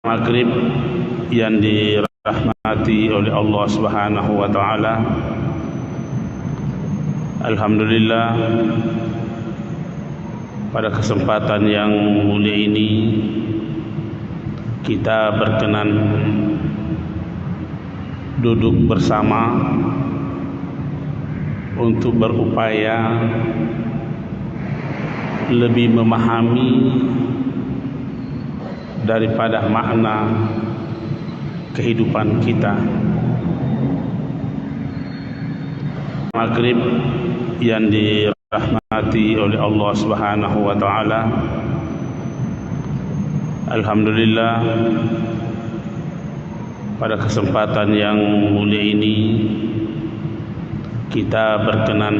Maghrib yang dirahmati oleh Allah Subhanahu wa taala. Alhamdulillah, pada kesempatan yang mulia ini kita berkenan duduk bersama untuk berupaya lebih memahami daripada makna kehidupan kita. Maghrib yang dirahmati oleh Allah Subhanahu wa taala. Alhamdulillah, pada kesempatan yang mulia ini kita berkenan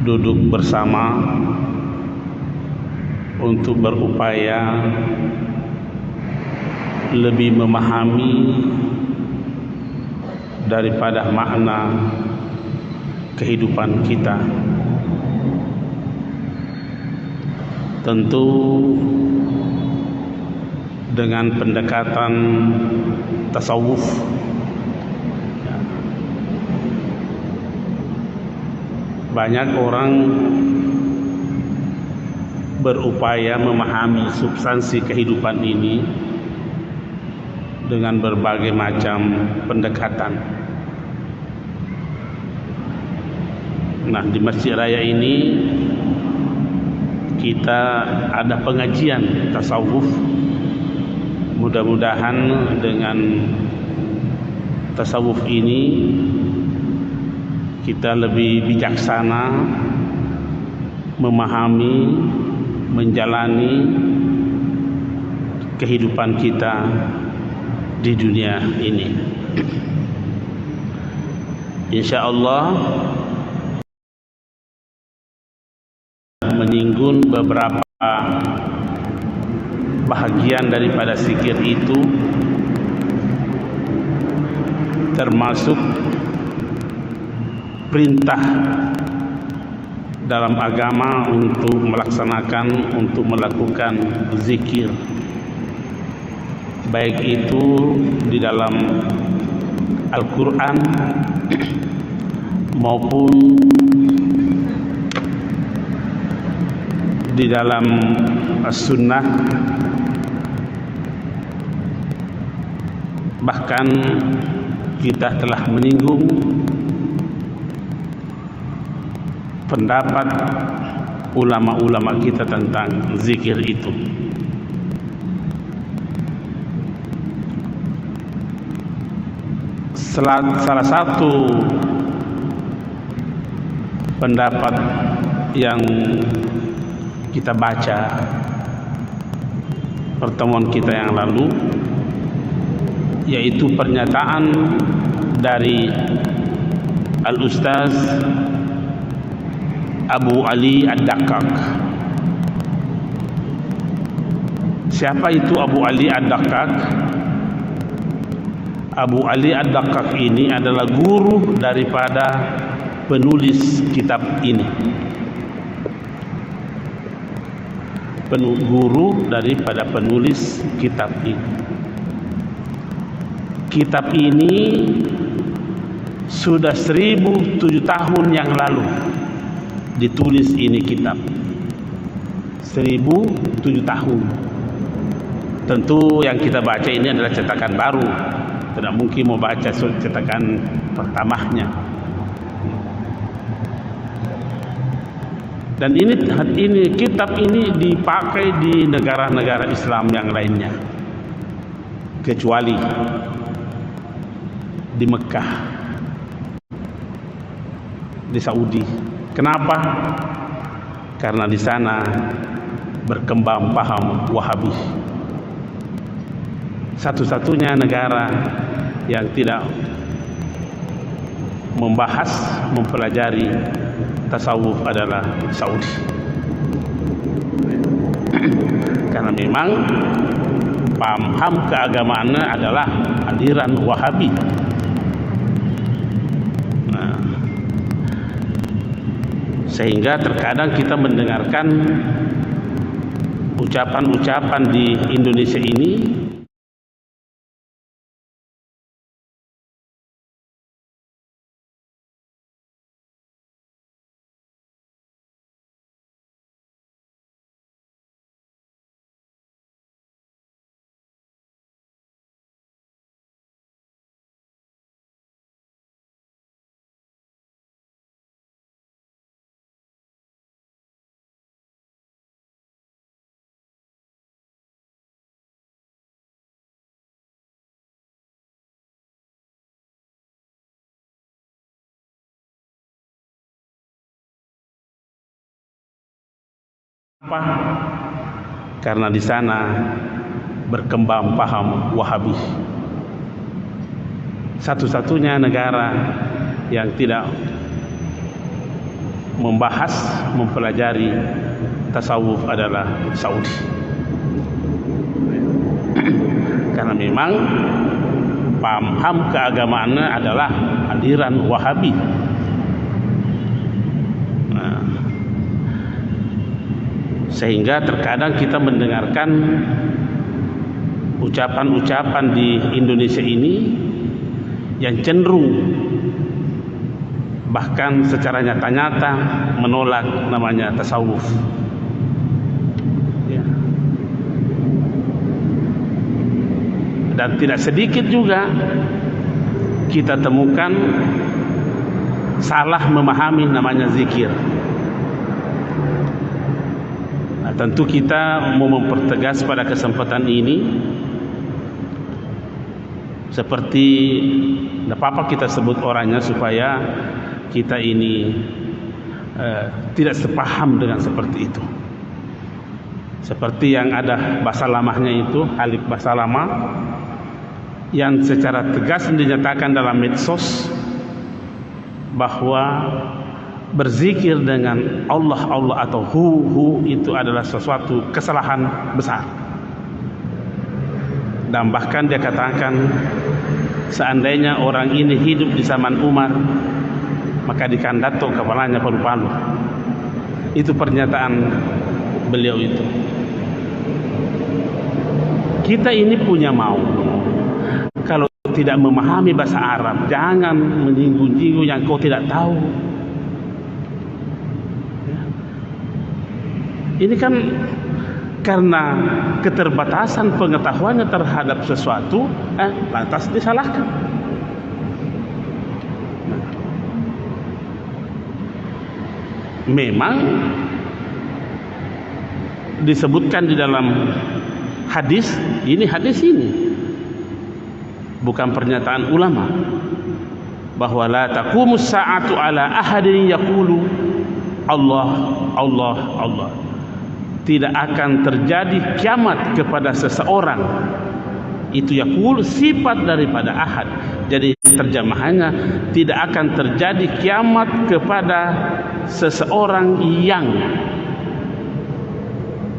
duduk bersama untuk berupaya lebih memahami daripada makna kehidupan kita. Tentu dengan pendekatan tasawuf, banyak orang berupaya memahami substansi kehidupan ini dengan berbagai macam pendekatan. Nah, di Masjid Raya ini kita ada pengajian tasawuf. Mudah-mudahan dengan tasawuf ini kita lebih bijaksana memahami, menjalani kehidupan kita di dunia ini. Insya Allah menyinggung beberapa bahagian daripada zikir itu, termasuk perintah dalam agama untuk melakukan zikir, baik itu di dalam Al-Quran maupun di dalam As-Sunnah. Bahkan kita telah menyinggung pendapat ulama-ulama kita tentang zikir itu. Salah satu pendapat yang kita baca pertemuan kita yang lalu, yaitu pernyataan dari Al-Ustaz Abu Ali Ad-Daqqaq. Siapa itu Abu Ali Ad-Daqqaq? Abu Ali Ad-Daqqaq ini adalah guru daripada penulis kitab ini. Guru daripada penulis kitab ini. Kitab ini sudah 1007 tahun yang lalu ditulis. Ini kitab 1007 tahun. Tentu yang kita baca ini adalah cetakan baru, tidak mungkin mau baca cetakan pertamanya. Dan ini kitab ini dipakai di negara-negara Islam yang lainnya, kecuali di Mekah, di Saudi. Kenapa? Karena di sana berkembang paham Wahabi. Satu-satunya negara yang tidak membahas, mempelajari tasawuf adalah Saudi. Karena memang paham keagamaannya adalah aliran Wahabi. Sehingga terkadang kita mendengarkan ucapan-ucapan di Indonesia ini apa? Karena di sana berkembang paham Wahabi. Satu-satunya negara yang tidak membahas, mempelajari tasawuf adalah Saudi. Karena memang paham keagamaannya adalah aliran Wahabi. Sehingga terkadang kita mendengarkan ucapan-ucapan di Indonesia ini yang cenderung bahkan secara nyata-nyata menolak namanya tasawuf. Ya. Dan tidak sedikit juga kita temukan salah memahami namanya zikir. Tentu kita mau mempertegas pada kesempatan ini, seperti tidak apa-apa kita sebut orangnya supaya kita ini tidak sepaham dengan seperti itu. Seperti yang ada bahasa lamanya itu, alif bahasa lama yang secara tegas dinyatakan dalam medsos bahwa berzikir dengan Allah atau hu itu adalah sesuatu kesalahan besar. Dan bahkan dia katakan seandainya orang ini hidup di zaman Umar maka dikandato kepalanya palu-palu. Itu pernyataan beliau itu. Kita ini punya mau, kalau tidak memahami bahasa Arab jangan menyinggung-nyinggung yang kau tidak tahu. Ini kan karena keterbatasan pengetahuannya terhadap sesuatu, lantas disalahkan. Memang disebutkan di dalam hadis ini bukan pernyataan ulama, bahwa la taqumus sa'atu ala ahadin yaqulu Allah Allah Allah. Tidak akan terjadi kiamat kepada seseorang. Itu yaqul sifat daripada ahad. Jadi terjemahannya, tidak akan terjadi kiamat kepada seseorang yang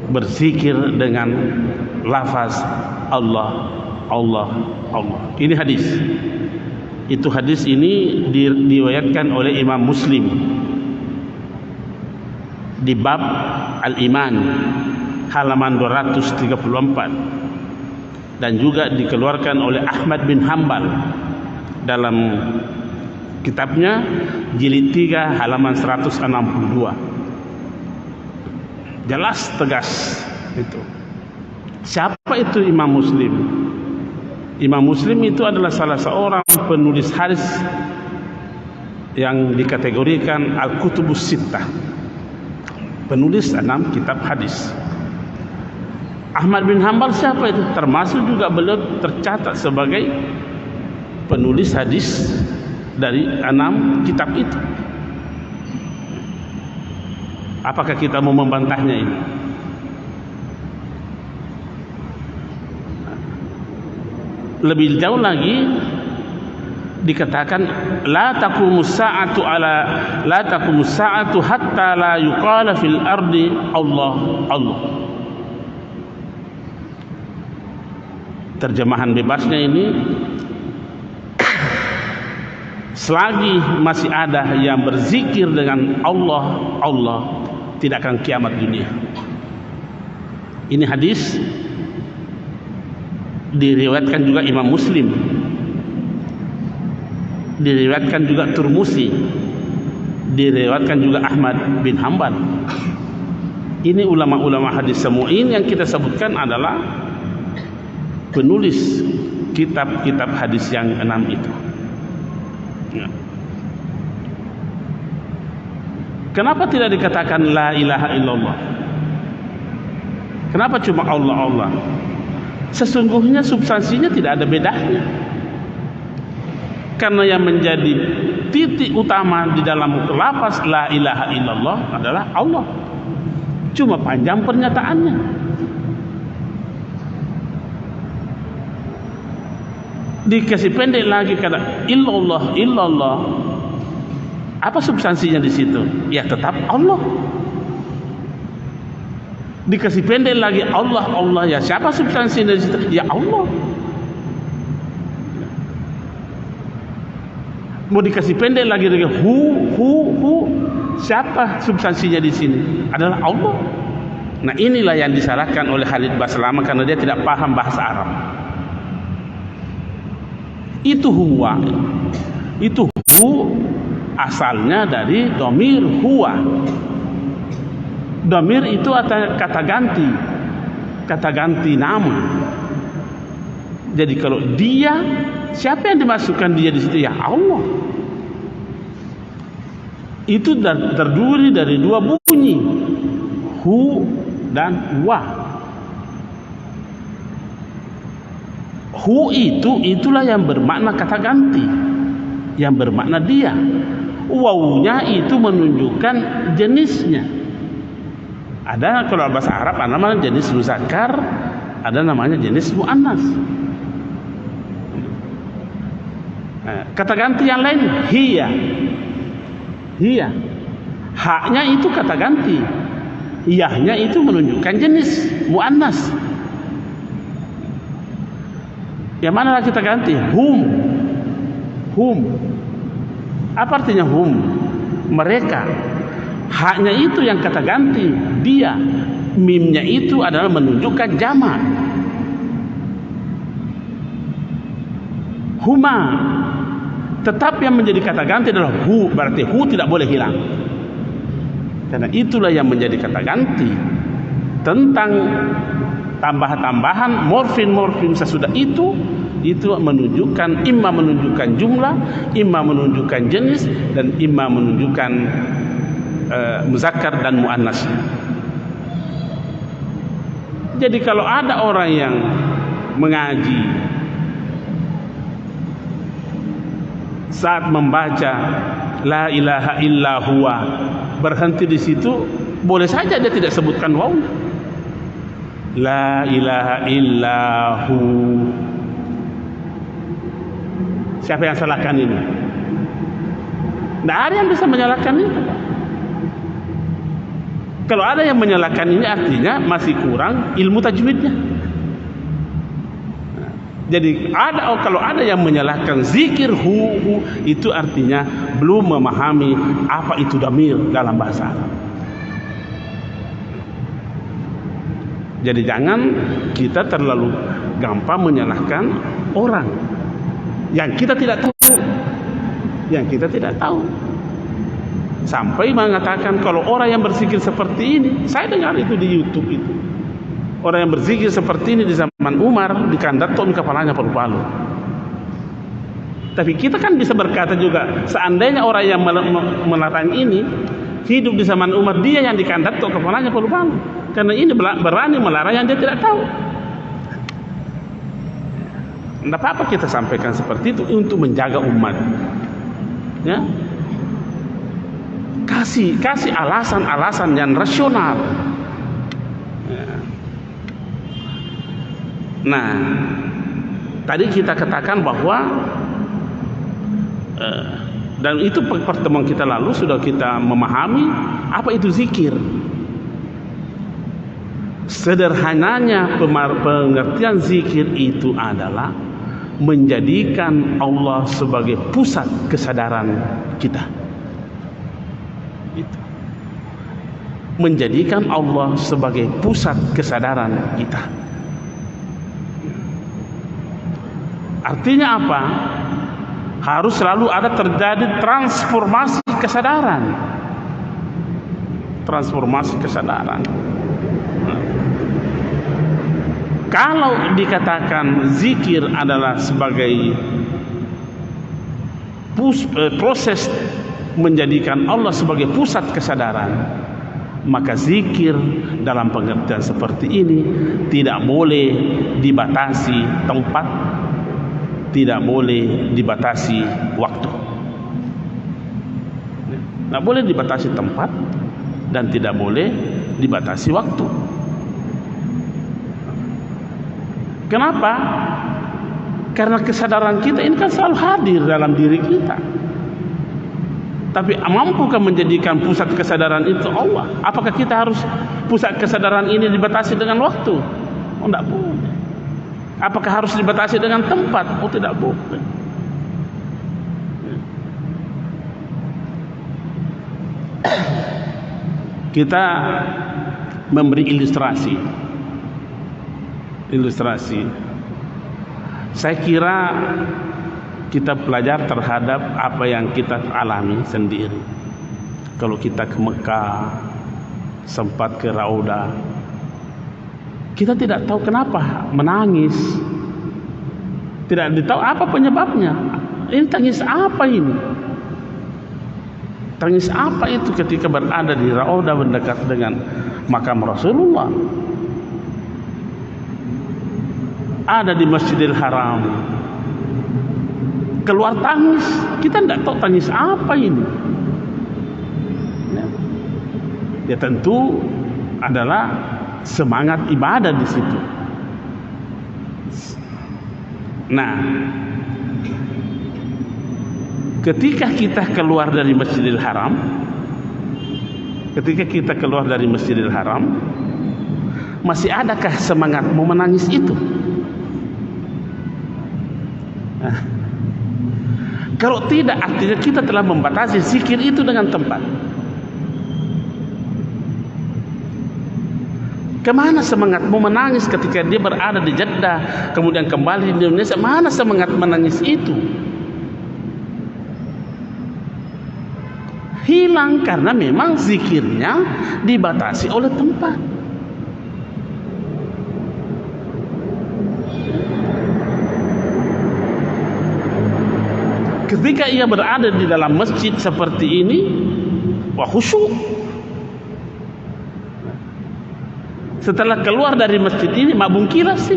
berzikir dengan lafaz Allah Allah Allah. Ini hadis. Itu hadis ini diriwayatkan oleh Imam Muslim di bab Al-Iman halaman 234, dan juga dikeluarkan oleh Ahmad bin Hanbal dalam kitabnya jilid 3 halaman 162. Jelas tegas itu. Siapa itu Imam Muslim? Imam Muslim itu adalah salah seorang penulis hadis yang dikategorikan Al-Kutubus Sittah, penulis 6 kitab hadis. Ahmad bin Hanbal siapa itu? Termasuk juga beliau tercatat sebagai penulis hadis dari 6 kitab itu. Apakah kita mau membantahnya ini? Lebih jauh lagi dikatakan la taqumus sa'atu hatta la yuqala fil ardi Allah Allah. Terjemahan bebasnya ini, selagi masih ada yang berzikir dengan Allah Allah, tidak akan kiamat dunia. Ini hadis diriwayatkan juga Imam Muslim, diriwayatkan juga Turmusi, diriwayatkan juga Ahmad bin Hanbal. Ini ulama-ulama hadis semua ini yang kita sebutkan adalah penulis kitab-kitab hadis yang 6 itu. Ya. Kenapa tidak dikatakan la ilaha illallah? Kenapa cuma Allah Allah? Sesungguhnya substansinya tidak ada bedanya. Karena yang menjadi titik utama di dalam lafaz la ilaha illallah adalah Allah. Cuma panjang pernyataannya. Dikasih pendek lagi kata illallah illallah. Apa substansinya di situ? Ya tetap Allah. Dikasih pendek lagi Allah Allah, ya siapa substansinya di situ? Ya Allah. Mau dikasih pendek lagi dengan hu, siapa substansinya di sini? Adalah Allah. Nah inilah yang disalahkan oleh Khalid Baslama karena dia tidak paham bahasa Arab. Itu huwa, itu hu asalnya dari domir huwa. Domir itu kata ganti nama. Jadi kalau dia, siapa yang dimasukkan dia di situ? Ya Allah. Itu terdiri dari dua bunyi, hu dan wa. Hu itulah yang bermakna kata ganti, yang bermakna dia. Wawunya itu menunjukkan jenisnya. Ada kalau bahasa Arab ada namanya jenis muzakkar, ada namanya jenis muannas. Kata ganti yang lain hiya. Haknya itu kata ganti, yahnya itu menunjukkan jenis muannas. Yang mana kita ganti? Hum. Apa artinya hum? Mereka. Haknya itu yang kata ganti, dia. Mimnya itu adalah menunjukkan jamak. Huma. Tetap yang menjadi kata ganti adalah hu, berarti hu tidak boleh hilang. Karena itulah yang menjadi kata ganti. Tentang tambahan-tambahan morfin sesudah itu menunjukkan imma menunjukkan jumlah, imma menunjukkan jenis, dan imma menunjukkan muzakkar dan muannas. Jadi kalau ada orang yang mengaji saat membaca la ilaha illa huwa berhenti di situ, boleh saja dia tidak sebutkan waw. La ilaha illahu. Siapa yang salahkan ini? Tidak ada yang bisa menyalahkan ini. Kalau ada yang menyalahkan ini artinya masih kurang ilmu tajwidnya. Jadi kalau ada yang menyalahkan zikir hu itu artinya belum memahami apa itu damir dalam bahasa Arab. Jadi jangan kita terlalu gampang menyalahkan orang yang kita tidak tahu. Sampai mengatakan kalau orang yang berzikir seperti ini, saya dengar itu di YouTube itu. Orang yang berzikir seperti ini di zaman Umar dikandaton kepalanya palu-palu. Tapi kita kan bisa berkata juga, seandainya orang yang melarang ini hidup di zaman Umar, dia yang dikandaton kepalanya palu-palu. Karena ini berani melarang yang dia tidak tahu. Tidak apa-apa kita sampaikan seperti itu untuk menjaga umat. Ya. Kasih alasan-alasan yang rasional. Nah, tadi kita katakan bahwa dan itu pertemuan kita lalu sudah kita memahami apa itu zikir. Sederhananya pengertian zikir itu adalah menjadikan Allah sebagai pusat kesadaran kita. Itu. menjadikan Allah sebagai pusat kesadaran kita. Artinya apa? Harus selalu ada terjadi transformasi kesadaran. Transformasi kesadaran. Kalau dikatakan zikir adalah sebagai proses menjadikan Allah sebagai pusat kesadaran, maka zikir dalam pengertian seperti ini tidak boleh dibatasi tempat, tidak boleh dibatasi waktu. Tidak boleh dibatasi tempat dan tidak boleh dibatasi waktu. Kenapa? Karena kesadaran kita ini kan selalu hadir dalam diri kita. Tapi mampukah menjadikan pusat kesadaran itu Allah? Apakah kita harus pusat kesadaran ini dibatasi dengan waktu? Oh, tidak boleh. Apakah harus dibatasi dengan tempat? Oh, tidak boleh. Kita memberi ilustrasi. Saya kira kita belajar terhadap apa yang kita alami sendiri. Kalau kita ke Mekah, sempat ke Raudah, kita tidak tahu kenapa menangis, tidak tahu apa penyebabnya. Ini tangis apa ini? Tangis apa itu ketika berada di Raudah mendekat dengan makam Rasulullah, ada di Masjidil Haram, keluar tangis. Kita tidak tahu tangis apa ini. Ya tentu adalah semangat ibadah di situ. Nah, ketika kita keluar dari Masjidil Haram, masih adakah semangat mau menangis itu? Nah, kalau tidak, artinya kita telah membatasi zikir itu dengan tempat. Kemana semangat mau menangis ketika dia berada di Jeddah, kemudian kembali di Indonesia? Mana semangat menangis itu? Hilang karena memang zikirnya dibatasi oleh tempat. Ketika ia berada di dalam masjid seperti ini, wah, khusyuk. Setelah keluar dari masjid ini, mabung kira sih.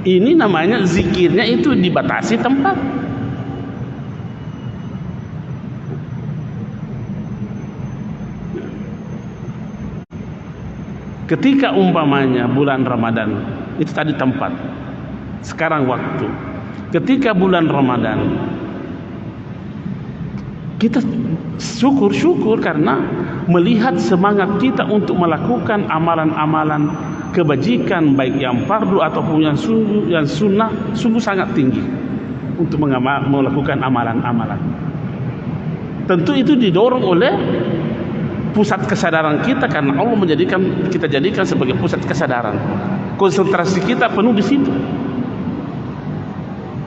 Ini namanya zikirnya itu dibatasi tempat. Ketika umpamanya bulan Ramadan, itu tadi tempat, sekarang waktu. Ketika bulan Ramadan, kita syukur karena melihat semangat kita untuk melakukan amalan-amalan kebajikan, baik yang fardu ataupun yang sunnah, sungguh sangat tinggi untuk melakukan amalan-amalan. Tentu itu didorong oleh pusat kesadaran kita, karena Allah kita jadikan sebagai pusat kesadaran. Konsentrasi kita penuh di situ.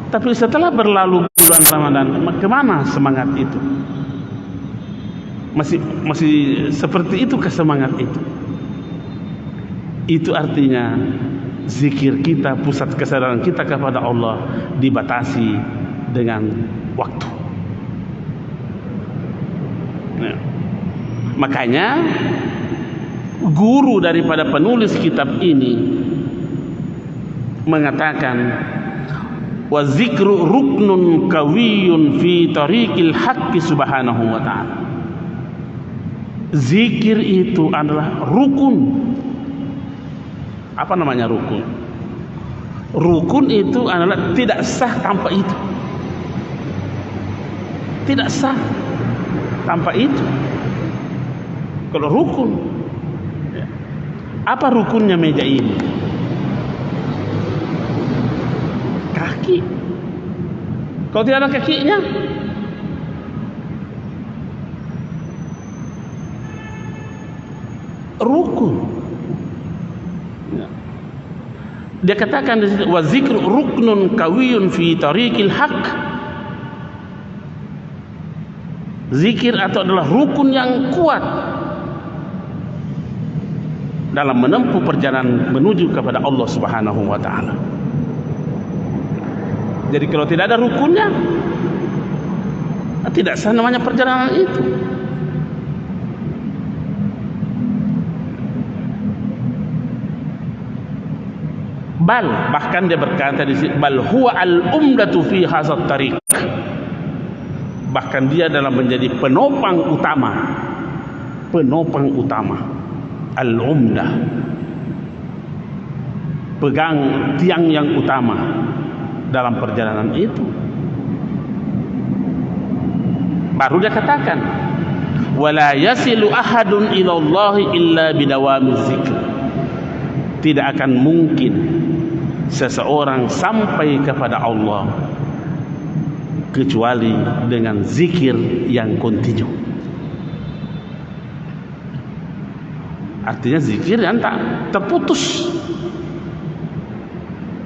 Tapi setelah berlalu bulan Ramadan, kemana semangat itu? Masih seperti itu kesemangat itu. Itu artinya zikir kita, pusat kesadaran kita kepada Allah dibatasi dengan waktu. Nah, makanya guru daripada penulis kitab ini mengatakan, wa zikru ruknun kawiyun fi tariqil haqqi subhanahu wa ta'ala. Zikir itu adalah rukun. Apa namanya rukun? Rukun itu adalah tidak sah tanpa itu. Tidak sah tanpa itu. Kalau rukun, apa rukunnya meja ini? Kaki. Kalau tidak ada kakinya, rukun. Dia katakan di situ, wa zikru ruknun kawiyun fi tariqil haq. Zikir atau adalah rukun yang kuat dalam menempuh perjalanan menuju kepada Allah Subhanahu wa taala. Jadi kalau tidak ada rukunnya, tidak sah namanya perjalanan itu. Bahkan dia berkata di sini, bal huwa al-umdatu fi hadzal tariq. Bahkan dia dalam menjadi penopang utama, al-umdah, pegang tiang yang utama dalam perjalanan itu. Baru dia katakan, wala yasilu ahadun ila Allah illa bidawamiz zikr. Tidak akan mungkin seseorang sampai kepada Allah kecuali dengan zikir yang kontinu. Artinya zikir yang tak terputus.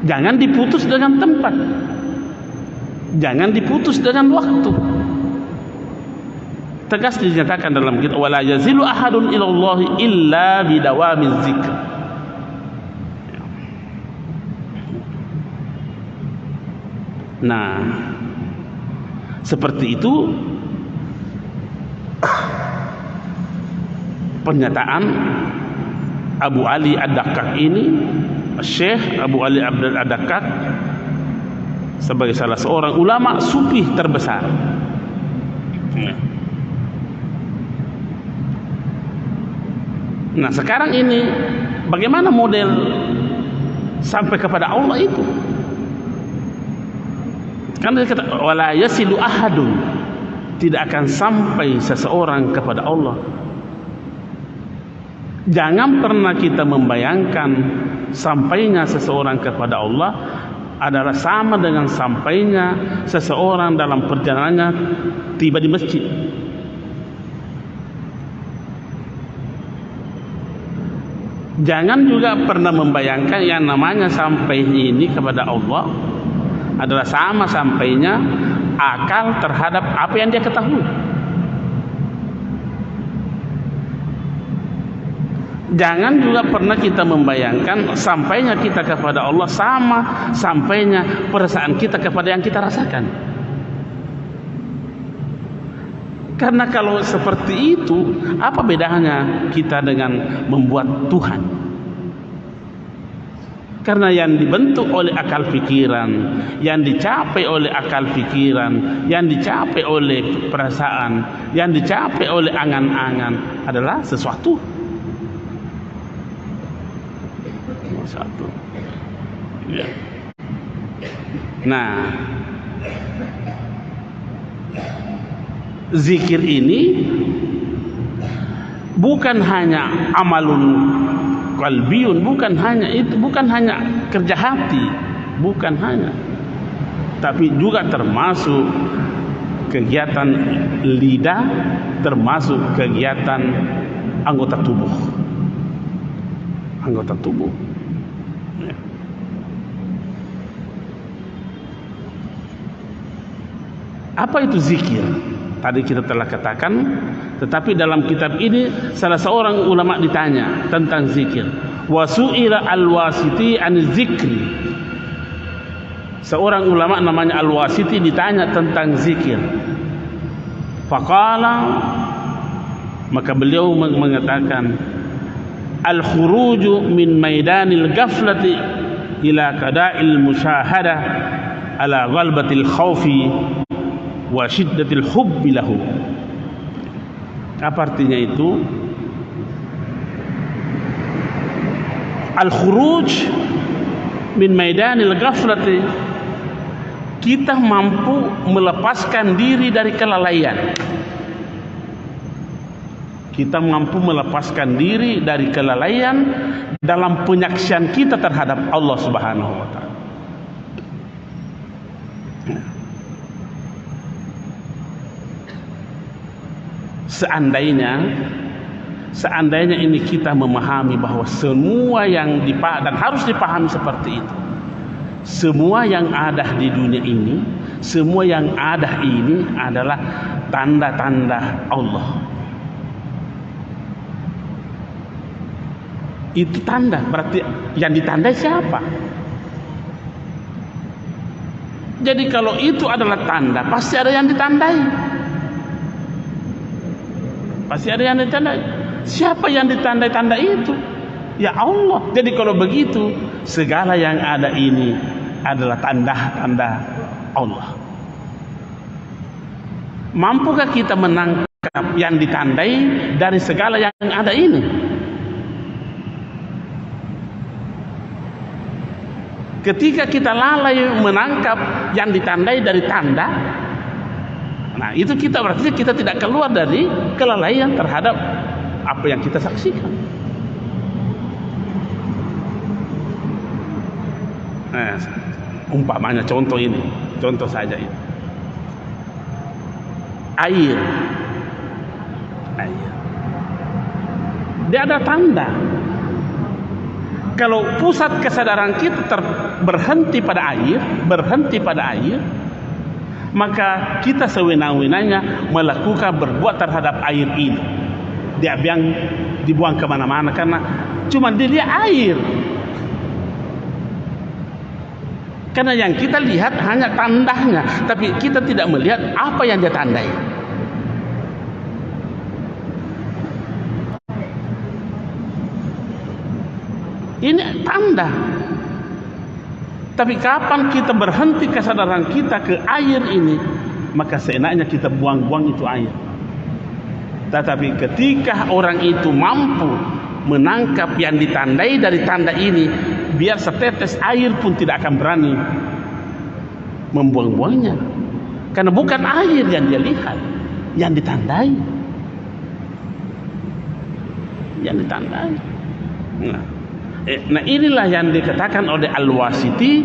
Jangan diputus dengan tempat, jangan diputus dengan waktu. Tegas dinyatakan dalam kitab, wala yazilu ahadun ilallahi illa bidawamiz zikr. Nah, seperti itu pernyataan Abu Ali Ad-Daqqaq ini, Syekh Abu Ali Ad-Daqqaq, sebagai salah seorang ulama sufi terbesar. Nah, sekarang ini bagaimana model sampai kepada Allah itu? Kan dia kata wala yasilu ahadun, tidak akan sampai seseorang kepada Allah. Jangan pernah kita membayangkan sampainya seseorang kepada Allah adalah sama dengan sampainya seseorang dalam perjalanannya tiba di masjid. Jangan juga pernah membayangkan yang namanya sampai ini kepada Allah adalah sama sampainya akal terhadap apa yang dia ketahui. Jangan juga pernah kita membayangkan sampainya kita kepada Allah sama sampainya perasaan kita kepada yang kita rasakan. Karena kalau seperti itu, apa bedanya kita dengan membuat Tuhan? Karena yang dibentuk oleh akal pikiran, yang dicapai oleh akal pikiran, yang dicapai oleh perasaan, yang dicapai oleh angan-angan adalah sesuatu. Ya. Nah, zikir ini bukan hanya amalun qalbiyun, bukan hanya itu, bukan hanya kerja hati, bukan hanya, tapi juga termasuk kegiatan lidah, termasuk kegiatan anggota tubuh. Ya. Apa itu zikir? Tadi kita telah katakan, tetapi dalam kitab ini salah seorang ulama ditanya tentang zikir. Wasu'ila al-Wasiti an zikri. Seorang ulama namanya al-Wasiti ditanya tentang zikir. Faqala, maka beliau mengatakan, al-khuruju min maidanil ghaflati ila qada'il musyahadah ala ghalbatil khawfi wa syiddatil hubbi lahu. Apa artinya itu? Al-khuruj min maidanil ghaflati, kita mampu melepaskan diri dari kelalaian. Kita mampu melepaskan diri dari kelalaian dalam penyaksian kita terhadap Allah Subhanahu wa taala. seandainya ini kita memahami bahwa semua yang dan harus dipahami seperti itu, semua yang ada di dunia ini, semua yang ada ini adalah tanda-tanda Allah. Itu tanda, berarti yang ditandai siapa? Jadi kalau itu adalah tanda, pasti ada yang ditandai. Pasti ada yang ditandai. Siapa yang ditandai tanda itu? Ya Allah. Jadi kalau begitu, segala yang ada ini adalah tanda-tanda Allah. Mampukah kita menangkap yang ditandai dari segala yang ada ini? Ketika kita lalai menangkap yang ditandai dari tanda, nah itu kita berarti kita tidak keluar dari kelalaian terhadap apa yang kita saksikan. Nah, umpamanya contoh ini, contoh saja ini. Air. Dia ada tanda. Kalau pusat kesadaran kita berhenti pada air, maka kita sewenang-wenangnya melakukan berbuat terhadap air ini. Dibuang kemana-mana karena cuma dilihat air. Karena yang kita lihat hanya tandanya, tapi kita tidak melihat apa yang dia tandai. Ini tanda. Tapi kapan kita berhenti kesadaran kita ke air ini, maka seenaknya kita buang-buang itu air. Tetapi ketika orang itu mampu menangkap yang ditandai dari tanda ini, biar setetes air pun tidak akan berani membuang-buangnya. Karena bukan air yang dia lihat, yang ditandai. Yang ditandai. Nah inilah yang dikatakan oleh Al-Wasiti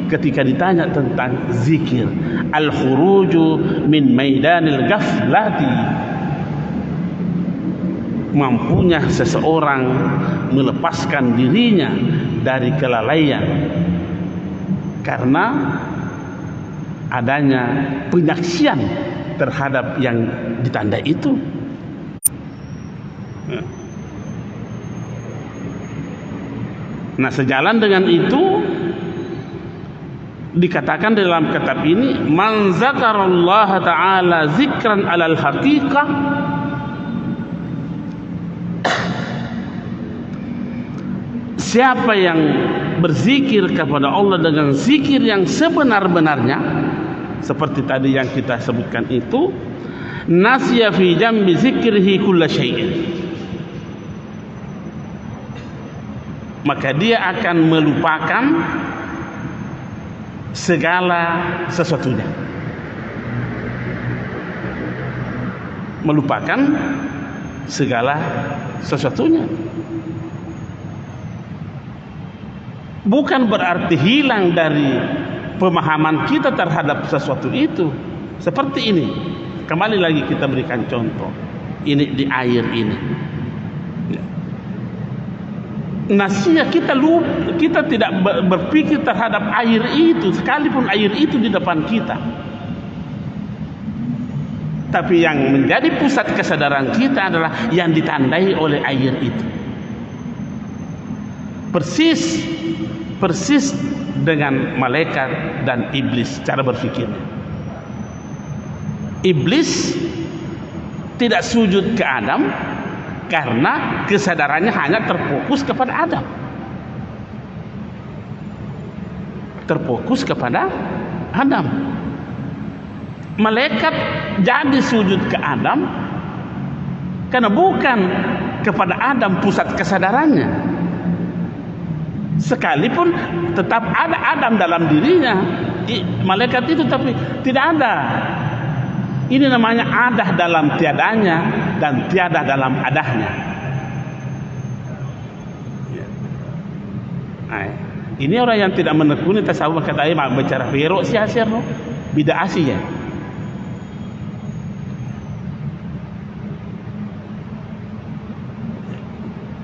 ketika ditanya tentang zikir, al-khuruju min maidanil ghaflati, mampunya seseorang melepaskan dirinya dari kelalaian karena adanya penyaksian terhadap yang ditandai itu. Nah, sejalan dengan itu dikatakan dalam kitab ini, man zakarallaha ta'ala zikran alal haqiqah, siapa yang berzikir kepada Allah dengan zikir yang sebenar-benarnya, seperti tadi yang kita sebutkan itu, nasya fi jambi zikrihi kulla syai'in, maka dia akan melupakan segala sesuatunya. Melupakan segala sesuatunya. Bukan berarti hilang dari pemahaman kita terhadap sesuatu itu. Seperti ini. Kembali lagi kita berikan contoh. Ini di air ini. Nasihat kita tidak berpikir terhadap air itu, sekalipun air itu di depan kita. Tapi yang menjadi pusat kesadaran kita adalah yang ditandai oleh air itu. Persis dengan malaikat dan iblis cara berpikirnya. Iblis tidak sujud ke Adam karena kesadarannya hanya terfokus kepada Adam. Terfokus kepada Adam. Malaikat jadi sujud ke Adam karena bukan kepada Adam pusat kesadarannya. Sekalipun tetap ada Adam dalam dirinya, malaikat itu, tapi tidak ada. Ini namanya ada dalam tiadanya dan tiada dalam adanya. Nah, ini orang yang tidak menekuni tasawuf kata ayah bicara perok sia-sia no, bid'ah sih ya.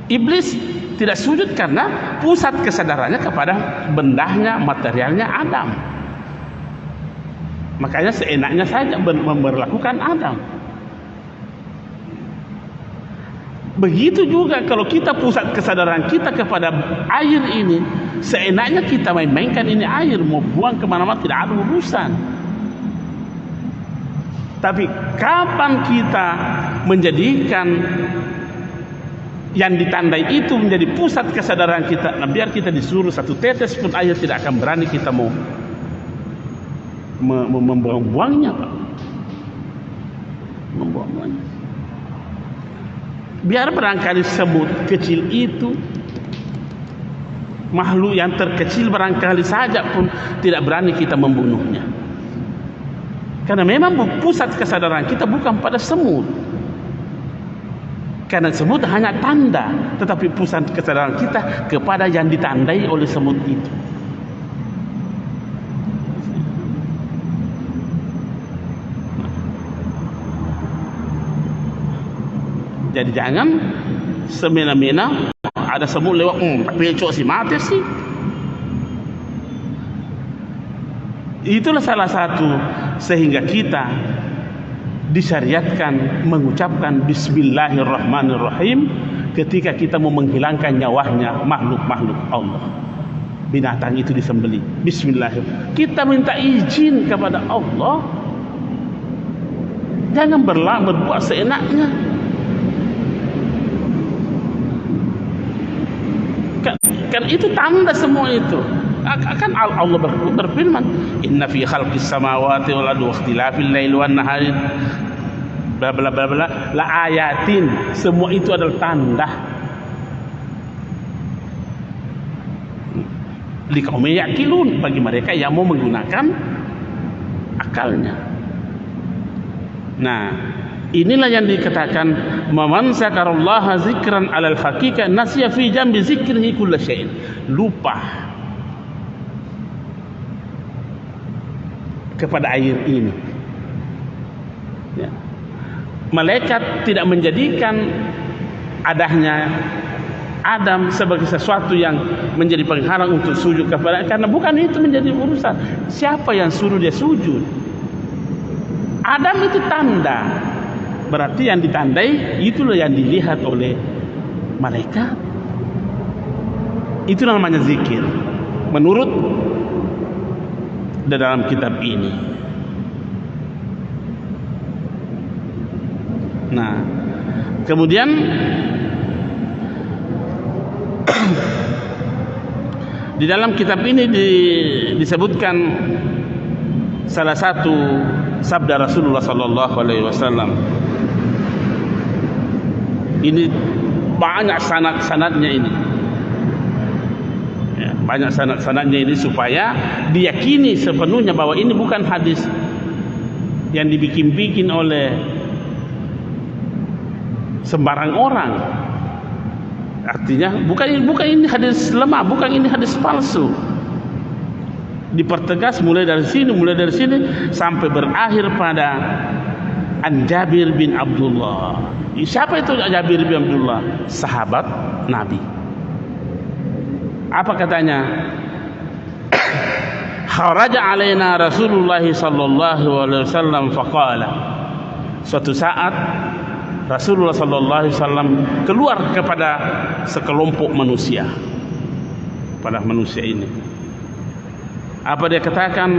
Iblis tidak sujud karena pusat kesadarannya kepada bendahnya, materialnya Adam. Makanya seenaknya saja memperlakukan Adam. Begitu juga kalau kita pusat kesadaran kita kepada air ini, seenaknya kita main-mainkan ini air, mau buang kemana-mana tidak ada urusan. Tapi kapan kita menjadikan yang ditandai itu menjadi pusat kesadaran kita, nah biar kita disuruh satu tetes pun air tidak akan berani kita mau membuang-buangnya, Pak. Membuang-buangnya. Biar barangkali semut kecil itu, makhluk yang terkecil barangkali saja pun tidak berani kita membunuhnya. Karena memang pusat kesadaran kita bukan pada semut. Karena semut hanya tanda, tetapi pusat kesadaran kita kepada yang ditandai oleh semut itu. Jadi jangan semena-mena ada semut lewat, tapi cok si mati sih. Itulah salah satu sehingga kita disyariatkan mengucapkan Bismillahirrahmanirrahim ketika kita mau menghilangkan nyawanya makhluk-makhluk Allah. Binatang itu disembelih, Bismillahirrahmanirrahim. Kita minta izin kepada Allah. Jangan berbuat seenaknya. Kan itu tanda semua itu. Akan Allah berfirman, inna fi khalqis samawati wal ardi wa ikhtilafil laili wan nahari bla bla bla bla la ayatin. Semua itu adalah tanda liqaumin yaqilun, bagi mereka yang mau menggunakan akalnya. Nah, inilah yang dikatakan man zakarallaha zikran alal haqiqah nasiya fi jambi zikrihi kullu syai'in. Lupa kepada air ini. Ya. Malaikat tidak menjadikan adanya Adam sebagai sesuatu yang menjadi penghalang untuk sujud kepada, karena bukan itu menjadi urusan. Siapa yang suruh dia sujud? Adam itu tanda. Berarti yang ditandai itulah yang dilihat oleh malaikat. Itu namanya zikir menurut dalam kitab ini. Nah, kemudian di dalam kitab ini disebutkan salah satu sabda Rasulullah sallallahu alaihi wasallam. Ini banyak sanad-sanadnya ini. Ya, banyak sanad-sanadnya ini supaya diyakini sepenuhnya bahwa ini bukan hadis yang dibikin-bikin oleh sembarang orang. Artinya bukan ini hadis lemah, bukan ini hadis palsu. Dipertegas mulai dari sini sampai berakhir pada An Jabir bin Abdullah. Siapa itu Jabir bin Abdullah? Sahabat Nabi. Apa katanya? Kharaja alaina Rasulullah sallallahu alaihi wasallam faqala. Suatu saat Rasulullah sallallahu alaihi wasallam keluar kepada sekelompok manusia. Pada manusia ini. Apa dia katakan?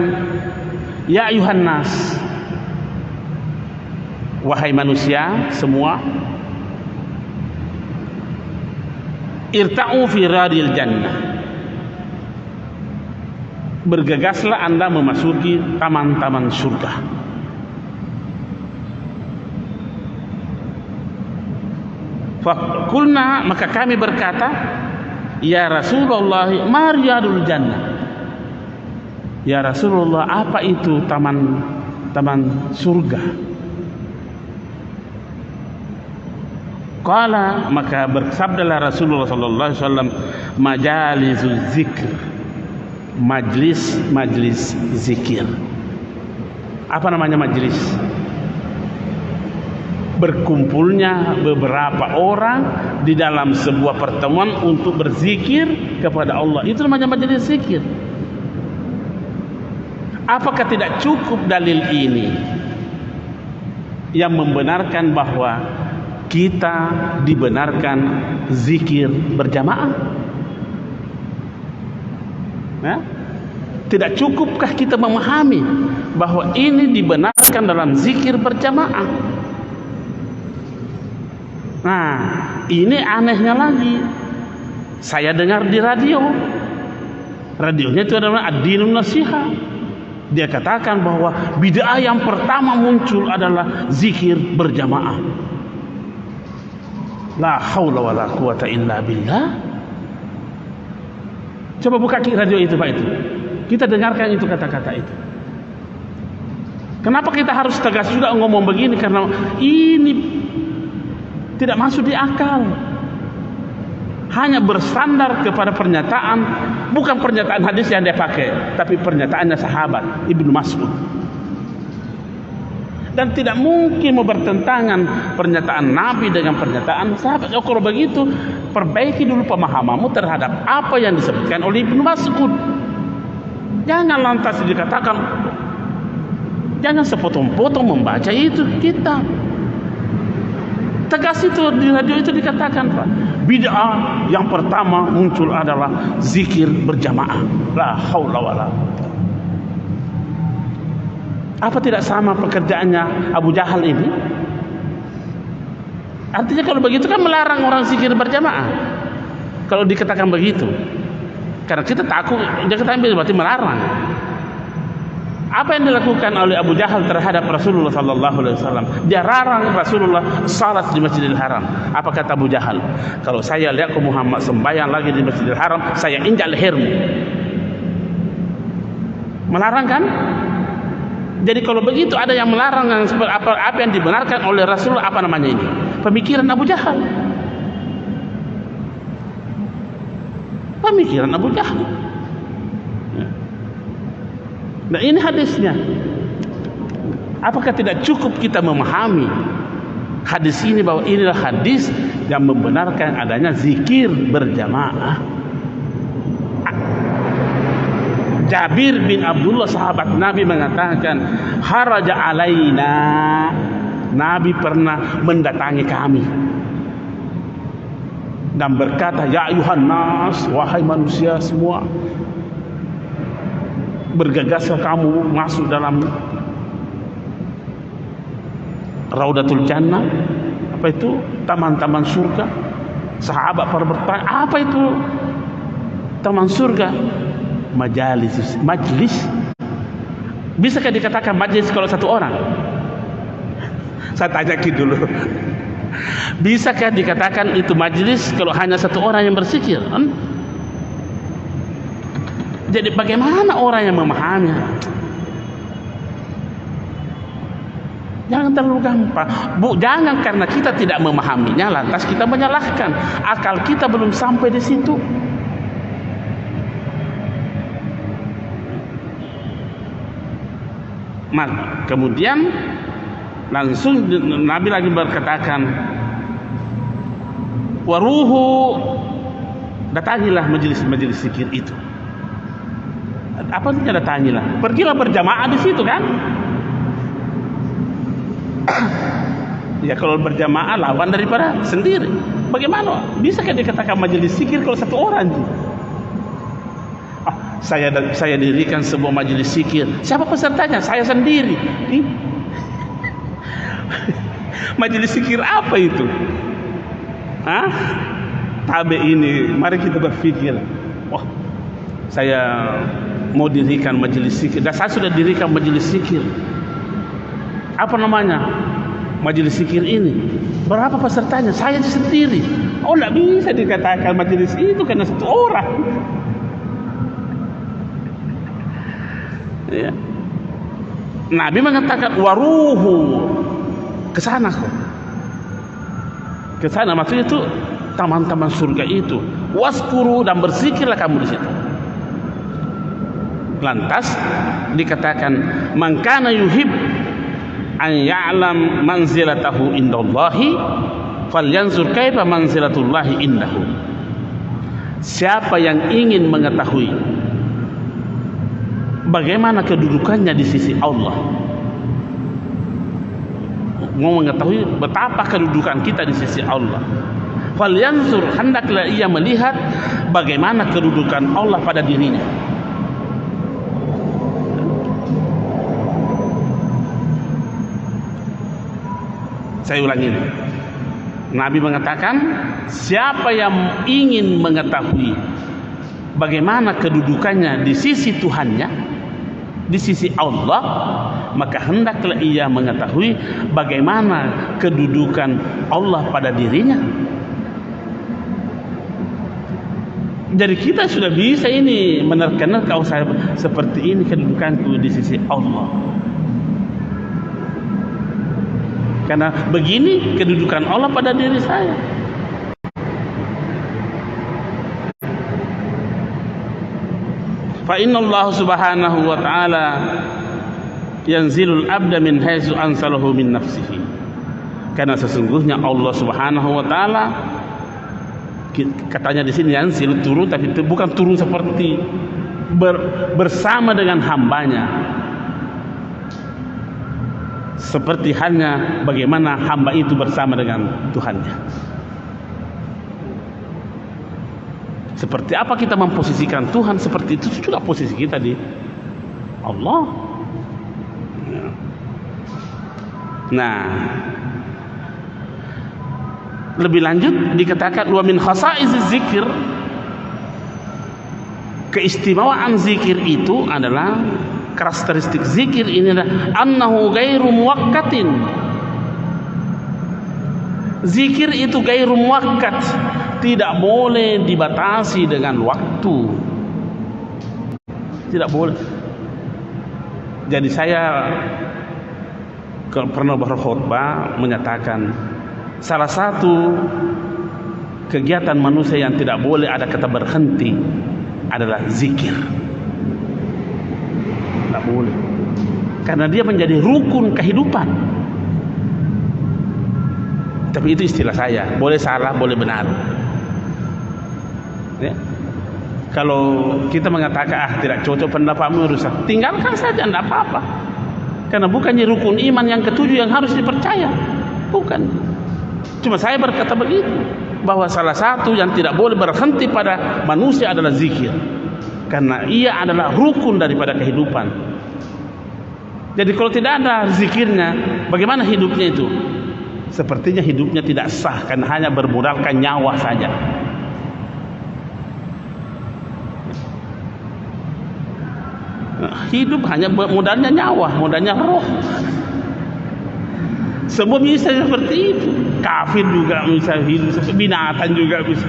Ya ayuhan nas, wahai manusia semua, irta'u fi radil jannah, bergegaslah anda memasuki taman-taman surga. Fakulna, maka kami berkata, ya Rasulullah, ma riyadul jannah. Ya Rasulullah, apa itu taman surga? Qala, maka bersabdalah Rasulullah sallallahu alaihi wasallam, majalizuz zikr, majlis zikir. Apa namanya majlis? berkumpulnya beberapa orang di dalam sebuah pertemuan untuk berzikir kepada Allah. Itu namanya majelis zikir. Apakah tidak cukup dalil ini yang membenarkan bahwa kita dibenarkan zikir berjamaah? Nah, tidak cukupkah kita memahami bahwa ini dibenarkan dalam zikir berjamaah? Nah, ini anehnya lagi. Saya dengar di radio. Radionya itu adalah Ad-Dinun Nasiha. Dia katakan bahwa bid'ah yang pertama muncul adalah zikir berjamaah. La haula wala quwata illa billah. Coba buka radio itu Pak itu. Kita dengarkan itu kata-kata itu. Kenapa kita harus tegas juga ngomong begini? Karena ini tidak masuk di akal. Hanya bersandar kepada pernyataan, bukan pernyataan hadis yang dia pakai, tapi pernyataannya sahabat Ibnu Mas'ud. Dan tidak mungkin mau bertentangan pernyataan Nabi dengan pernyataan sahabat. Kalau begitu, perbaiki dulu pemahamanmu terhadap apa yang disebutkan oleh Ibnu Mas'ud. Jangan lantas dikatakan, jangan sepotong-potong membaca itu kita. Tegas itu di radio itu dikatakan, Pak. Bid'ah yang pertama muncul adalah zikir berjamaah. La haula wala. Apa tidak sama pekerjaannya Abu Jahal ini? Artinya kalau begitu kan melarang orang zikir berjamaah. Kalau dikatakan begitu, karena kita takut, dia katakan berarti melarang. Apa yang dilakukan oleh Abu Jahal terhadap Rasulullah sallallahu alaihi wasallam? Dia larang Rasulullah salat di Masjidil Haram. Apa kata Abu Jahal? Kalau saya lihat ke Muhammad sembahyang lagi di Masjidil Haram, saya injak lehermu. Melarang kan? Jadi kalau begitu ada yang melarang yang seperti apa yang dibenarkan oleh Rasulullah, apa namanya ini? Pemikiran Abu Jahal. Pemikiran Abu Jahal. Nah ini hadisnya. Apakah tidak cukup kita memahami hadis ini bahwa inilah hadis yang membenarkan adanya zikir berjamaah? Jabir bin Abdullah sahabat Nabi mengatakan, haraja alaina, Nabi pernah mendatangi kami dan berkata, ya ayuhan nas, wahai manusia semua, bergegaslah kamu masuk dalam Raudatul Jannah. Apa itu? Taman-taman surga. Sahabat pada bertanya, apa itu taman surga? Majlis. Bisakah dikatakan majlis kalau satu orang? Saya tanya dulu. Bisakah dikatakan itu majlis kalau hanya satu orang yang berzikir? Jadi bagaimana orang yang memahami? Jangan terlalu gampang. Jangan karena kita tidak memahaminya lantas kita menyalahkan. Akal kita belum sampai di situ. Maka kemudian langsung Nabi lagi berkatakan, waruhu, datangilah majelis zikir itu. Apa itu datangilah? Pergilah berjamaah di situ kan? Ya kalau berjamaah lawan daripada sendiri. Bagaimana? Bisakah dikatakan majelis zikir kalau satu orang? Saya dirikan sebuah majelis zikir. Siapa pesertanya? Saya sendiri. Majelis zikir apa itu? Tabe ini. Mari kita berpikir. Wah, saya mau dirikan majelis zikir. Dan saya sudah dirikan majelis zikir. Apa namanya? Majelis zikir ini. Berapa pesertanya? Saya sendiri. Oh, tidak bisa dikatakan majelis itu karena satu orang. Ya. Nabi mengatakan waruhu, ke sana kok. Ke sana maksudnya itu taman-taman surga itu. Waskuru, dan berzikirlah kamu di situ. Lantas dikatakan man kana yuhib an ya'lam manzilatahu indallahi falyanzur kaifa manzilatullahi indahu. Siapa yang ingin mengetahui bagaimana kedudukannya di sisi Allah, mau mengetahui betapa kedudukan kita di sisi Allah, falyanzur, hendaklah ia melihat bagaimana kedudukan Allah pada dirinya. Saya ulangi ini. Nabi mengatakan, siapa yang ingin mengetahui bagaimana kedudukannya di sisi Tuhannya, di sisi Allah, maka hendaklah ia mengetahui bagaimana kedudukan Allah pada dirinya. Jadi kita sudah bisa ini menerka-nerka, oh saya seperti ini kedudukanku di sisi Allah. Karena begini kedudukan Allah pada diri saya. Fa inna Allah subhanahu wa ta'ala yanzilul abda min haitsu ansalahu min nafsihi. Karena sesungguhnya Allah subhanahu wa ta'ala, katanya di sini yanzil, turun, tapi bukan turun seperti bersama dengan hambanya, seperti halnya bagaimana hamba itu bersama dengan Tuhannya. Seperti apa kita memposisikan Tuhan, seperti itu juga posisi kita di Allah. Nah, lebih lanjut dikatakan wa min khasaiziz zikir, keistimewaan zikir itu adalah, karakteristik zikir ini adalah annahu ghairu muwakkatin. Zikir itu ghairu muwakkat, tidak boleh dibatasi dengan waktu, tidak boleh. Jadi saya pernah berkhutbah menyatakan salah satu kegiatan manusia yang tidak boleh ada kata berhenti adalah zikir. Tidak boleh, karena dia menjadi rukun kehidupan. Tapi itu istilah saya, boleh salah, boleh benar ya. Kalau kita mengatakan tidak cocok pendapatmu, rusak, tinggalkan saja, tidak apa-apa. Karena bukannya rukun iman yang ketujuh yang harus dipercaya, bukan. Cuma saya berkata begitu, bahwa salah satu yang tidak boleh berhenti pada manusia adalah zikir, karena ia adalah rukun daripada kehidupan. Jadi kalau tidak ada zikirnya, bagaimana hidupnya itu? Sepertinya hidupnya tidak sah, karena hanya bermodalkan nyawa saja. Hidup hanya modalnya nyawa, modalnya roh. Semua bisa seperti itu. Kafir juga bisa hidup, binatang juga bisa.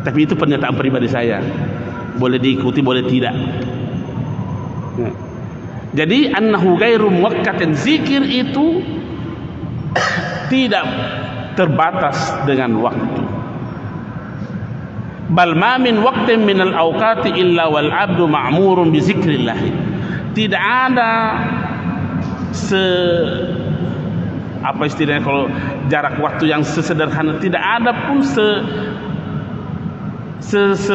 Tapi itu pernyataan pribadi saya, boleh diikuti, boleh tidak. Jadi annahu ghairu muwakkatin, zikir itu tidak terbatas dengan waktu. Bal ma min waqtin min al-awqati illa wal 'abdu ma'murun bi zikrillah. Tidak ada apa istilahnya kalau jarak waktu yang sesederhana, tidak ada pun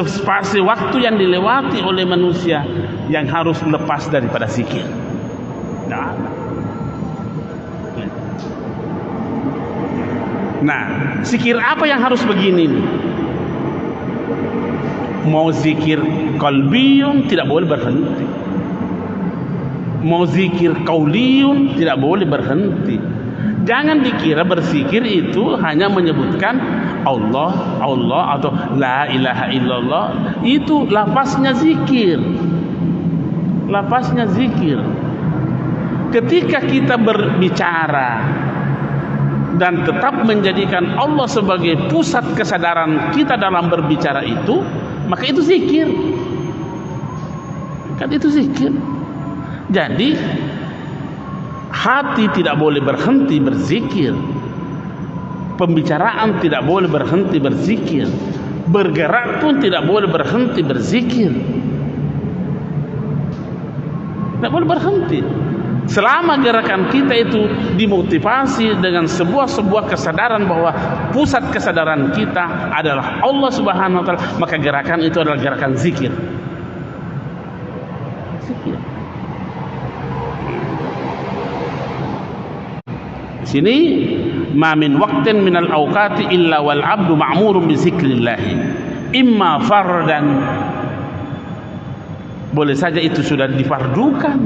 spasi waktu yang dilewati oleh manusia yang harus lepas daripada zikir. Nah, zikir apa yang harus begini nih? Mau zikir qalbiyun tidak boleh berhenti, mau zikir qauliyun tidak boleh berhenti. Jangan dikira berzikir itu hanya menyebutkan Allah, Allah atau la ilaha illallah, itu lafaznya zikir. Lafaznya zikir. Ketika kita berbicara dan tetap menjadikan Allah sebagai pusat kesadaran kita dalam berbicara itu, maka itu zikir. Kan itu zikir. Jadi hati tidak boleh berhenti berzikir, pembicaraan tidak boleh berhenti berzikir, bergerak pun tidak boleh berhenti berzikir. Tidak boleh berhenti. Selama gerakan kita itu dimotivasi dengan sebuah kesadaran bahwa pusat kesadaran kita adalah Allah Subhanahu wa taala, maka gerakan itu adalah gerakan zikir. Zikir. Di sini ma min waqtin minal awqati illa wal 'abdu ma'murun bi zikrillah. Imma fardan, boleh saja itu sudah difardukan,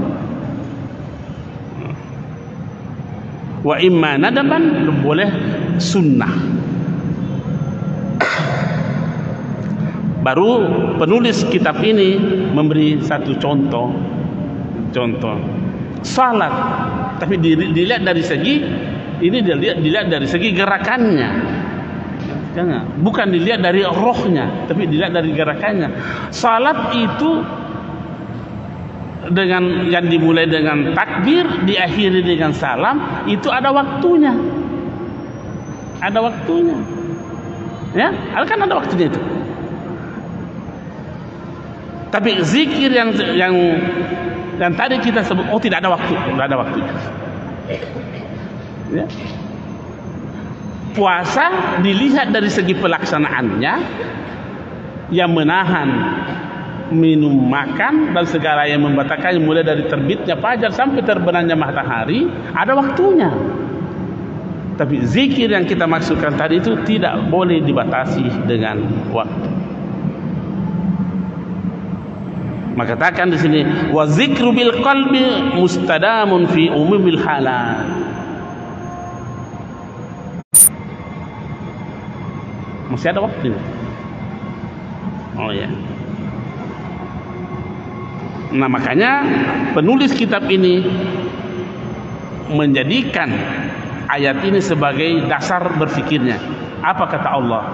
wa imma nadaban, boleh sunnah. Baru penulis kitab ini memberi satu contoh salat, tapi dilihat dari segi ini, dilihat dari segi gerakannya. Jangan, bukan dilihat dari rohnya, tapi dilihat dari gerakannya. Salat itu dengan yang dimulai dengan takbir, diakhiri dengan salam, itu ada waktunya. Ada waktunya. Ya, kan ada waktunya itu. Tapi zikir yang tadi kita sebut, tidak ada waktu, tidak ada waktunya. Ya. Puasa dilihat dari segi pelaksanaannya, yang menahan minum, makan dan segala yang membatalkannya, mulai dari terbitnya fajar sampai terbenamnya matahari, ada waktunya. Tapi zikir yang kita maksudkan tadi itu tidak boleh dibatasi dengan waktu. Maka katakan di sini, wa zikru bil qalbi mustadamun fi umumil halat. Masih ada waktunya. Oh ya. Nah, makanya penulis kitab ini menjadikan ayat ini sebagai dasar berfikirnya. Apa kata Allah?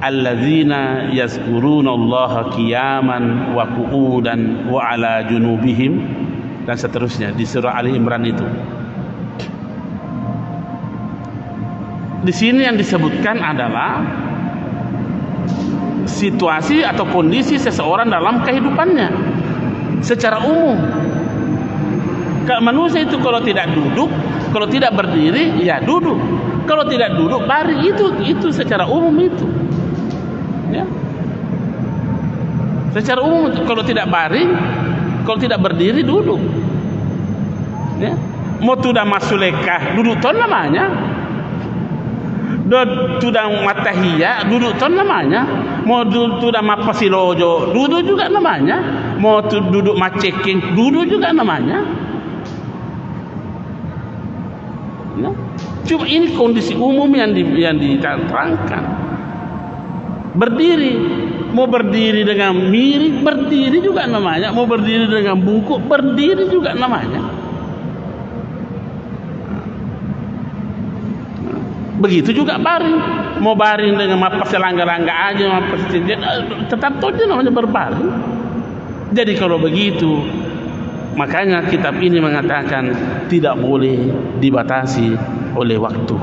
Alladzina yazkurunallaha qiyaman wa qu'udan wa ala junubihim, dan seterusnya di surah Ali Imran itu. Di sini yang disebutkan adalah situasi atau kondisi seseorang dalam kehidupannya secara umum. Manusia itu kalau tidak duduk, kalau tidak berdiri, ya duduk. Kalau tidak duduk, baring. Itu secara umum itu. Ya. Secara umum, kalau tidak baring, kalau tidak berdiri, duduk. Ya. Mau tudang masulekah, duduk ton namanya. Tudang matahiyya, duduk ton namanya. Mau tudang mapasilojo, duduk juga namanya. Mau duduk maceking, duduk juga namanya. Ya. Cuma ini kondisi umum yang diterangkan. Berdiri, mau berdiri dengan miring, berdiri juga namanya. Mau berdiri dengan bungkuk, berdiri juga namanya. Begitu juga baring, mau baring dengan mapas selangga-langga aja, mapas cincin, tetap saja namanya berbaring. Jadi kalau begitu, makanya kitab ini mengatakan tidak boleh dibatasi oleh waktu.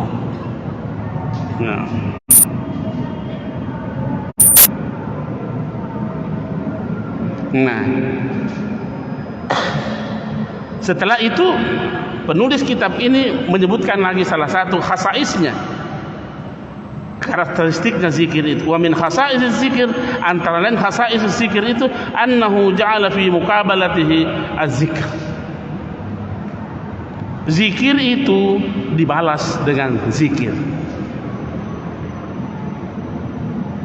Nah, setelah itu penulis kitab ini menyebutkan lagi salah satu khasaisnya, karakteristiknya zikir itu. Wa min khasais zikir, antara lain khasais zikir itu annahu ja'ala fi muqabalatihi az-zikr. Zikir itu dibalas dengan zikir.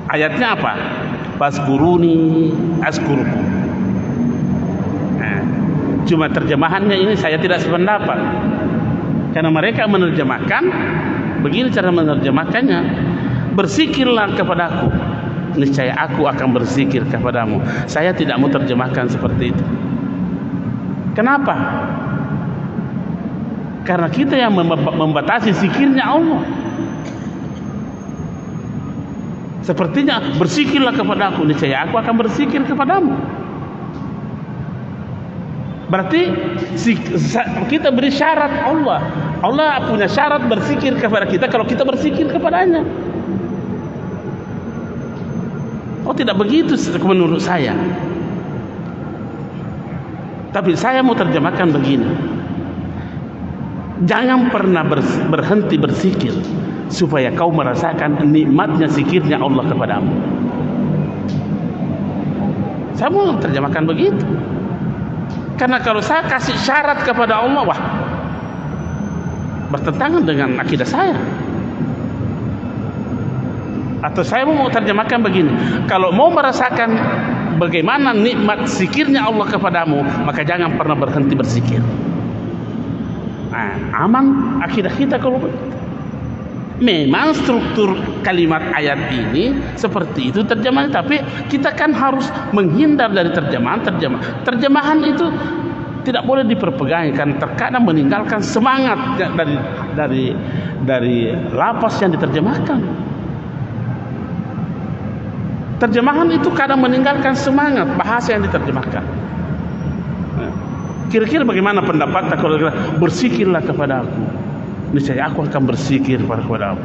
Ayatnya apa? Fazkuruni azkurukum. Cuma terjemahannya ini saya tidak sependapat, karena mereka menerjemahkan begini, cara menerjemahkannya, berzikirlah kepadaku, niscaya aku akan berzikir kepadamu. Saya tidak mau terjemahkan seperti itu. Kenapa? Karena kita yang membatasi zikirnya Allah. Sepertinya berzikirlah kepadaku, niscaya aku akan berzikir kepadamu. Berarti kita beri syarat Allah. Allah punya syarat berzikir kepada kita kalau kita berzikir kepadanya. Oh, tidak begitu menurut saya. Tapi saya mau terjemahkan begini. Jangan pernah berhenti berzikir supaya kau merasakan nikmatnya zikirnya Allah kepadamu. Saya mau terjemahkan begitu. Karena kalau saya kasih syarat kepada Allah, wah, bertentangan dengan akidah saya. Atau saya mau terjemahkan begini, kalau mau merasakan bagaimana nikmat zikirnya Allah kepadamu, maka jangan pernah berhenti berzikir. Nah, aman akidah kita kalau begitu. Memang struktur kalimat ayat ini seperti itu terjemahan, tapi kita kan harus menghindar dari terjemahan. Terjemahan itu tidak boleh diperpegangi, kan terkadang meninggalkan semangat dari lafaz yang diterjemahkan. Terjemahan itu kadang meninggalkan semangat bahasa yang diterjemahkan. Kira-kira bagaimana pendapat kalau berzikirlah kepada aku, niscaya aku akan berzikir kepada aku.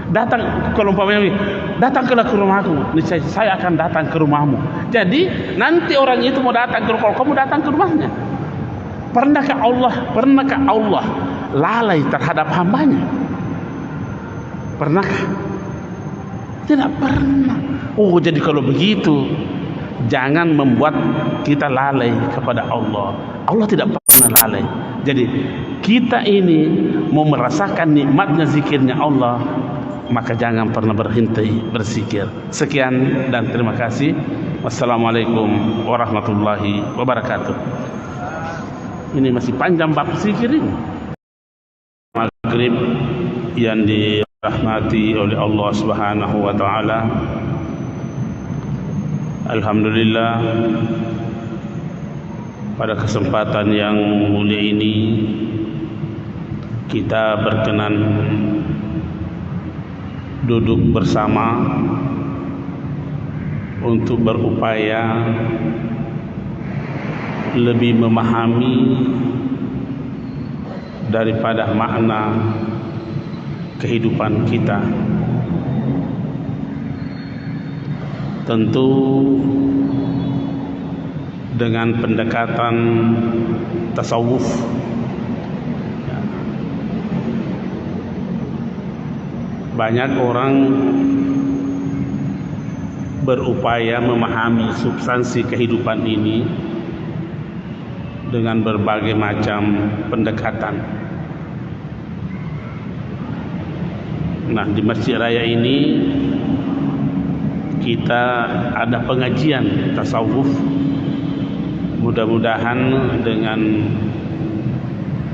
Datang, kalau umpamanya datanglah ke rumahku, niscaya saya akan datang ke rumahmu. Jadi nanti orang itu mau datang ke rumah, kamu datang ke rumahnya. Pernahkah Allah lalai terhadap hambanya? Pernahkah? Tidak pernah. Oh, jadi kalau begitu jangan membuat kita lalai kepada Allah. Allah tidak pernah lalai. Jadi kita ini mau merasakan nikmatnya zikirnya Allah, maka jangan pernah berhenti berzikir. Sekian dan terima kasih. Wassalamualaikum warahmatullahi wabarakatuh. Ini masih panjang bab zikir ini. Maghrib yang dirahmati oleh Allah Subhanahu wa taala. Alhamdulillah, pada kesempatan yang mulia ini kita berkenan duduk bersama untuk berupaya lebih memahami daripada makna kehidupan kita. Tentu dengan pendekatan tasawuf, banyak orang berupaya memahami substansi kehidupan ini dengan berbagai macam pendekatan. Nah, di Masjid Raya ini kita ada pengajian tasawuf. Mudah-mudahan dengan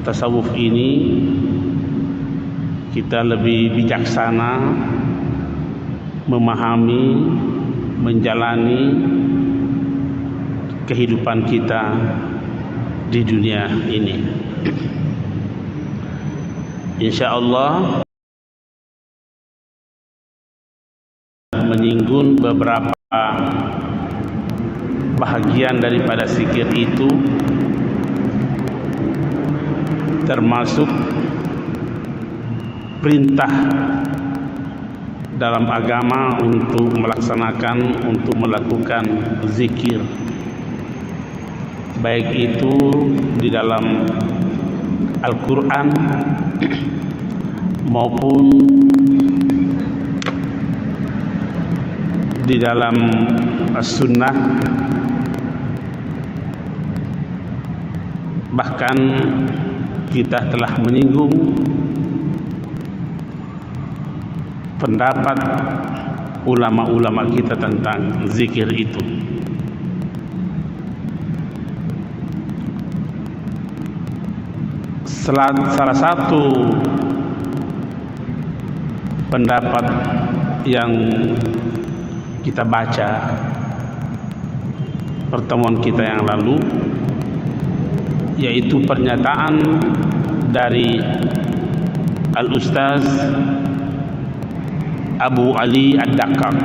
tasawuf ini kita lebih bijaksana memahami, menjalani kehidupan kita di dunia ini. Insyaallah menyinggung beberapa bahagian daripada zikir itu, termasuk perintah dalam agama untuk melakukan zikir, baik itu di dalam Al-Quran maupun di dalam As-Sunnah. Bahkan kita telah menyinggung pendapat ulama-ulama kita tentang zikir itu. Salah satu pendapat yang kita baca pertemuan kita yang lalu, yaitu pernyataan dari Al-Ustaz Abu Ali Ad-Daqqaq.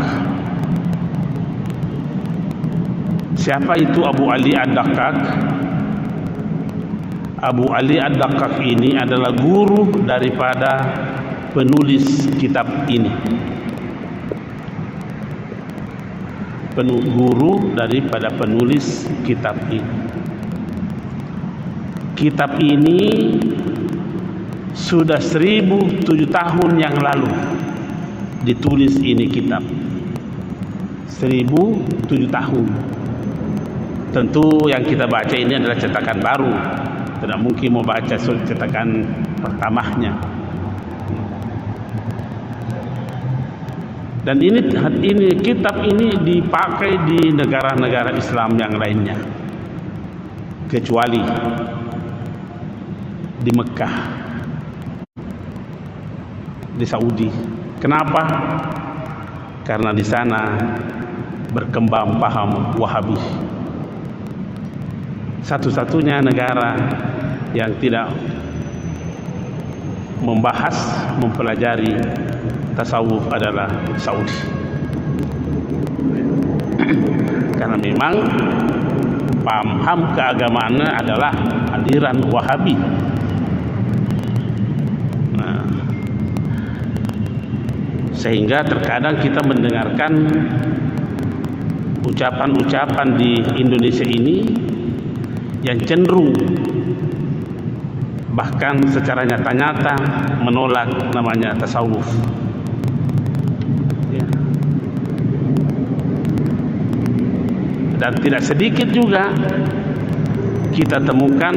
Siapa itu Abu Ali Ad-Daqqaq? Abu Ali Ad-Daqqaq ini adalah guru daripada penulis kitab ini. Guru daripada penulis kitab ini. kitab ini sudah 1007 tahun yang lalu ditulis. Ini kitab 1007 tahun. Tentu yang kita baca ini adalah cetakan baru, tidak mungkin mau baca cetakan pertamanya. Dan ini kitab ini dipakai di negara-negara Islam yang lainnya, kecuali di Mekah, di Saudi. Kenapa? Karena di sana berkembang paham Wahabi. Satu-satunya negara yang tidak membahas, mempelajari tasawuf adalah Saudi. Karena memang paham keagamaannya adalah aliran Wahabi. Sehingga terkadang kita mendengarkan ucapan-ucapan di Indonesia ini yang cenderung bahkan secara nyata-nyata menolak namanya tasawuf. Ya. Dan tidak sedikit juga kita temukan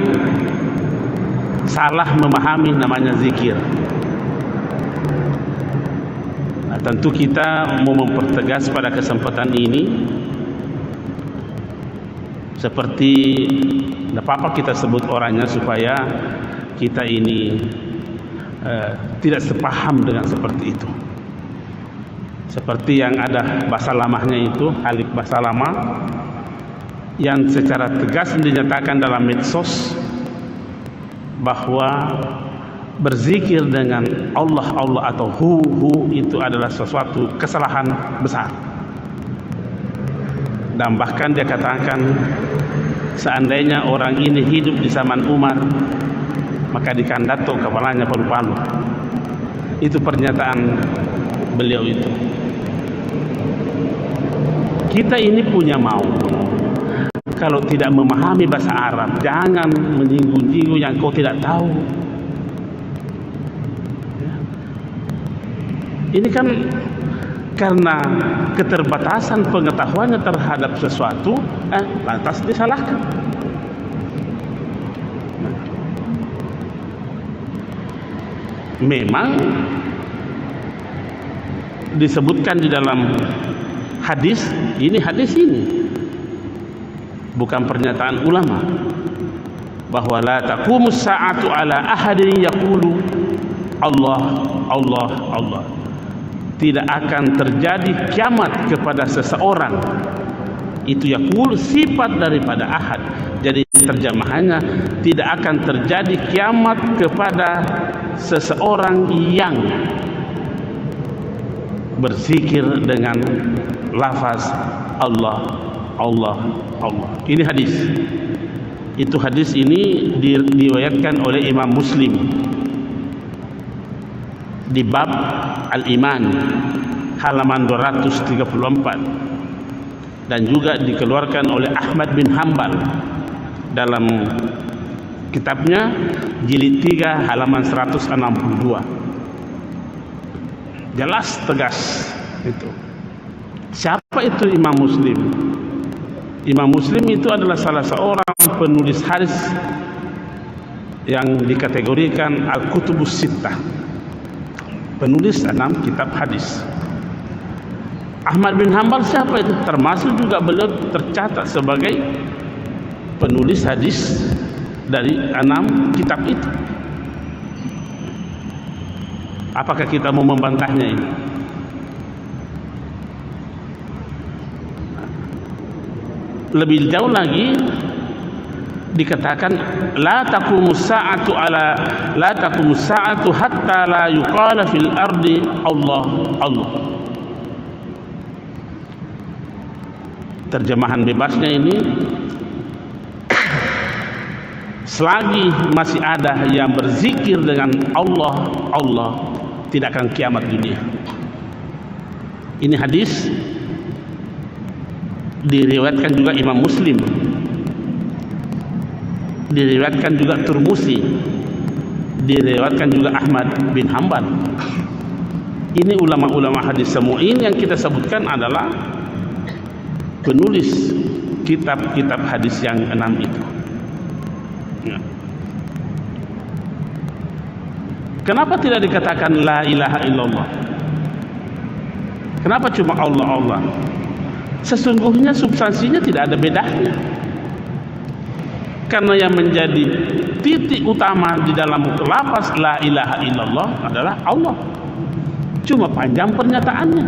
salah memahami namanya zikir. Nah, tentu kita mau mempertegas pada kesempatan ini, seperti tidak apa-apa kita sebut orangnya supaya kita ini tidak sepaham dengan seperti itu. Seperti yang ada bahasa lamanya itu, Halif bahasa lama, yang secara tegas dinyatakan dalam medsos bahwa berzikir dengan Allah atau hu itu adalah sesuatu kesalahan besar. Dan bahkan dia katakan, seandainya orang ini hidup di zaman Umar, maka dikandato kepalanya palu-palu. Itu pernyataan beliau itu. Kita ini punya mau, kalau tidak memahami bahasa Arab, jangan menyinggung-nyinggung yang kau tidak tahu. Ini kan karena keterbatasan pengetahuannya terhadap sesuatu, lantas disalahkan. Memang disebutkan di dalam hadis ini bukan pernyataan ulama, bahwa la taqumus sa'atu ala ahadin yaqulu Allah. Tidak akan terjadi kiamat kepada seseorang. Itu yaqul sifat daripada ahad. Jadi terjemahannya, tidak akan terjadi kiamat kepada seseorang yang berzikir dengan lafaz Allah. Ini hadis. Itu hadis ini diriwayatkan oleh Imam Muslim di bab Al-Iman halaman 234, dan juga dikeluarkan oleh Ahmad bin Hanbal dalam kitabnya jilid 3 halaman 162. Jelas tegas itu. Siapa itu Imam Muslim? Imam Muslim itu adalah salah seorang penulis hadis yang dikategorikan Al-Kutubus Sittah, penulis 6 kitab hadis. Ahmad bin Hanbal siapa itu? Termasuk juga beliau tercatat sebagai penulis hadis dari 6 kitab itu. Apakah kita mau membantahnya ini? Lebih jauh lagi dikatakan la taqumus sa'atu hatta la yuqala fil ardi Allah. Terjemahan bebasnya ini, selagi masih ada yang berzikir dengan Allah, tidak akan kiamat dunia. Ini hadis diriwayatkan juga Imam Muslim diriwayatkan juga Turmusi, diriwayatkan juga Ahmad bin Hanbal. Ini ulama-ulama hadis semua ini yang kita sebutkan adalah penulis kitab-kitab hadis yang 6 itu. Ya. Kenapa tidak dikatakan la ilaha illallah? Kenapa cuma Allah Allah? Sesungguhnya substansinya tidak ada bedanya. Karena yang menjadi titik utama di dalam lafaz la ilaha illallah adalah Allah. Cuma panjang pernyataannya.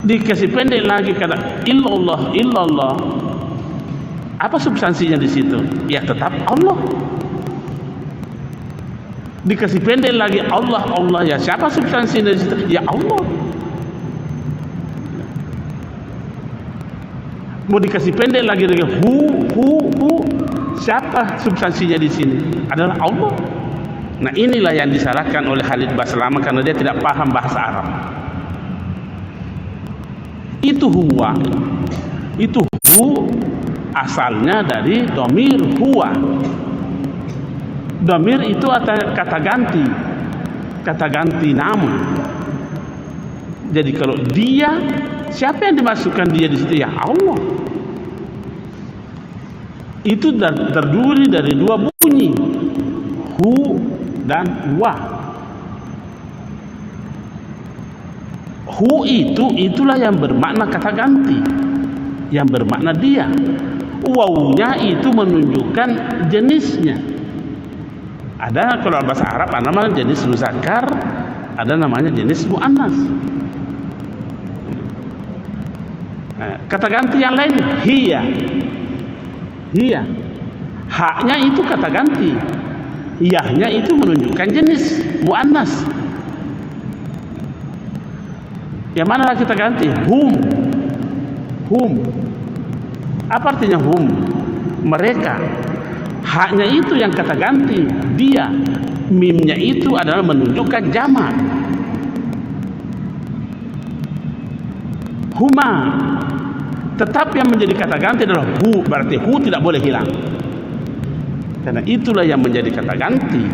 Dikasih pendek lagi kata illallah illallah. Apa substansinya di situ? Ya tetap Allah. Dikasih pendek lagi Allah Allah, ya siapa substansinya di situ? Ya Allah. Mau dikasih pendek lagi hu, siapa substansinya di sini? Adalah Allah. Nah inilah yang disalahkan oleh Khalid Baslama karena dia tidak paham bahasa Arab. Itu huwa, itu hu asalnya dari domir huwa. Domir itu kata ganti nama. Jadi kalau dia, siapa yang dimasukkan dia di situ? Ya Allah. Itu terdiri dari dua bunyi, hu dan wa. Hu itulah yang bermakna kata ganti, yang bermakna dia. Wawunya itu menunjukkan jenisnya. Ada kalau bahasa Arab ada namanya jenis muzakkar, ada namanya jenis muannas. Nah, kata ganti yang lain hiya. Haknya itu kata ganti, yahnya itu menunjukkan jenis muannas. Yang mana kita ganti? Hum. Apa artinya hum? Mereka. Haknya itu yang kata ganti, dia. Mimnya itu adalah menunjukkan jamak. Huma. Tetap yang menjadi kata ganti adalah hu, berarti hu tidak boleh hilang. Karena itulah yang menjadi kata ganti.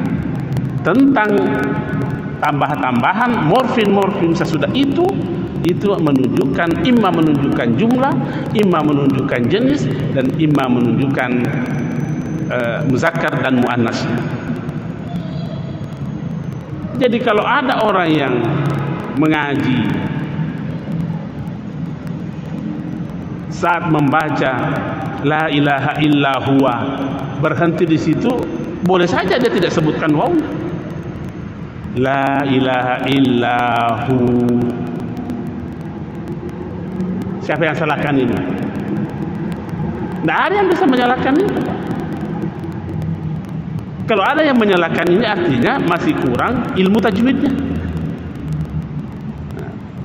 Tentang tambahan-tambahan morfin sesudah itu menunjukkan imma menunjukkan jumlah, imma menunjukkan jenis, dan imma menunjukkan muzakkar dan muannas. Jadi kalau ada orang yang mengaji saat membaca la ilaha illa huwa berhenti di situ, boleh saja dia tidak sebutkan waw. La ilaha illahu. Siapa yang salahkan ini? Tidak ada yang bisa menyalahkan ini. Kalau ada yang menyalahkan ini artinya masih kurang ilmu tajwidnya.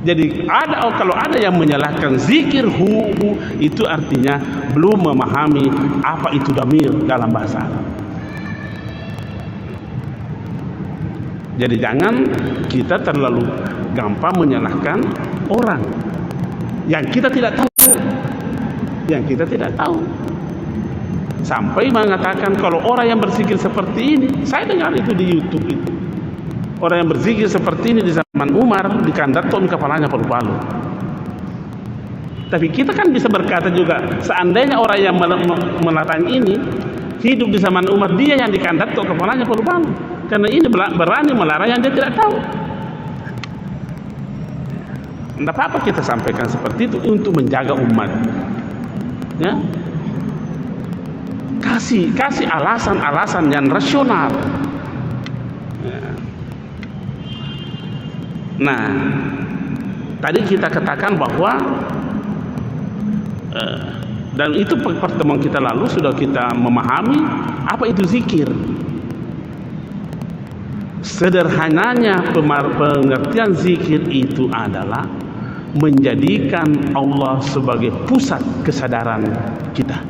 Jadi kalau ada yang menyalahkan zikir hu itu artinya belum memahami apa itu dhamir dalam bahasa Arab. Jadi jangan kita terlalu gampang menyalahkan orang yang kita tidak tahu. Sampai mengatakan kalau orang yang berzikir seperti ini, saya dengar itu di YouTube itu. Orang yang berzikir seperti ini di zaman Umar dikandaton kepalanya palu-palu. Tapi kita kan bisa berkata juga, seandainya orang yang melarang ini hidup di zaman Umar, dia yang dikandaton kepalanya palu-palu. Karena ini berani melarang yang dia tidak tahu. Tidak apa-apa kita sampaikan seperti itu untuk menjaga umat. Ya, kasih alasan-alasan yang rasional. Ya. Nah, tadi kita katakan bahwa dan itu pertemuan kita lalu sudah kita memahami apa itu zikir. Sederhananya pengertian zikir itu adalah menjadikan Allah sebagai pusat kesadaran kita.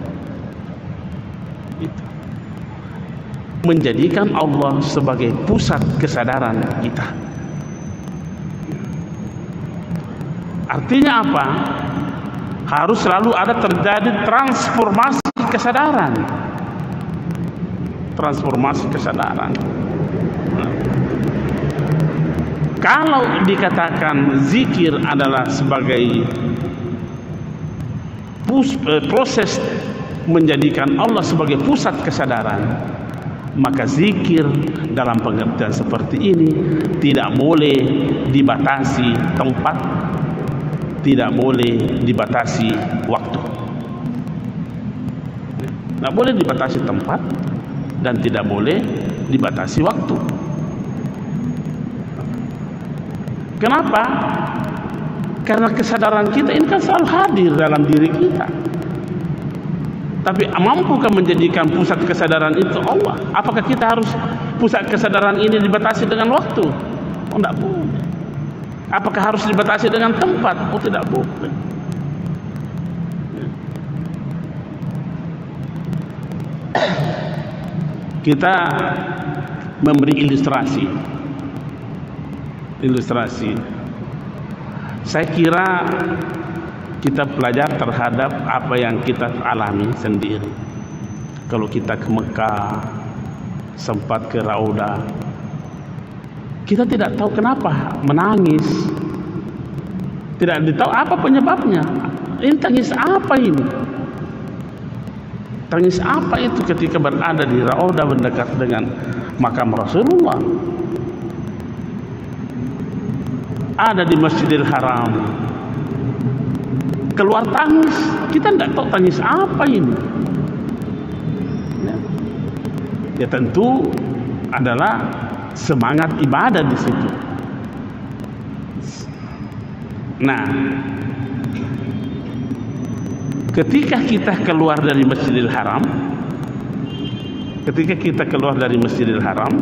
Menjadikan Allah sebagai pusat kesadaran kita. Artinya apa? Harus selalu ada terjadi transformasi kesadaran. Transformasi kesadaran. Kalau dikatakan zikir adalah sebagai proses menjadikan Allah sebagai pusat kesadaran, maka zikir dalam pengertian seperti ini tidak boleh dibatasi tempat, tidak boleh dibatasi waktu. Tidak boleh dibatasi tempat dan tidak boleh dibatasi waktu. Kenapa? Karena kesadaran kita ini kan selalu hadir dalam diri kita. Tapi mampukah menjadikan pusat kesadaran itu Allah? Apakah kita harus pusat kesadaran ini dibatasi dengan waktu? Oh, tidak boleh. Apakah harus dibatasi dengan tempat? Oh, tidak boleh. Kita memberi ilustrasi. Saya kira kita belajar terhadap apa yang kita alami sendiri. Kalau kita ke Mekah, sempat ke Raudah, kita tidak tahu kenapa menangis, tidak tahu apa penyebabnya. Ini tangis apa ini? Tangis apa itu ketika berada di Raudah mendekat dengan makam Rasulullah, ada di Masjidil Haram, keluar tangis. Kita tidak tahu tangis apa ini. Ya tentu adalah semangat ibadah di situ. Nah, ketika kita keluar dari Masjidil Haram,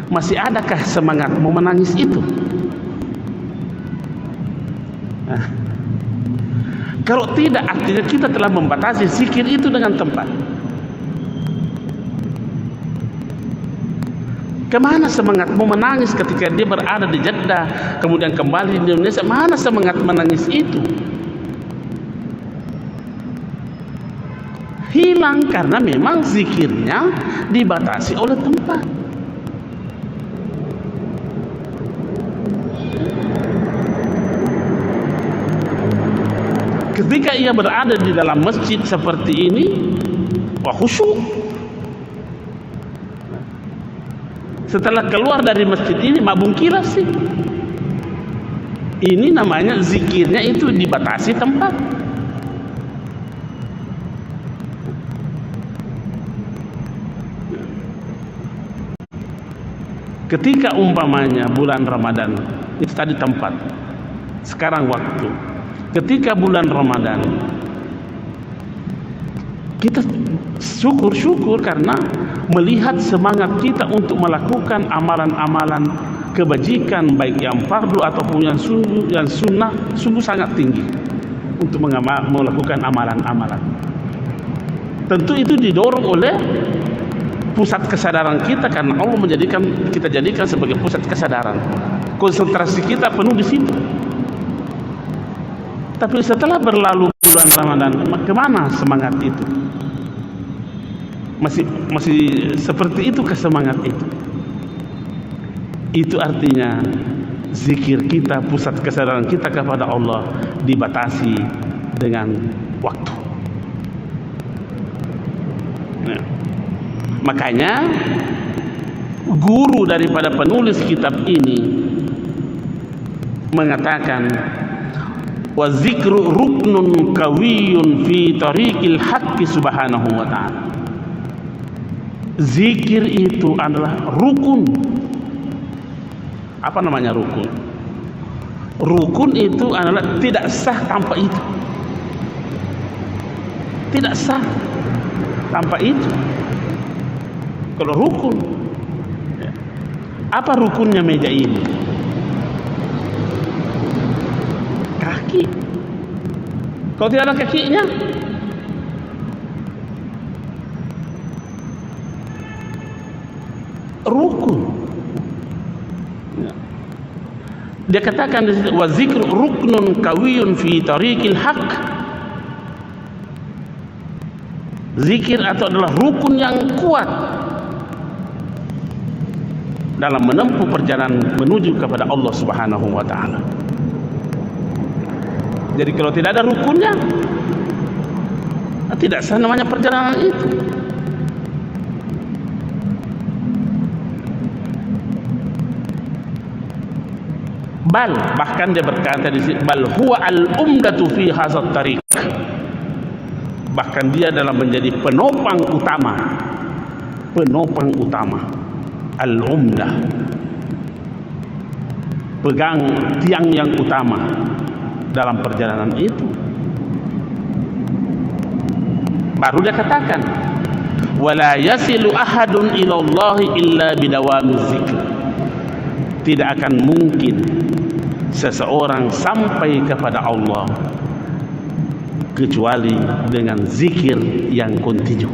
masih adakah semangat mau menangis itu? Nah, kalau tidak, artinya kita telah membatasi zikir itu dengan tempat. Kemana semangat mau menangis ketika dia berada di Jeddah, kemudian kembali di Indonesia? Mana semangat menangis itu? Hilang karena memang zikirnya dibatasi oleh tempat. Ketika ia berada di dalam masjid seperti ini, wah, khusyuk. Setelah keluar dari masjid ini, mabung kilas sih. Ini namanya zikirnya itu dibatasi tempat. Ketika umpamanya bulan Ramadan, itu tadi tempat, sekarang waktu. Ketika bulan Ramadan, kita syukur karena melihat semangat kita untuk melakukan amalan-amalan kebajikan, baik yang fardu ataupun yang sunnah, sungguh sangat tinggi untuk melakukan amalan-amalan. Tentu itu didorong oleh pusat kesadaran kita, karena Allah kita jadikan sebagai pusat kesadaran. Konsentrasi kita penuh di situ. Tapi setelah berlalu bulan Ramadan, kemana semangat itu? Masih seperti itu kesemangat itu. Itu artinya zikir kita, pusat kesadaran kita kepada Allah dibatasi dengan waktu. Nah, makanya guru daripada penulis kitab ini mengatakan, wa zikru ruknun kawiyun fi tariqil haqqi subhanahu wa ta'ala. Zikir itu adalah rukun. Apa namanya rukun? Rukun itu adalah tidak sah tanpa itu. Tidak sah tanpa itu. Kalau rukun, apa rukunnya meja ini? Kaki. Kalau tidak ada kakinya, rukun. Dia katakan di situ, wa zikru ruknun qawiyun fi tariqil haqq. Zikir itu adalah rukun yang kuat dalam menempuh perjalanan menuju kepada Allah Subhanahu wa taala. Jadi kalau tidak ada rukunnya, tidak sah namanya perjalanan itu. Bahkan dia berkata di sini, bal huwa al-umdatu fi hadzal tariq. Bahkan dia dalam menjadi penopang utama, al-umdah, pegang tiang yang utama dalam perjalanan itu. Baru dia katakan, wala yasilu ahadun ila Allah illa bidawamiz zikr. Tidak akan mungkin seseorang sampai kepada Allah kecuali dengan zikir yang kontinu.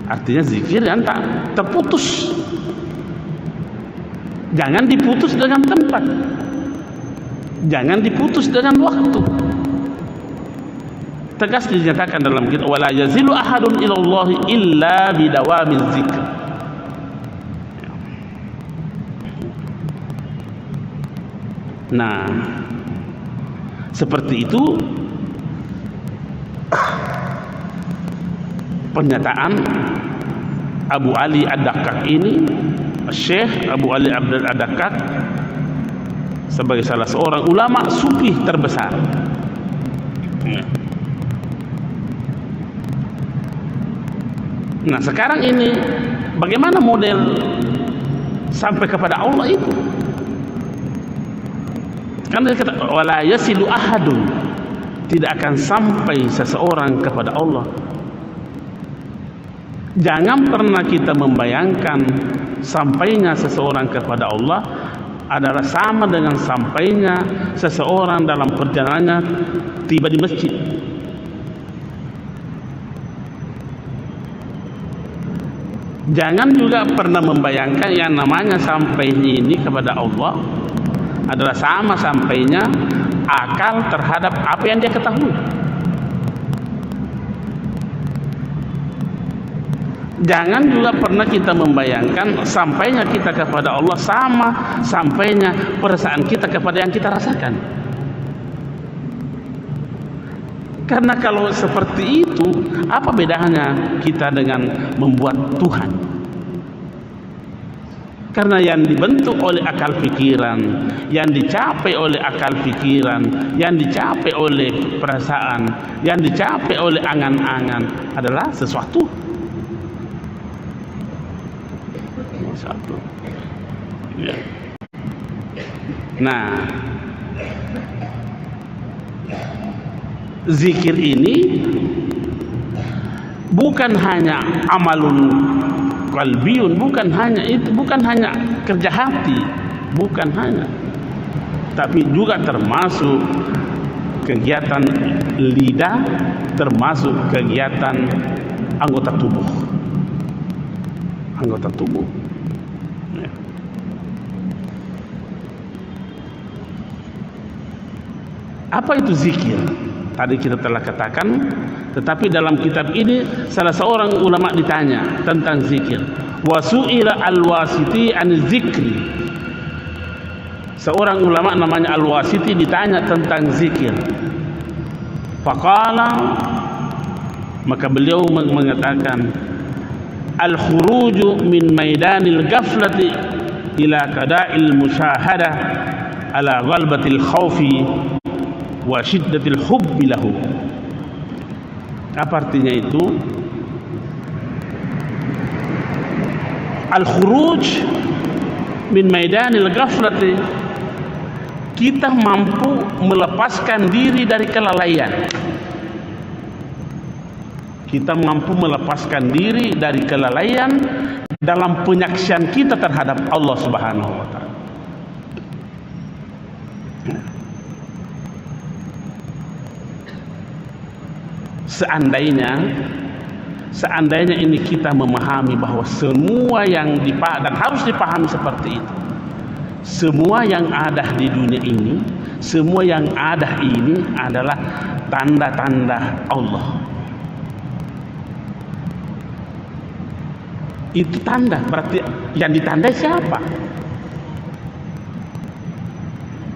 Artinya zikir yang tak terputus. Jangan diputus dengan tempat, jangan diputus dengan waktu. Tegas dinyatakan dalam kitab, wala yazilu ahadun ilallahi illa bidawamiz zikr. Nah, seperti itu pernyataan Abu Ali Ad-Daqqaq ini, Syekh Abu Ali Ad-Daqqaq, sebagai salah seorang ulama sufi terbesar. Nah, sekarang ini bagaimana model sampai kepada Allah itu? Karena dia kata, wala yasilu ahadun, tidak akan sampai seseorang kepada Allah. Jangan pernah kita membayangkan sampainya seseorang kepada Allah adalah sama dengan sampainya seseorang dalam perjalanannya tiba di masjid. Jangan juga pernah membayangkan yang namanya sampai ini kepada Allah adalah sama sampainya akal terhadap apa yang dia ketahui. Jangan juga pernah kita membayangkan sampainya kita kepada Allah sama sampainya perasaan kita kepada yang kita rasakan. Karena kalau seperti itu, apa bedanya kita dengan membuat Tuhan? Karena yang dibentuk oleh akal pikiran, yang dicapai oleh akal pikiran, yang dicapai oleh perasaan, yang dicapai oleh angan-angan adalah sesuatu. Ya. Nah, zikir ini bukan hanya amalun qalbiyun, bukan hanya itu, bukan hanya kerja hati, bukan hanya, tapi juga termasuk kegiatan lidah, termasuk kegiatan anggota tubuh. Ya. Apa itu zikir? Tadi kita telah katakan, tetapi dalam kitab ini salah seorang ulama ditanya tentang zikir. Wasu'ila al-Wasiti an zikri. Seorang ulama namanya al-Wasiti ditanya tentang zikir. Faqala, maka beliau mengatakan, al-khuruju min maidanil ghaflati ila qada'il musyahadah ala ghalbatil khawfi wa syiddatil hubbi lahu. Apa artinya itu? Al-khuruj min maidanil ghaflati, kita mampu melepaskan diri dari kelalaian. Kita mampu melepaskan diri dari kelalaian dalam penyaksian kita terhadap Allah Subhanahu wa taala. seandainya ini kita memahami bahwa semua yang dan harus dipahami seperti itu, semua yang ada di dunia ini, semua yang ada ini adalah tanda-tanda Allah. Itu tanda, berarti yang ditandai siapa?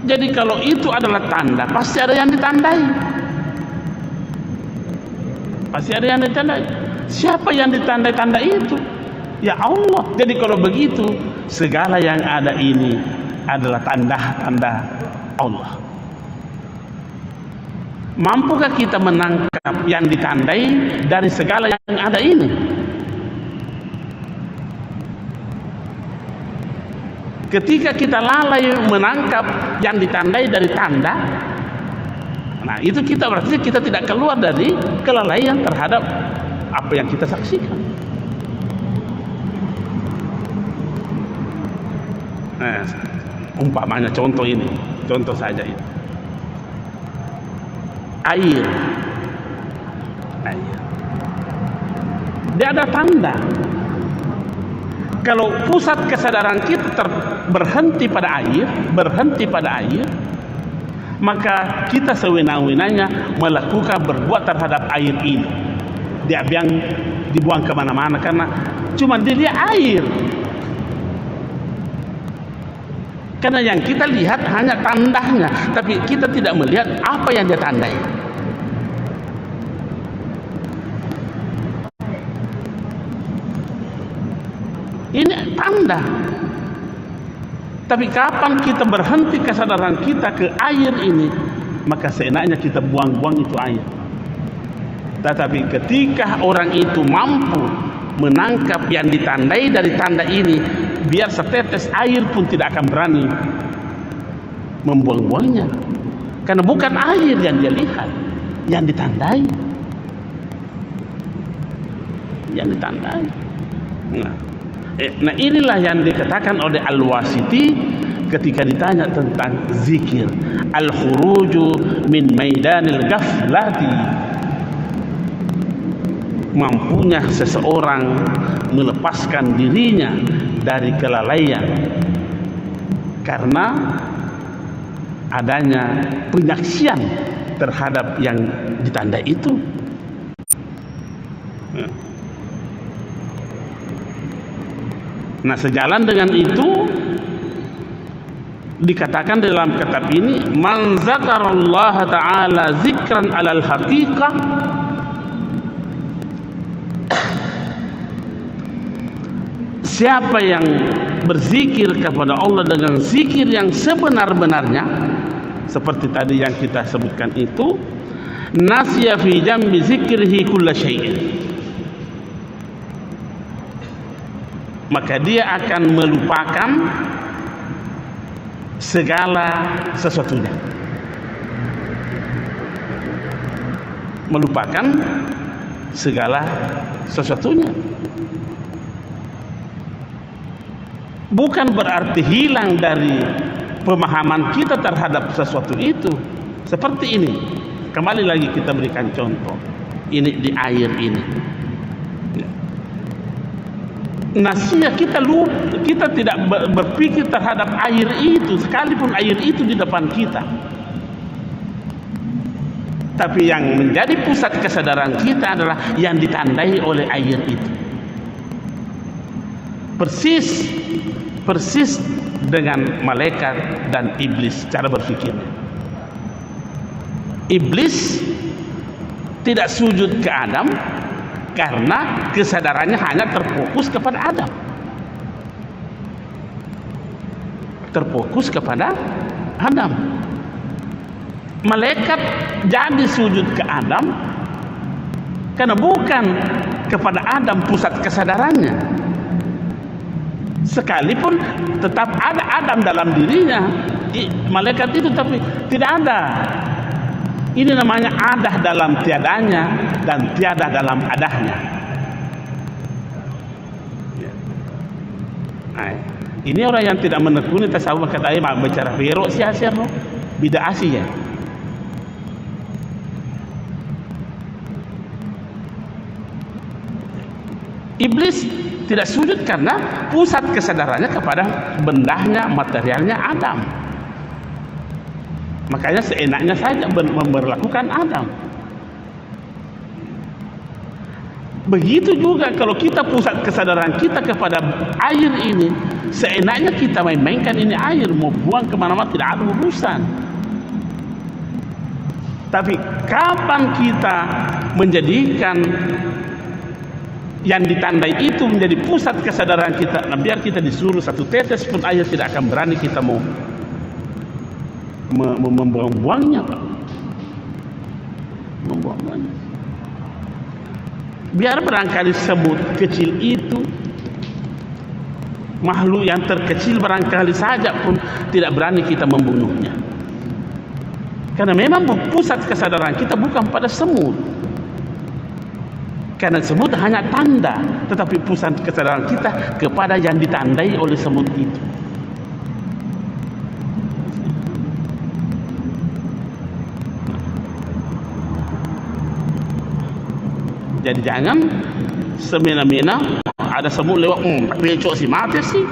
Jadi kalau itu adalah tanda, pasti ada yang ditandai. Pasti ada yang ditandai. Siapa yang ditandai tanda itu? Ya Allah. Jadi kalau begitu, segala yang ada ini adalah tanda-tanda Allah. Mampukah kita menangkap yang ditandai dari segala yang ada ini? Ketika kita lalai menangkap yang ditandai dari tanda, nah itu kita berarti kita tidak keluar dari kelalaian terhadap apa yang kita saksikan. Nah, umpamanya contoh ini, contoh saja ini. Air. Dia ada tanda. Kalau pusat kesadaran kita berhenti pada air, maka kita sewenang-wenangnya melakukan berbuat terhadap air ini. Dia dibuang kemana-mana karena cuma dilihat air. Karena yang kita lihat hanya tandanya, tapi kita tidak melihat apa yang dia tandai. Ini tanda. Tapi kapan kita berhenti kesadaran kita ke air ini, maka seenaknya kita buang-buang itu air. Tetapi ketika orang itu mampu menangkap yang ditandai dari tanda ini, biar setetes air pun tidak akan berani membuang-buangnya. Karena bukan air yang dia lihat, yang ditandai. Yang ditandai. Nah inilah yang dikatakan oleh Al-Wasiti ketika ditanya tentang zikir, al-khuruju min maidanil ghaflati, mampunya seseorang melepaskan dirinya dari kelalaian karena adanya penyaksian terhadap yang ditandai itu. Nah, sejalan dengan itu dikatakan dalam kitab ini, man zakarallaha ta'ala zikran alal haqiqah, siapa yang berzikir kepada Allah dengan zikir yang sebenar-benarnya, seperti tadi yang kita sebutkan itu, nasya fi jambi zikrihi kulla syai'in, maka dia akan melupakan segala sesuatunya. Melupakan segala sesuatunya. Bukan berarti hilang dari pemahaman kita terhadap sesuatu itu. Seperti ini. Kembali lagi kita berikan contoh. Ini di air ini. Nasihat kita tidak berpikir terhadap air itu, sekalipun air itu di depan kita. Tapi yang menjadi pusat kesadaran kita adalah yang ditandai oleh air itu. Persis dengan malaikat dan iblis cara berpikirnya. Iblis tidak sujud ke Adam karena kesadarannya hanya terfokus kepada Adam. Terfokus kepada Adam. Malaikat jadi sujud ke Adam karena bukan kepada Adam pusat kesadarannya. Sekalipun tetap ada Adam dalam dirinya, malaikat itu tapi tidak ada. Ini namanya adah dalam tiadanya dan tiada dalam adahnya. Nah, ini orang yang tidak menekuni tasawuf kata ayah bicara biro sia-sia no, bid'ah ya. Iblis tidak sujud karena pusat kesadarannya kepada bendahnya, materialnya Adam. Makanya seenaknya saja memperlakukan Adam. Begitu juga kalau kita pusat kesadaran kita kepada air ini, seenaknya kita main-mainkan ini air, mau buang kemana-mana tidak ada urusan. Tapi kapan kita menjadikan yang ditandai itu menjadi pusat kesadaran kita, nah biar kita disuruh satu tetes pun air tidak akan berani kita mau membuang-buangnya, Pak. Membuang-buangnya. Biar barangkali semut kecil itu, makhluk yang terkecil barangkali saja pun tidak berani kita membunuhnya. Karena memang pusat kesadaran kita bukan pada semut. Karena semut hanya tanda, tetapi pusat kesadaran kita kepada yang ditandai oleh semut itu. Jadi jangan semena-mena ada semut lewat, becok si mati sih.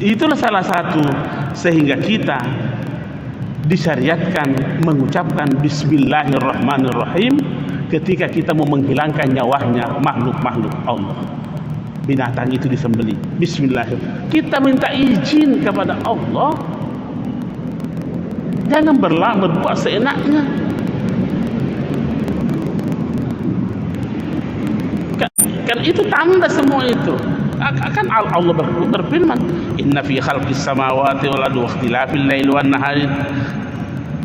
Itulah salah satu sehingga kita disyariatkan mengucapkan Bismillahirrahmanirrahim ketika kita mau menghilangkan nyawanya makhluk-makhluk Allah. Binatang itu disembelih, Bismillahirrahmanirrahim. Kita minta izin kepada Allah. Jangan berbuat seenaknya. Kan itu tanda semua itu. Akan Allah berfirman, inna fi khalqis samawati wal ardi wa ikhtilafil laili wan nahari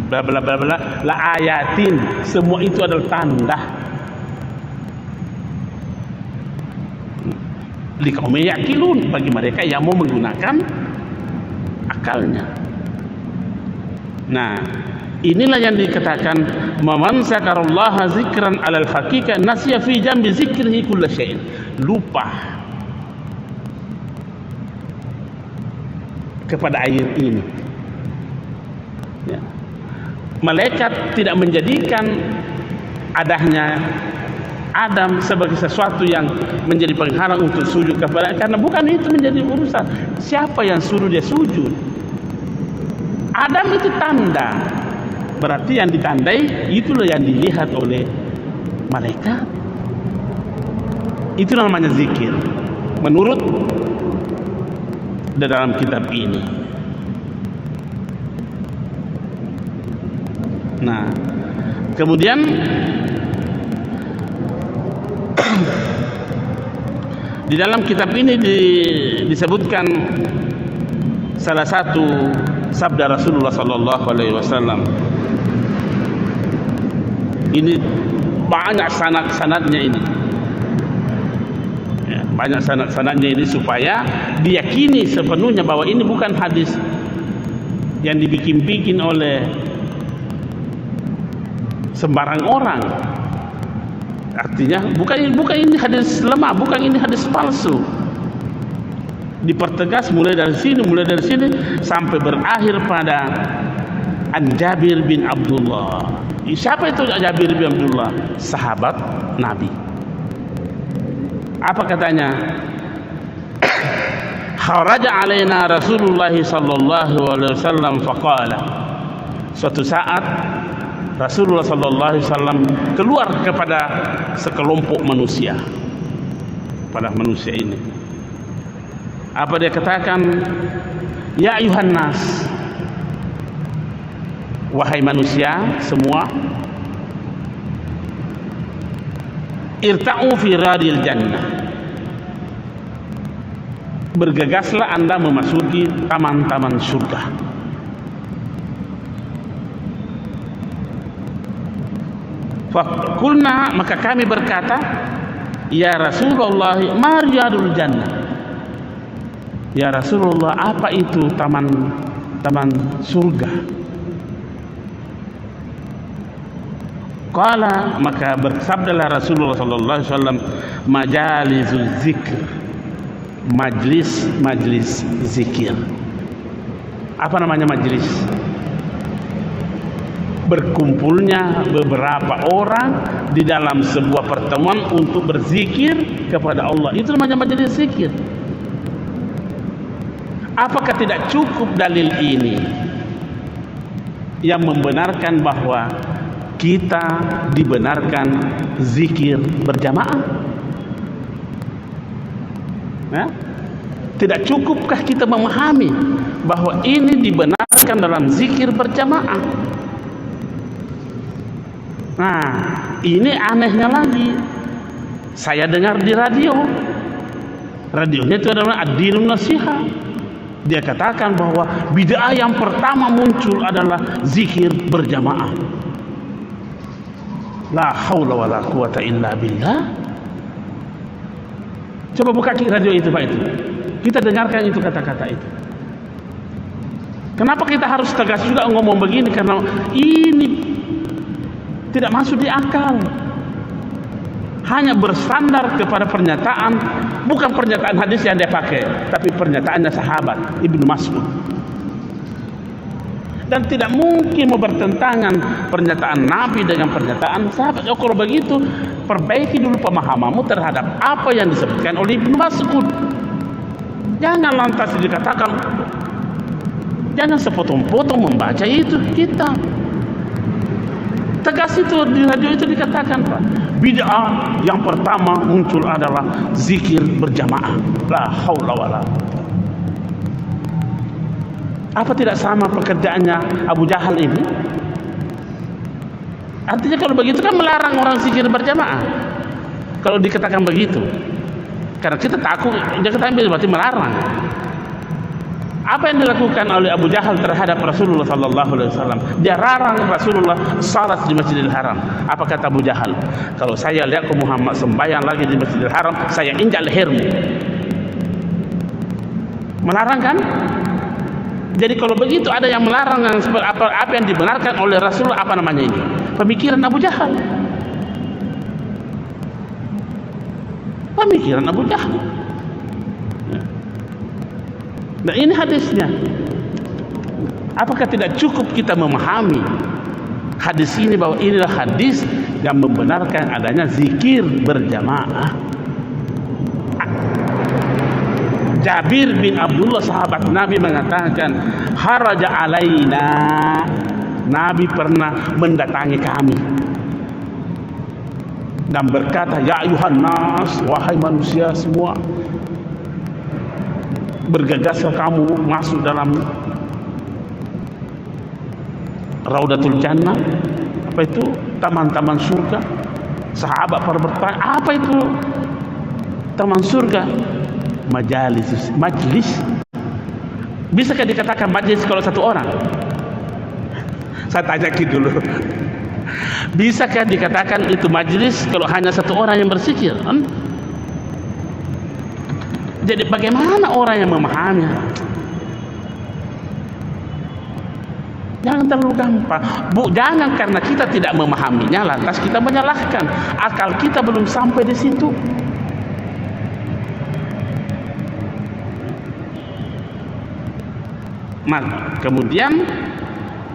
bla bla bla bla la ayatin. Semua itu adalah tanda. Liqaumin yaqilun, bagi mereka yang mau menggunakan akalnya. Nah, inilah yang dikatakan man zakarallaha zikran alal haqiqah nasiya fi jambi zikrihi kulla syai'in. Lupa kepada air ini. Ya. Malaikat tidak menjadikan adanya Adam sebagai sesuatu yang menjadi penghalang untuk sujud kepada, karena bukan itu menjadi urusan. Siapa yang suruh dia sujud? Adam itu tanda. Berarti yang ditandai itulah yang dilihat oleh malaikat. Itu namanya zikir menurut dalam kitab ini. Nah, kemudian di dalam kitab ini disebutkan salah satu sabda Rasulullah sallallahu alaihi wasallam. Ini banyak sanad-sanadnya ini. Ya, banyak sanad-sanadnya ini supaya diyakini sepenuhnya bahwa ini bukan hadis yang dibikin-bikin oleh sembarang orang. Artinya bukan ini hadis lemah, bukan ini hadis palsu. Dipertegas mulai dari sini sampai berakhir pada An Jabir bin Abdullah. Siapa itu Jabir bin Abdullah? Sahabat Nabi. Apa katanya? Kharaja alaina Rasulullah sallallahu alaihi wasallam faqala. Suatu saat Rasulullah sallallahu alaihi wasallam keluar kepada sekelompok manusia. Pada manusia ini. Apa dia katakan? Ya ayuhan nas, wahai manusia semua, irta'u fi radil jannah, bergegaslah anda memasuki taman-taman surga. Fakulna, maka kami berkata, ya Rasulullah, ma riyadul jannah. Ya Rasulullah, apa itu taman surga? Qala, maka bersabdalah Rasulullah sallallahu alaihi wasallam, majalizul zikr, majlis zikir. Apa namanya majlis? berkumpulnya beberapa orang di dalam sebuah pertemuan untuk berzikir kepada Allah. Itu namanya majelis zikir. Apakah tidak cukup dalil ini yang membenarkan bahwa kita dibenarkan zikir berjamaah? Nah, tidak cukupkah kita memahami bahwa ini dibenarkan dalam zikir berjamaah? Nah, ini anehnya lagi. Saya dengar di radio. Radionya itu adalah Ad-Dinun Nasiha. Dia katakan bahwa bid'ah yang pertama muncul adalah zikir berjamaah. La haula wala quwata illa billah. Coba buka radio itu Pak itu. Kita dengarkan itu kata-kata itu. Kenapa kita harus tegas juga ngomong begini? Karena ini tidak masuk di akal. Hanya bersandar kepada pernyataan, bukan pernyataan hadis yang dia pakai, tapi pernyataannya sahabat Ibnu Mas'ud. Dan tidak mungkin mau bertentangan pernyataan Nabi dengan pernyataan sahabat. Kalau begitu, perbaiki dulu pemahamanmu terhadap apa yang disebutkan oleh Ibnu Mas'ud. Jangan lantas dikatakan, jangan sepotong-potong membaca itu kitab. Tegas itu di radio itu dikatakan, Pak, bid'ah yang pertama muncul adalah zikir berjamaah. La haula wala. Apa tidak sama pekerjaannya Abu Jahal ini? Artinya kalau begitu kan melarang orang zikir berjamaah. Kalau dikatakan begitu, karena kita takut, dia katakan berarti melarang. Apa yang dilakukan oleh Abu Jahal terhadap Rasulullah sallallahu alaihi wasallam? Dia larang Rasulullah salat di Masjidil Haram. Apa kata Abu Jahal? Kalau saya lihat ke Muhammad sembahyang lagi di Masjidil Haram, saya injak lehermu. Melarang kan? Jadi kalau begitu ada yang melarang yang apa yang dibenarkan oleh Rasulullah, apa namanya ini? Pemikiran Abu Jahal. Pemikiran Abu Jahal. Nah, ini hadisnya. Apakah tidak cukup kita memahami hadis ini bahwa inilah hadis yang membenarkan adanya zikir berjamaah? Jabir bin Abdullah sahabat Nabi mengatakan, haraja alaina, Nabi pernah mendatangi kami dan berkata, ya ayuhan nas, wahai manusia semua, bergegaslah kamu masuk dalam Raudatul Jannah. Apa itu? Taman-taman surga. Sahabat pada bertanya, apa itu taman surga? Majlis. Bisakah dikatakan majlis kalau satu orang? Saya tanya dulu. Bisakah dikatakan itu majlis kalau hanya satu orang yang berzikir? Jadi bagaimana orang yang memahaminya? Jangan terlalu gampang. Jangan karena kita tidak memahaminya lantas kita menyalahkan. Akal kita belum sampai di situ. Nah, kemudian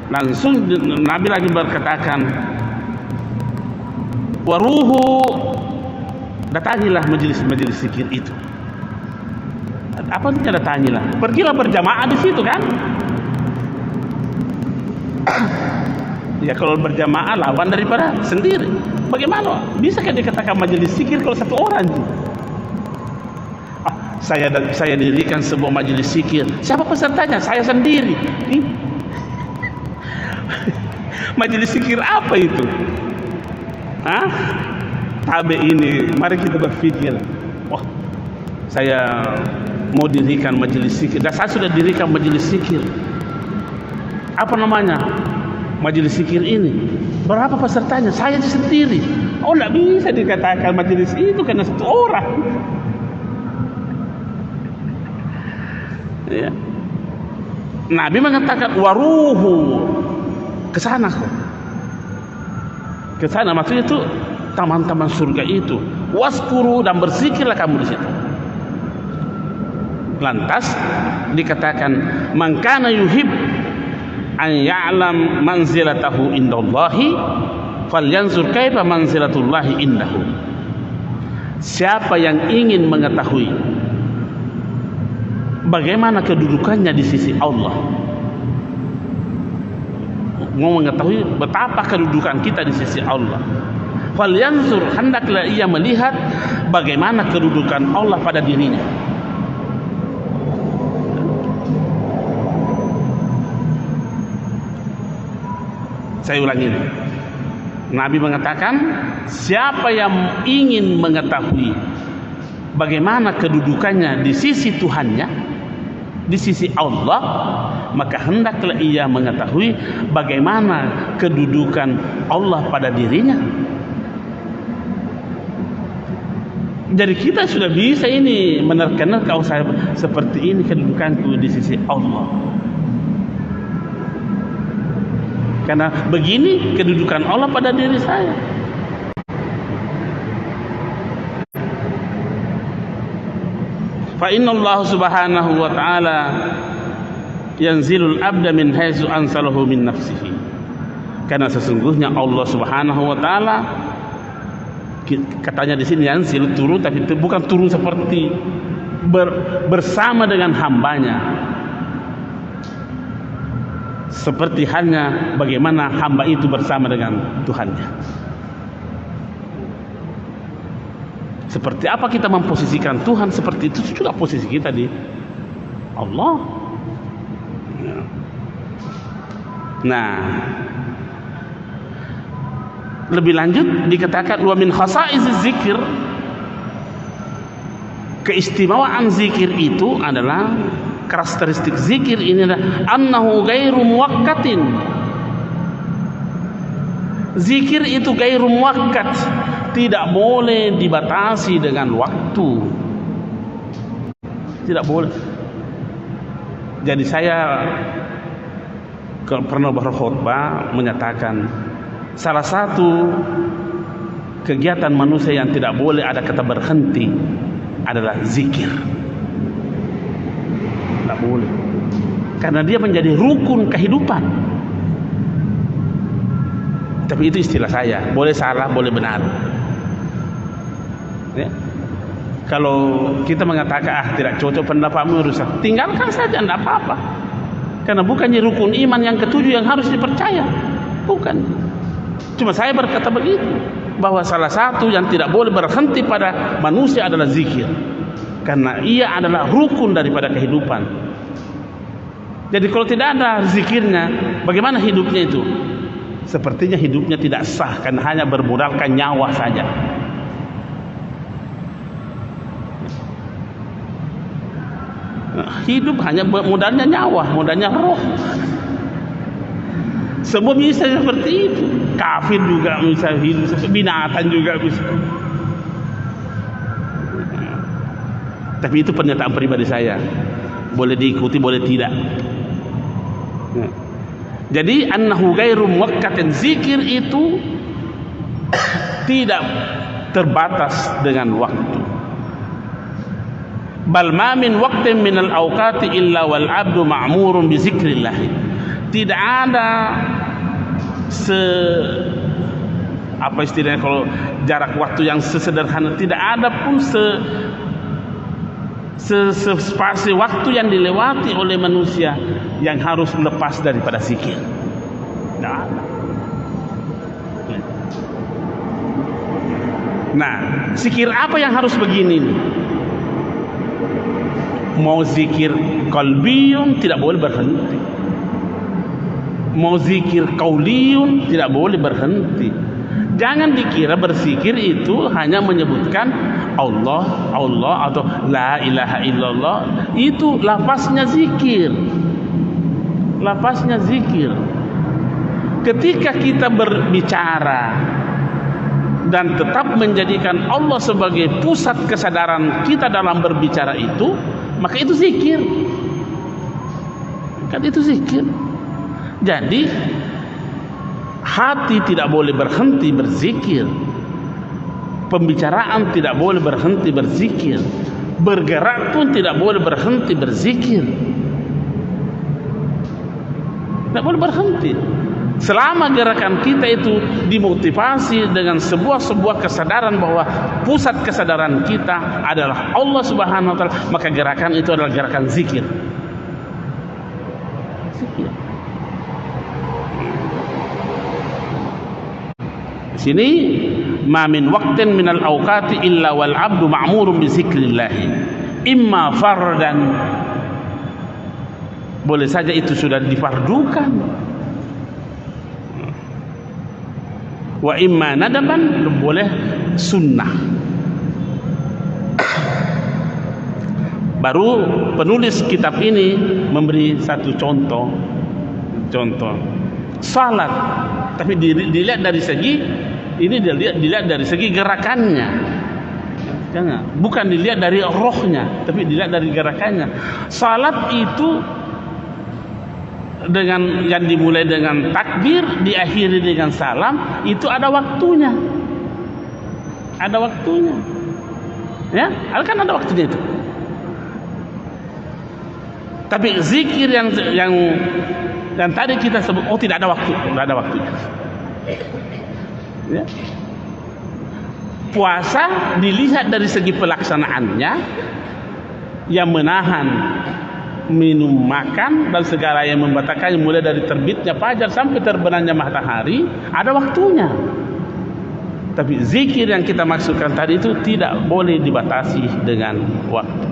langsung Nabi lagi berkatakan, waruhu, datangilah majelis-majelis zikir itu. Apa itu datangilah? Pergilah berjamaah di situ kan? Ya kalau berjamaah lawan daripada sendiri. Bagaimana? Bisakah dikatakan majelis zikir kalau satu orang? Saya dirikan sebuah majelis zikir. Siapa pesertanya? Saya sendiri. Majelis zikir apa itu? Tabe ini, mari kita berpikir. Wah, saya mau dirikan majelis zikir. Dan saya sudah dirikan majelis zikir. Apa namanya? Majelis zikir ini. Berapa pesertanya? Saya sendiri. Oh, tidak bisa dikatakan majelis itu karena satu orang. Ya. Nabi mengatakan waruhu, ke sana kok. Ke sana maksudnya itu taman-taman surga itu. Waskuru, dan berzikirlah kamu di situ. Lantas dikatakan man kana yuhib an ya'lam manzilatahu indallahi falyanzur kaifa manzilatullahi indahu. Siapa yang ingin mengetahui bagaimana kedudukannya di sisi Allah, mau mengetahui betapa kedudukan kita di sisi Allah, falyanzur, hendaklah ia melihat bagaimana kedudukan Allah pada dirinya. Saya ulangi ini. Nabi mengatakan, siapa yang ingin mengetahui bagaimana kedudukannya di sisi Tuhannya, di sisi Allah, maka hendaklah ia mengetahui bagaimana kedudukan Allah pada dirinya. Jadi kita sudah bisa ini menerka-nerka, kalau saya seperti ini kedudukanku di sisi Allah, karena begini kedudukan Allah pada diri saya. Fa inna Allah subhanahu wa ta'ala yanzilul abda min haitsu ansalahu min nafsihi. Karena sesungguhnya Allah subhanahu wa ta'ala, katanya di sini yanzil, turun, tapi bukan turun seperti bersama dengan hambanya, seperti halnya bagaimana hamba itu bersama dengan Tuhannya. Seperti apa kita memposisikan Tuhan, seperti itu juga posisi kita di Allah. Nah, lebih lanjut dikatakan wa min khasaiziz zikir, keistimewaan zikir itu adalah, karakteristik zikir ini adalah annahu ghairu muwakkatin. Zikir itu ghairu muwakkat, tidak boleh dibatasi dengan waktu, tidak boleh. Jadi saya pernah berkhutbah menyatakan salah satu kegiatan manusia yang tidak boleh ada kata berhenti adalah zikir. Tidak boleh, karena dia menjadi rukun kehidupan. Tapi itu istilah saya, boleh salah, boleh benar ya. Kalau kita mengatakan tidak cocok pendapatmu, rusak, tinggalkan saja, tidak apa-apa. Karena bukannya rukun iman yang ketujuh yang harus dipercaya, bukan. Cuma saya berkata begitu, bahwa salah satu yang tidak boleh berhenti pada manusia adalah zikir, karena ia adalah rukun daripada kehidupan. Jadi kalau tidak ada zikirnya, bagaimana hidupnya itu? Sepertinya hidupnya tidak sah, karena hanya bermodalkan nyawa saja. Hidup hanya modalnya nyawa, modalnya roh. Semua bisa seperti itu. Kafir juga bisa hidup, binatang juga bisa. Tapi itu pernyataan pribadi saya, boleh diikuti, boleh tidak. Jadi annahu ghairu muwakkatin, zikir itu tidak terbatas dengan waktu. Bal ma min waqtin minal awqati illa wal abdu ma'murun bi zikrillah. Tidak ada apa istilahnya kalau jarak waktu yang sesederhana, tidak ada pun spasi waktu yang dilewati oleh manusia yang harus lepas daripada zikir. Nah, zikir apa yang harus begini nih? Mau zikir qalbiyun tidak boleh berhenti, mau zikir qauliyun tidak boleh berhenti. Jangan dikira berzikir itu hanya menyebutkan Allah, Allah atau la ilaha illallah, itu lafaznya zikir. Lafaznya zikir. Ketika kita berbicara dan tetap menjadikan Allah sebagai pusat kesadaran kita dalam berbicara itu, maka itu zikir. Kan itu zikir. Jadi hati tidak boleh berhenti berzikir, pembicaraan tidak boleh berhenti berzikir, bergerak pun tidak boleh berhenti berzikir. Tidak boleh berhenti. Selama gerakan kita itu dimotivasi dengan sebuah kesadaran bahwa pusat kesadaran kita adalah Allah Subhanahu wa taala, maka gerakan itu adalah gerakan zikir. Zikir. Di sini ma min waqtin minal awqati illa wal 'abdu ma'murun bi zikrillah. Imma fardan, boleh saja itu sudah difardukan, wa imma nadaban, boleh sunnah. Baru penulis kitab ini memberi satu contoh salat, tapi dilihat dari segi ini, dilihat dari segi gerakannya. Jangan, bukan dilihat dari rohnya, tapi dilihat dari gerakannya. Salat itu dengan yang dimulai dengan takbir, diakhiri dengan salam, itu ada waktunya. Ada waktunya. Ya, kan ada waktunya itu. Tapi zikir yang tadi kita sebut, tidak ada waktu, tidak ada waktunya. Ya. Puasa dilihat dari segi pelaksanaannya, yang menahan minum, makan dan segala yang membatalkannya, mulai dari terbitnya fajar sampai terbenamnya matahari, ada waktunya. Tapi zikir yang kita maksudkan tadi itu tidak boleh dibatasi dengan waktu.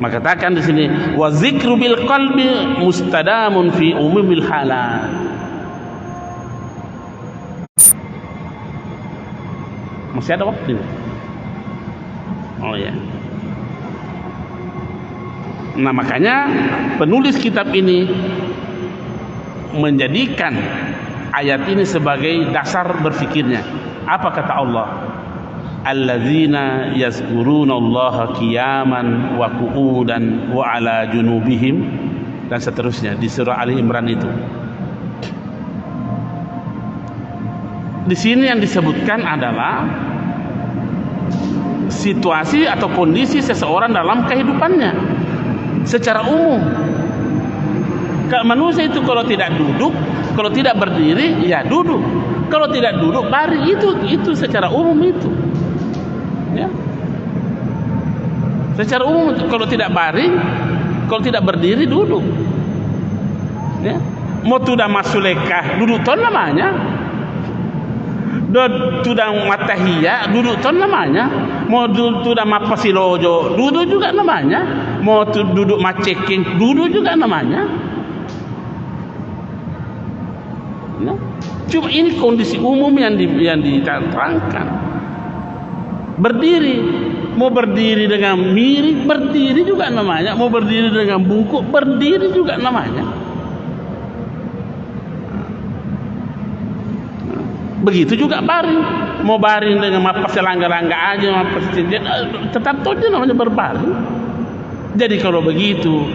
Maka katakan di sini, wa zikru bil qalbi mustadamun fi umumil halat. Masih ada waktu. Oh ya. Nah, makanya penulis kitab ini menjadikan ayat ini sebagai dasar berfikirnya. Apa kata Allah? Alladzina yazkurunallaha qiyaman wa qu'udan wa ala junubihim, dan seterusnya di surah Ali Imran itu. Di sini yang disebutkan adalah situasi atau kondisi seseorang dalam kehidupannya secara umum. Manusia itu kalau tidak duduk, kalau tidak berdiri, ya duduk. Kalau tidak duduk, baring. Itu secara umum itu. Ya. Secara umum, kalau tidak baring, kalau tidak berdiri, duduk. Ya. Mau sudah masulekah, duduk ton namanya. Sudah matahiyah, duduk ton namanya. Mau sudah mapasilojo, duduk juga namanya. Mau duduk maceking, duduk juga namanya. Ya. Cuma ini kondisi umum yang diterangkan. Berdiri, mau berdiri dengan miring, berdiri juga namanya. Mau berdiri dengan bungkuk, berdiri juga namanya. Begitu juga baring, mau baring dengan mapas selangga-langga aja, mapas cincin, tetap saja namanya berbaring. Jadi kalau begitu,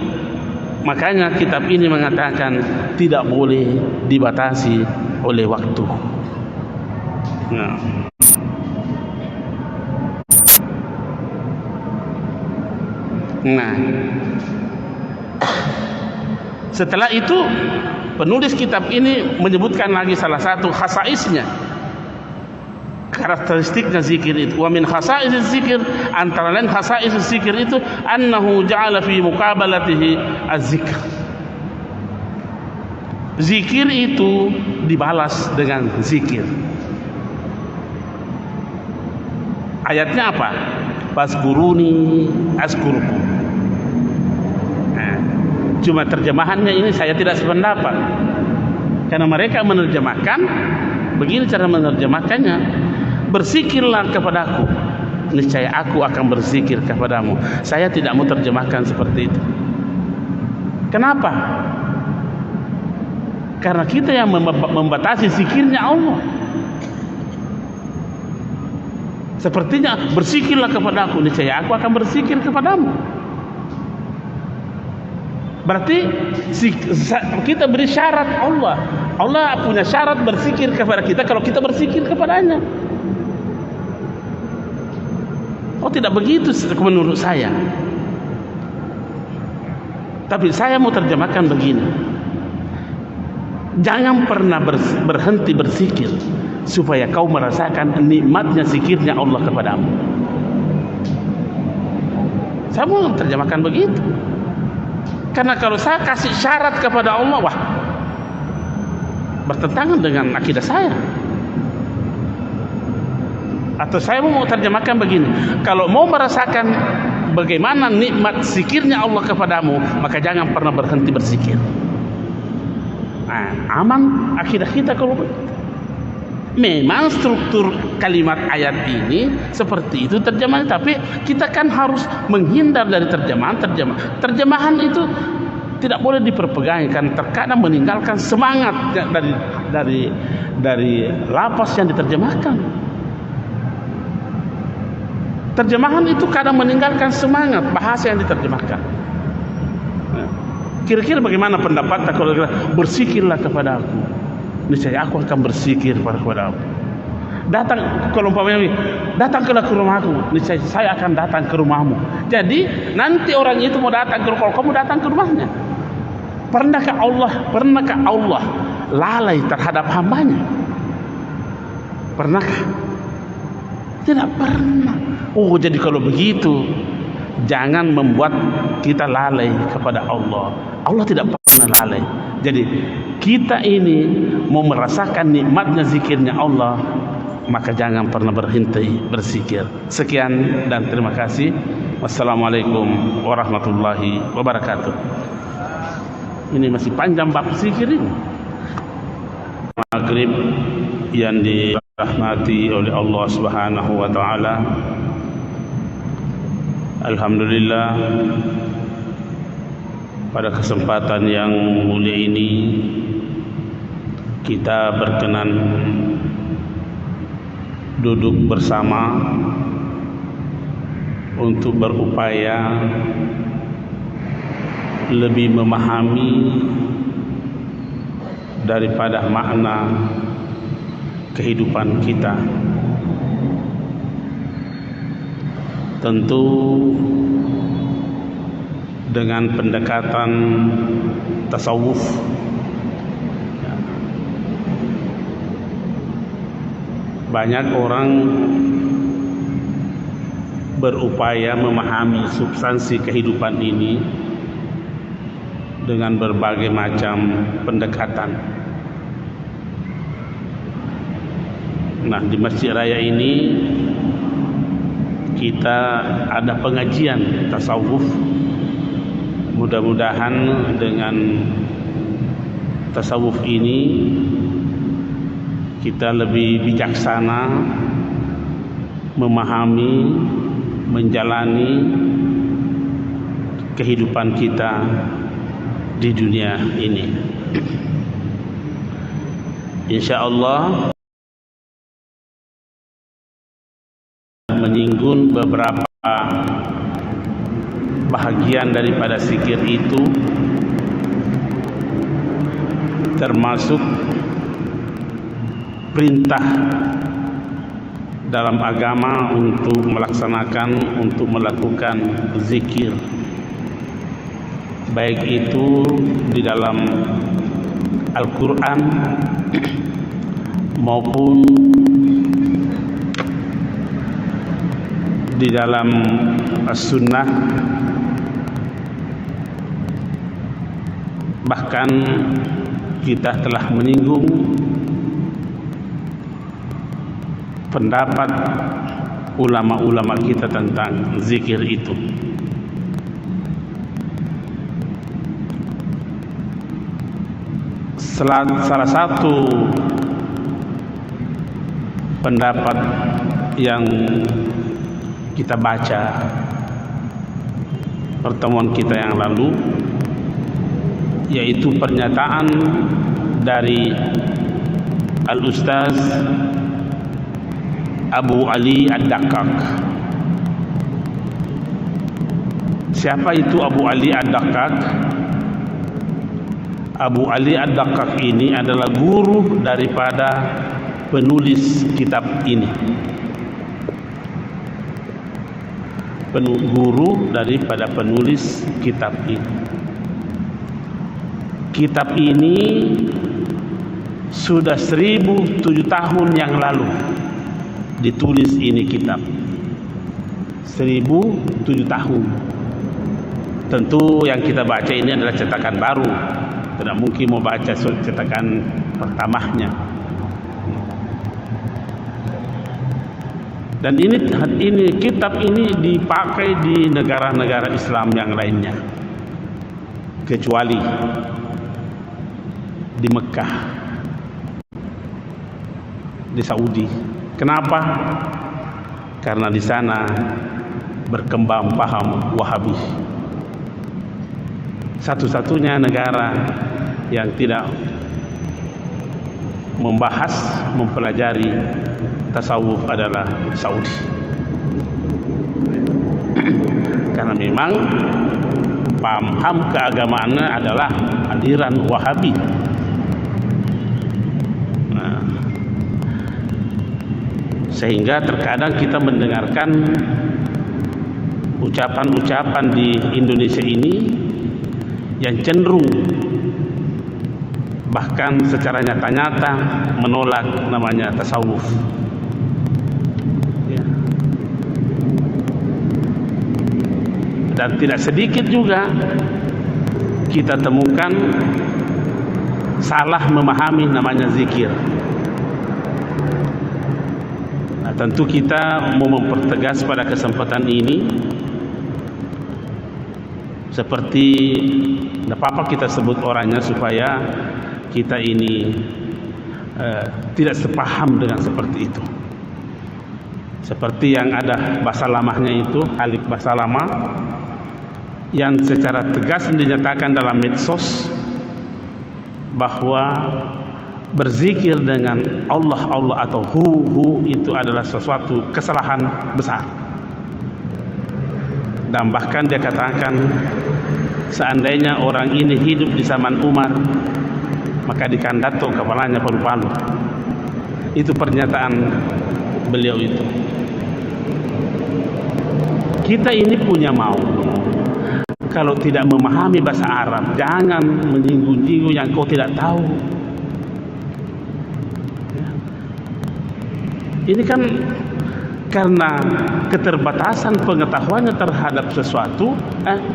makanya kitab ini mengatakan tidak boleh dibatasi oleh waktu. Nah, setelah itu penulis kitab ini menyebutkan lagi salah satu khasaisnya, karakteristiknya zikir itu. Wa min khasais zikir, antara lain khasais zikir itu annahu ja'ala fi muqabalatihi az-zikr. Zikir itu dibalas dengan zikir. Ayatnya apa? Fazkuruni azkurukum. Nah, cuma terjemahannya ini saya tidak sependapat, karena mereka menerjemahkan begini, cara menerjemahkannya, berzikirlah kepadaku, niscaya aku akan berzikir kepadamu. Saya tidak mau terjemahkan seperti itu. Kenapa? Karena kita yang membatasi zikirnya Allah. Sepertinya berzikirlah kepadaku, niscaya aku akan berzikir kepadamu. Berarti kita beri syarat Allah. Allah punya syarat berzikir kepada kita kalau kita berzikir kepadanya. Oh, tidak begitu menurut saya. Tapi saya mau terjemahkan begini. Jangan pernah berhenti berzikir supaya kau merasakan nikmatnya zikirnya Allah kepadamu. Saya mau terjemahkan begitu. Karena kalau saya kasih syarat kepada Allah, wah, bertentangan dengan akidah saya. Atau saya mau terjemahkan begini, kalau mau merasakan bagaimana nikmat zikirnya Allah kepadamu, maka jangan pernah berhenti berzikir. Nah, aman akidah kita kalau memang struktur kalimat ayat ini seperti itu terjemahan, tapi kita kan harus menghindar dari terjemahan. Terjemahan itu tidak boleh diperpegangi, kan terkadang meninggalkan semangat dari lafaz yang diterjemahkan. Terjemahan itu kadang meninggalkan semangat bahasa yang diterjemahkan. Kira-kira bagaimana pendapat kalau berzikirlah kepada aku, niscaya aku akan berzikir kepada aku. Datang, kalau umpamanya datanglah ke rumahku, niscaya saya akan datang ke rumahmu. Jadi nanti orang itu mau datang ke, kalau kamu datang ke rumahnya. Pernahkah Allah lalai terhadap hambanya? Pernahkah? Tidak pernah. Oh, jadi kalau begitu jangan membuat kita lalai kepada Allah. Allah tidak pernah lalai. Jadi kita ini mau merasakan nikmatnya zikirnya Allah, maka jangan pernah berhenti berzikir. Sekian dan terima kasih. Wassalamualaikum warahmatullahi wabarakatuh. Ini masih panjang bab zikir ini. Maghrib yang dirahmati oleh Allah Subhanahu wa taala. Alhamdulillah, pada kesempatan yang mulia ini kita berkenan duduk bersama untuk berupaya lebih memahami daripada makna kehidupan kita. Tentu dengan pendekatan tasawuf, banyak orang berupaya memahami substansi kehidupan ini dengan berbagai macam pendekatan. Nah, di Masjid Raya ini kita ada pengajian tasawuf. Mudah-mudahan dengan tasawuf ini kita lebih bijaksana memahami, menjalani kehidupan kita di dunia ini. Insyaallah menyinggung beberapa bahagian daripada zikir itu, termasuk perintah dalam agama untuk melakukan zikir, baik itu di dalam Al-Quran maupun di dalam As-Sunnah. Bahkan kita telah menyinggung pendapat ulama-ulama kita tentang zikir itu. Salah satu pendapat yang kita baca pertemuan kita yang lalu, yaitu pernyataan dari Al-Ustaz Abu Ali Ad-Daqqaq. Siapa itu Abu Ali Ad-Daqqaq? Abu Ali Ad-Daqqaq ini adalah guru daripada penulis kitab ini. Guru daripada penulis kitab ini. kitab ini sudah 1007 tahun yang lalu ditulis. Ini kitab 1007 tahun. Tentu yang kita baca ini adalah cetakan baru, tidak mungkin mau baca cetakan pertamanya. Dan ini kitab ini dipakai di negara-negara Islam yang lainnya, kecuali di Mekah, di Saudi. Kenapa? Karena di sana berkembang paham Wahabi. Satu-satunya negara yang tidak membahas, mempelajari tasawuf adalah Saudi. Karena memang paham keagamaannya adalah aliran Wahabi. Sehingga terkadang kita mendengarkan ucapan-ucapan di Indonesia ini yang cenderung bahkan secara nyata-nyata menolak namanya tasawuf. Ya. Dan tidak sedikit juga kita temukan salah memahami namanya zikir. Tentu kita mau mempertegas pada kesempatan ini, seperti tidak apa-apa kita sebut orangnya supaya kita ini tidak sepaham dengan seperti itu. Seperti yang ada bahasa lamanya itu, alif bahasa lama yang secara tegas dinyatakan dalam medsos bahwa berzikir dengan Allah atau hu itu adalah sesuatu kesalahan besar. Dan bahkan dia katakan seandainya orang ini hidup di zaman Umar, maka dikandato kepalanya palu-palu. Itu pernyataan beliau itu. Kita ini punya mau, kalau tidak memahami bahasa Arab, jangan menyinggung-nyinggung yang kau tidak tahu. Ini kan karena keterbatasan pengetahuannya terhadap sesuatu,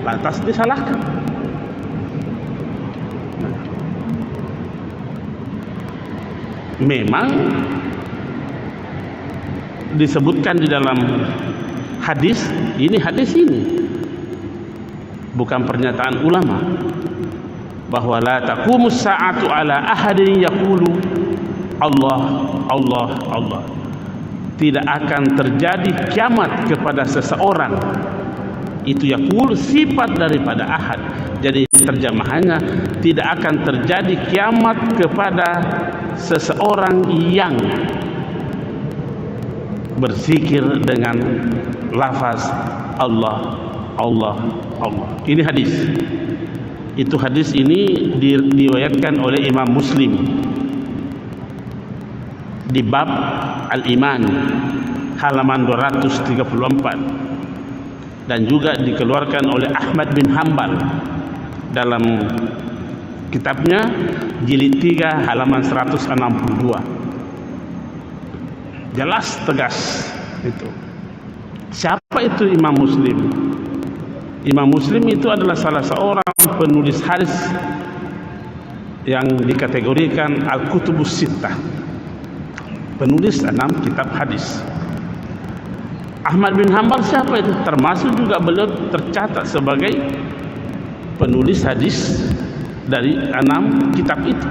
lantas disalahkan. Memang disebutkan di dalam hadis ini bukan pernyataan ulama, bahwa la taqumus sa'atu ala ahadin yaqulu Allah. Tidak akan terjadi kiamat kepada seseorang. Itu yaqul sifat daripada ahad. Jadi terjemahannya, tidak akan terjadi kiamat kepada seseorang yang berzikir dengan lafaz Allah. Ini hadis. Itu hadis ini diriwayatkan oleh Imam Muslim di bab Al-Iman halaman 234, dan juga dikeluarkan oleh Ahmad bin Hanbal dalam kitabnya jilid 3 halaman 162. Jelas tegas itu. Siapa itu Imam Muslim? Imam Muslim itu adalah salah seorang penulis hadis yang dikategorikan Al-Kutubus Sittah, penulis 6 kitab hadis. Ahmad bin Hanbal siapa itu? Termasuk juga beliau tercatat sebagai penulis hadis dari 6 kitab itu.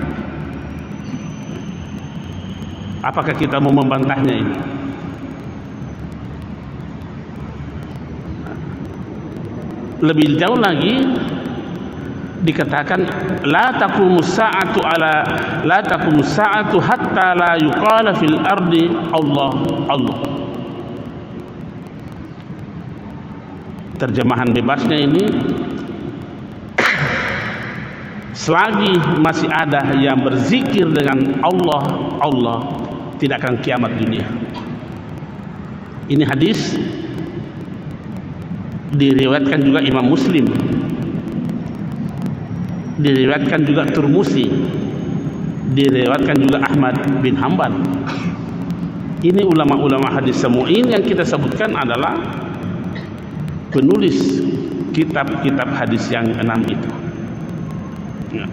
Apakah kita mau membantahnya ini? Lebih jauh lagi dikatakan la taqumus sa'atu hatta la yuqala fil ardi Allah. Terjemahan bebasnya ini, selagi masih ada yang berzikir dengan Allah, tidak akan kiamat dunia. Ini hadis diriwayatkan juga Imam Muslim diriwayatkan juga Turmusi, diriwayatkan juga Ahmad bin Hanbal. Ini ulama-ulama hadis semua ini yang kita sebutkan adalah penulis kitab-kitab hadis yang 6 itu. Ya.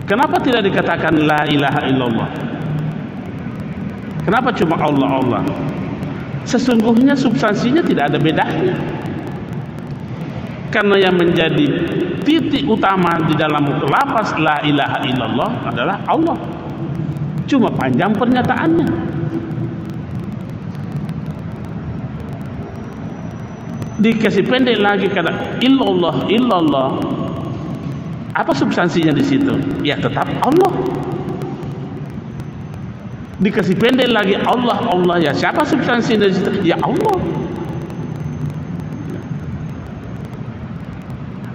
Kenapa tidak dikatakan la ilaha illallah? Kenapa cuma Allah Allah? Sesungguhnya substansinya tidak ada bedanya. Karena yang menjadi titik utama di dalam lafaz la ilaha illallah adalah Allah. Cuma panjang pernyataannya. Dikasih pendek lagi kata illallah illallah. Apa substansinya di situ? Ya tetap Allah. Dikasih pendek lagi Allah Allah, ya siapa substansinya di situ? Ya Allah.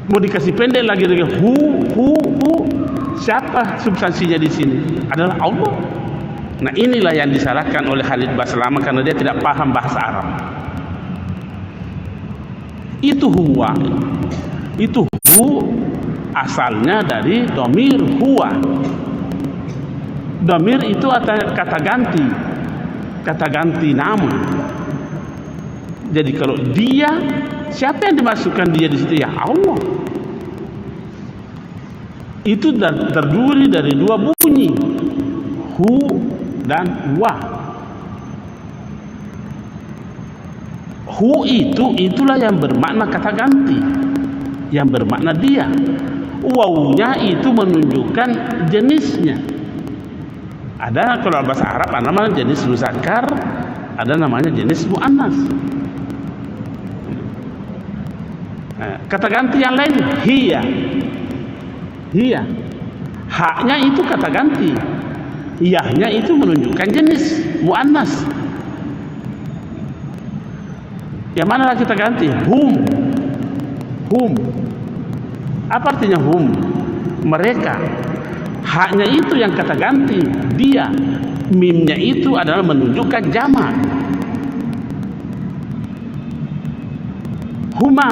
Mau dikasih pendek lagi hu, siapa substansinya di sini? Adalah Allah. Nah inilah yang disalahkan oleh Khalid Baslama karena dia tidak paham bahasa Arab. Itu huwa, itu hu asalnya dari domir huwa. Domir itu kata ganti nama. Jadi kalau dia, siapa yang dimasukkan dia di situ? Ya Allah. Itu terdiri dari dua bunyi, hu dan wa. Hu itulah yang bermakna kata ganti, yang bermakna dia. Wawunya itu menunjukkan jenisnya. Ada kalau bahasa Arab ada namanya jenis muzakkar, ada namanya jenis muannas. Kata ganti yang lain hiya. Haknya itu kata ganti, yahnya itu menunjukkan jenis muannas. Yang mana kita ganti? Hum. Apa artinya hum? Mereka. Haknya itu yang kata ganti, dia. Mimnya itu adalah menunjukkan jamak. Huma.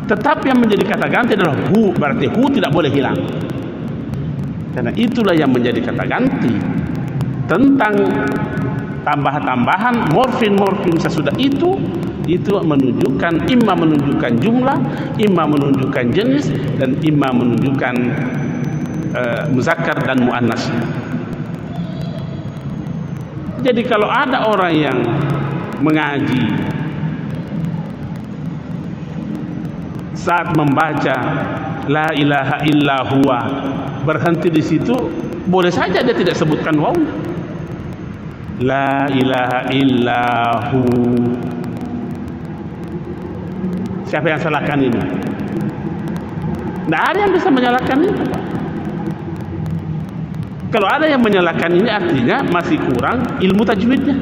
Tetap yang menjadi kata ganti adalah hu, berarti hu tidak boleh hilang. Karena itulah yang menjadi kata ganti. Tentang tambahan-tambahan morfin sesudah itu menunjukkan imma menunjukkan jumlah, imma menunjukkan jenis, dan imma menunjukkan muzakkar dan muannas. Jadi kalau ada orang yang mengaji saat membaca la ilaha illa huwa berhenti di situ, boleh saja dia tidak sebutkan waw. La ilaha illahu. Siapa yang salahkan ini? Tidak ada yang bisa menyalahkan ini. Kalau ada yang menyalahkan ini artinya masih kurang ilmu tajwidnya.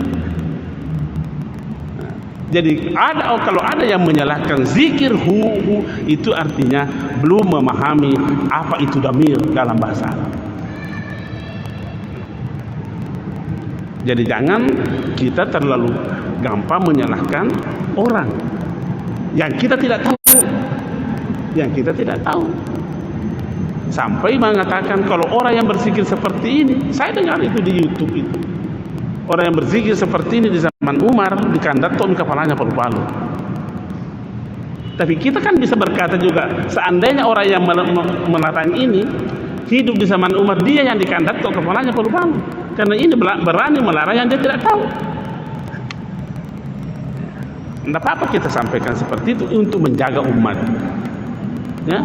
Jadi kalau ada yang menyalahkan zikir hu itu artinya belum memahami apa itu dhamir dalam bahasa Arab. Jadi jangan kita terlalu gampang menyalahkan orang yang kita tidak tahu. Sampai mengatakan kalau orang yang berzikir seperti ini, saya dengar itu di YouTube itu. Orang yang berzikir seperti ini di zaman Umar dikandaton kepalanya palu-palu. Tapi kita kan bisa berkata juga, seandainya orang yang melarang ini hidup di zaman Umar, dia yang dikandaton kepalanya palu-palu. Karena ini berani melarang yang dia tidak tahu. Tidak apa-apa kita sampaikan seperti itu untuk menjaga umat. Ya,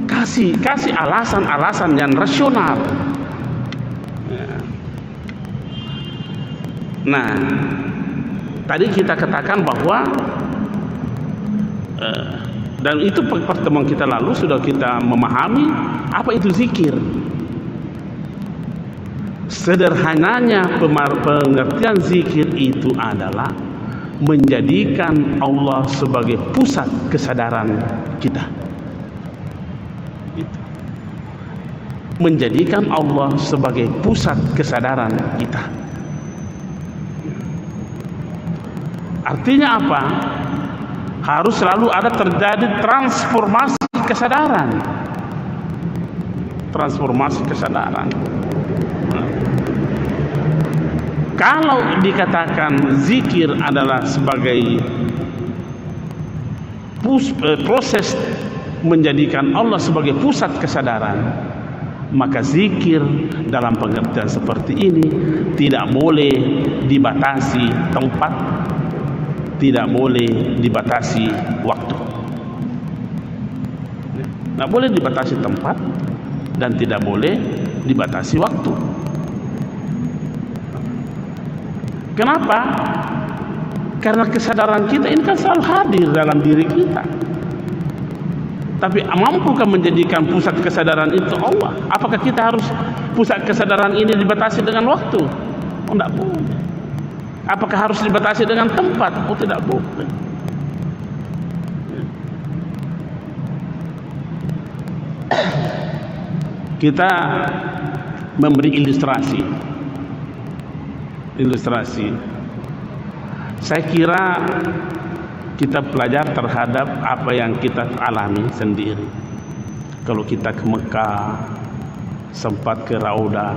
kasih alasan-alasan yang rasional. Nah, tadi kita katakan bahwa dan itu pertemuan kita lalu sudah kita memahami apa itu zikir. Sederhananya pengertian zikir itu adalah menjadikan Allah sebagai pusat kesadaran kita. Menjadikan Allah sebagai pusat kesadaran kita. Artinya apa? Harus selalu ada terjadi transformasi kesadaran. Transformasi kesadaran. Kalau dikatakan zikir adalah sebagai proses menjadikan Allah sebagai pusat kesadaran, maka zikir dalam pengertian seperti ini tidak boleh dibatasi tempat, tidak boleh dibatasi waktu. Tidak boleh dibatasi tempat dan tidak boleh dibatasi waktu. Kenapa? Karena kesadaran kita ini kan selalu hadir dalam diri kita. Tapi mampukah menjadikan pusat kesadaran itu Allah? Apakah kita harus pusat kesadaran ini dibatasi dengan waktu? Oh, tidak boleh. Apakah harus dibatasi dengan tempat? Oh, tidak boleh. Kita memberi ilustrasi. Saya kira kita belajar terhadap apa yang kita alami sendiri. Kalau kita ke Mekah, sempat ke Raudah,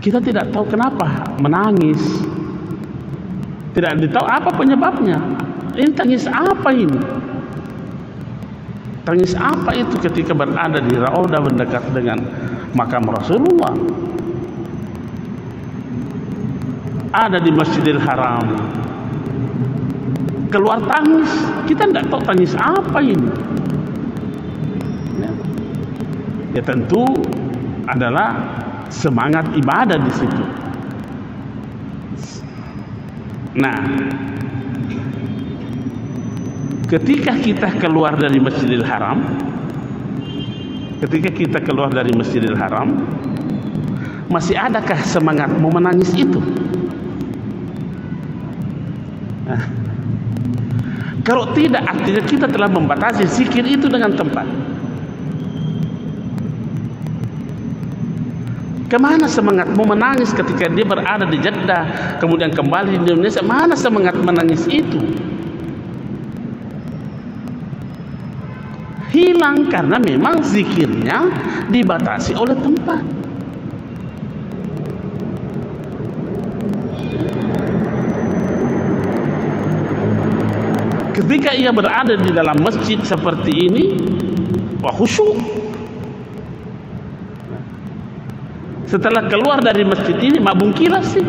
kita tidak tahu kenapa menangis, tidak tahu apa penyebabnya. Ini tangis apa ini? Tangis apa itu ketika berada di Raudah mendekat dengan makam Rasulullah, ada di Masjidil Haram, keluar tangis. Kita tidak tahu tangis apa ini. Ya tentu adalah semangat ibadah di situ. Nah, ketika kita keluar dari Masjidil Haram, masih adakah semangat mau menangis itu? Nah, kalau tidak, artinya kita telah membatasi zikir itu dengan tempat. Kemana semangat mau menangis ketika dia berada di Jeddah, kemudian kembali di Indonesia? Mana semangat menangis itu? Hilang karena memang zikirnya dibatasi oleh tempat. Ketika ia berada di dalam masjid seperti ini, wah, khusyuk. Setelah keluar dari masjid ini, mabung kilas sih.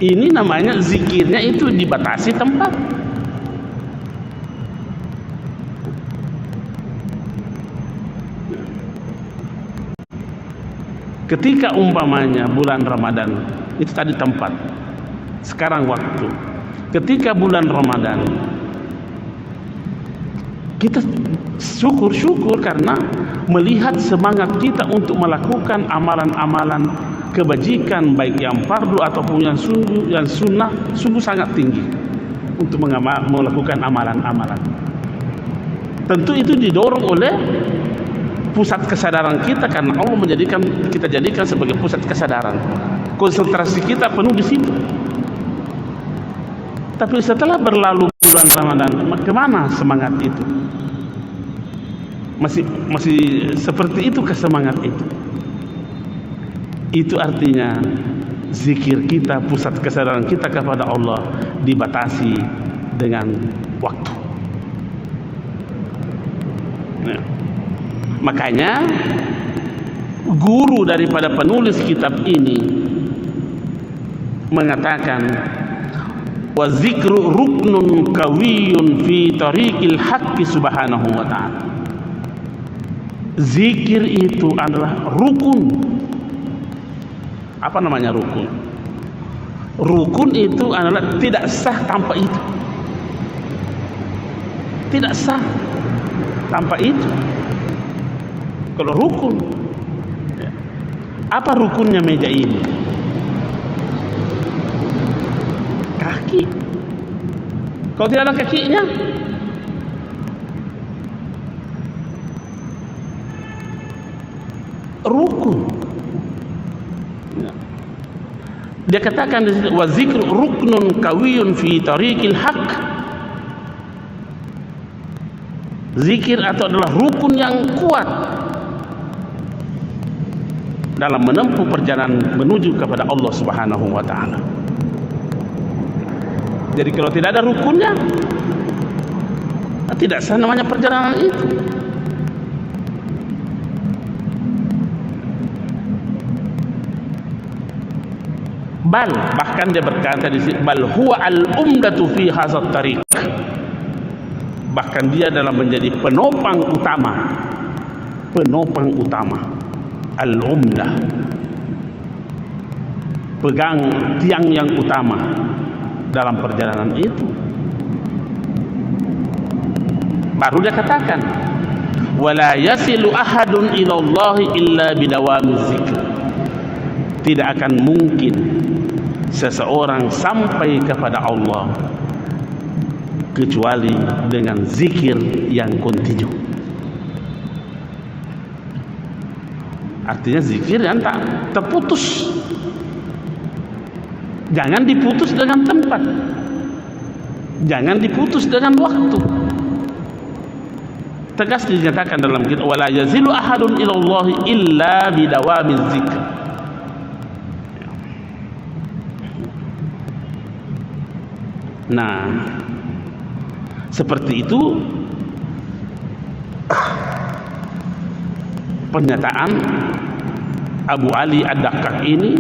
Ini namanya zikirnya itu dibatasi tempat. Ketika umpamanya bulan Ramadan, itu tadi tempat, sekarang waktu. Ketika bulan Ramadan, kita syukur karena melihat semangat kita untuk melakukan amalan-amalan kebajikan, baik yang fardu ataupun yang sunnah, sungguh sangat tinggi untuk melakukan amalan-amalan. Tentu itu didorong oleh pusat kesadaran kita, karena Allah kita jadikan sebagai pusat kesadaran. Konsentrasi kita penuh di situ. Tapi setelah berlalu bulan Ramadan, kemana semangat itu? Masih seperti itu kesemangat itu. Itu artinya zikir kita, pusat kesadaran kita kepada Allah dibatasi dengan waktu. Nah, makanya guru daripada penulis kitab ini mengatakan, wa zikru ruknun kawiyun fi tariqil haqqi subhanahu wa ta'ala. Zikir itu adalah rukun. Apa namanya rukun? Rukun itu adalah tidak sah tanpa itu. Tidak sah tanpa itu. Kalau rukun, apa rukunnya meja ini? Kaki. Kalau tidak ada kakinya, rukun. Dia katakan di situ, wa zikru ruknun kawiyun fi tariqil haq. Zikir atau adalah rukun yang kuat dalam menempuh perjalanan menuju kepada Allah Subhanahu wa taala. Jadi kalau tidak ada rukunnya, tidak sah namanya perjalanan itu. Bahkan dia berkata di sini, bal huwa al-umdatu fi hadzal tariq. Bahkan dia adalah menjadi penopang utama, al-umdah, pegang tiang yang utama dalam perjalanan itu. Baru dia katakan, wala yasilu ahadun ila Allah illa bidawami zikr. Tidak akan mungkin seseorang sampai kepada Allah kecuali dengan zikir yang kontinu. Artinya zikir yang tak terputus. Jangan diputus dengan tempat, jangan diputus dengan waktu. Tegas dinyatakan dalam kitab, wala yazilu ahadun ila Allah illa bidawami zikr. Nah, seperti itu pernyataan Abu Ali Ad-Daqqaq ini,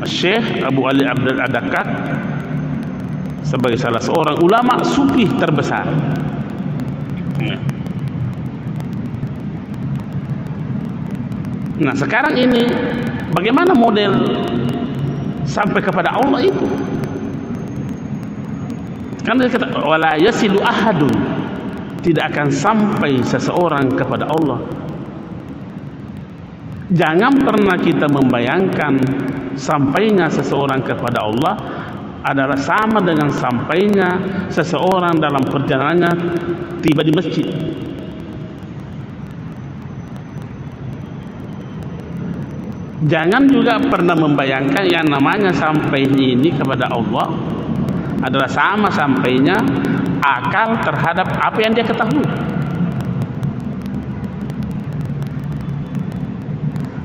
Syekh Abu Ali Ad-Daqqaq, sebagai salah seorang ulama sufi terbesar. Nah, sekarang ini bagaimana model sampai kepada Allah itu? Karena dia kata, wala yasilu ahadun, tidak akan sampai seseorang kepada Allah. Jangan pernah kita membayangkan sampainya seseorang kepada Allah adalah sama dengan sampainya seseorang dalam perjalanannya tiba di masjid. Jangan juga pernah membayangkan yang namanya sampai ini kepada Allah adalah sama sampainya akal terhadap apa yang dia ketahui.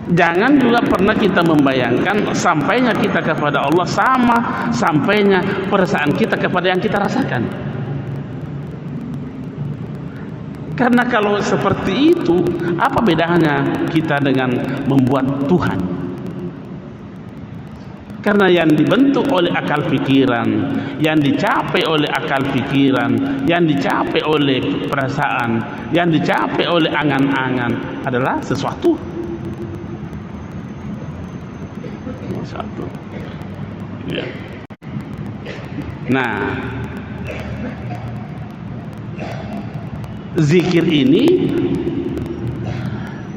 Jangan juga pernah kita membayangkan sampainya kita kepada Allah sama sampainya perasaan kita kepada yang kita rasakan. Karena kalau seperti itu, apa bedanya kita dengan membuat Tuhan? Karena yang dibentuk oleh akal pikiran, yang dicapai oleh akal pikiran, yang dicapai oleh perasaan, yang dicapai oleh angan-angan adalah sesuatu. Ya. Nah, zikir ini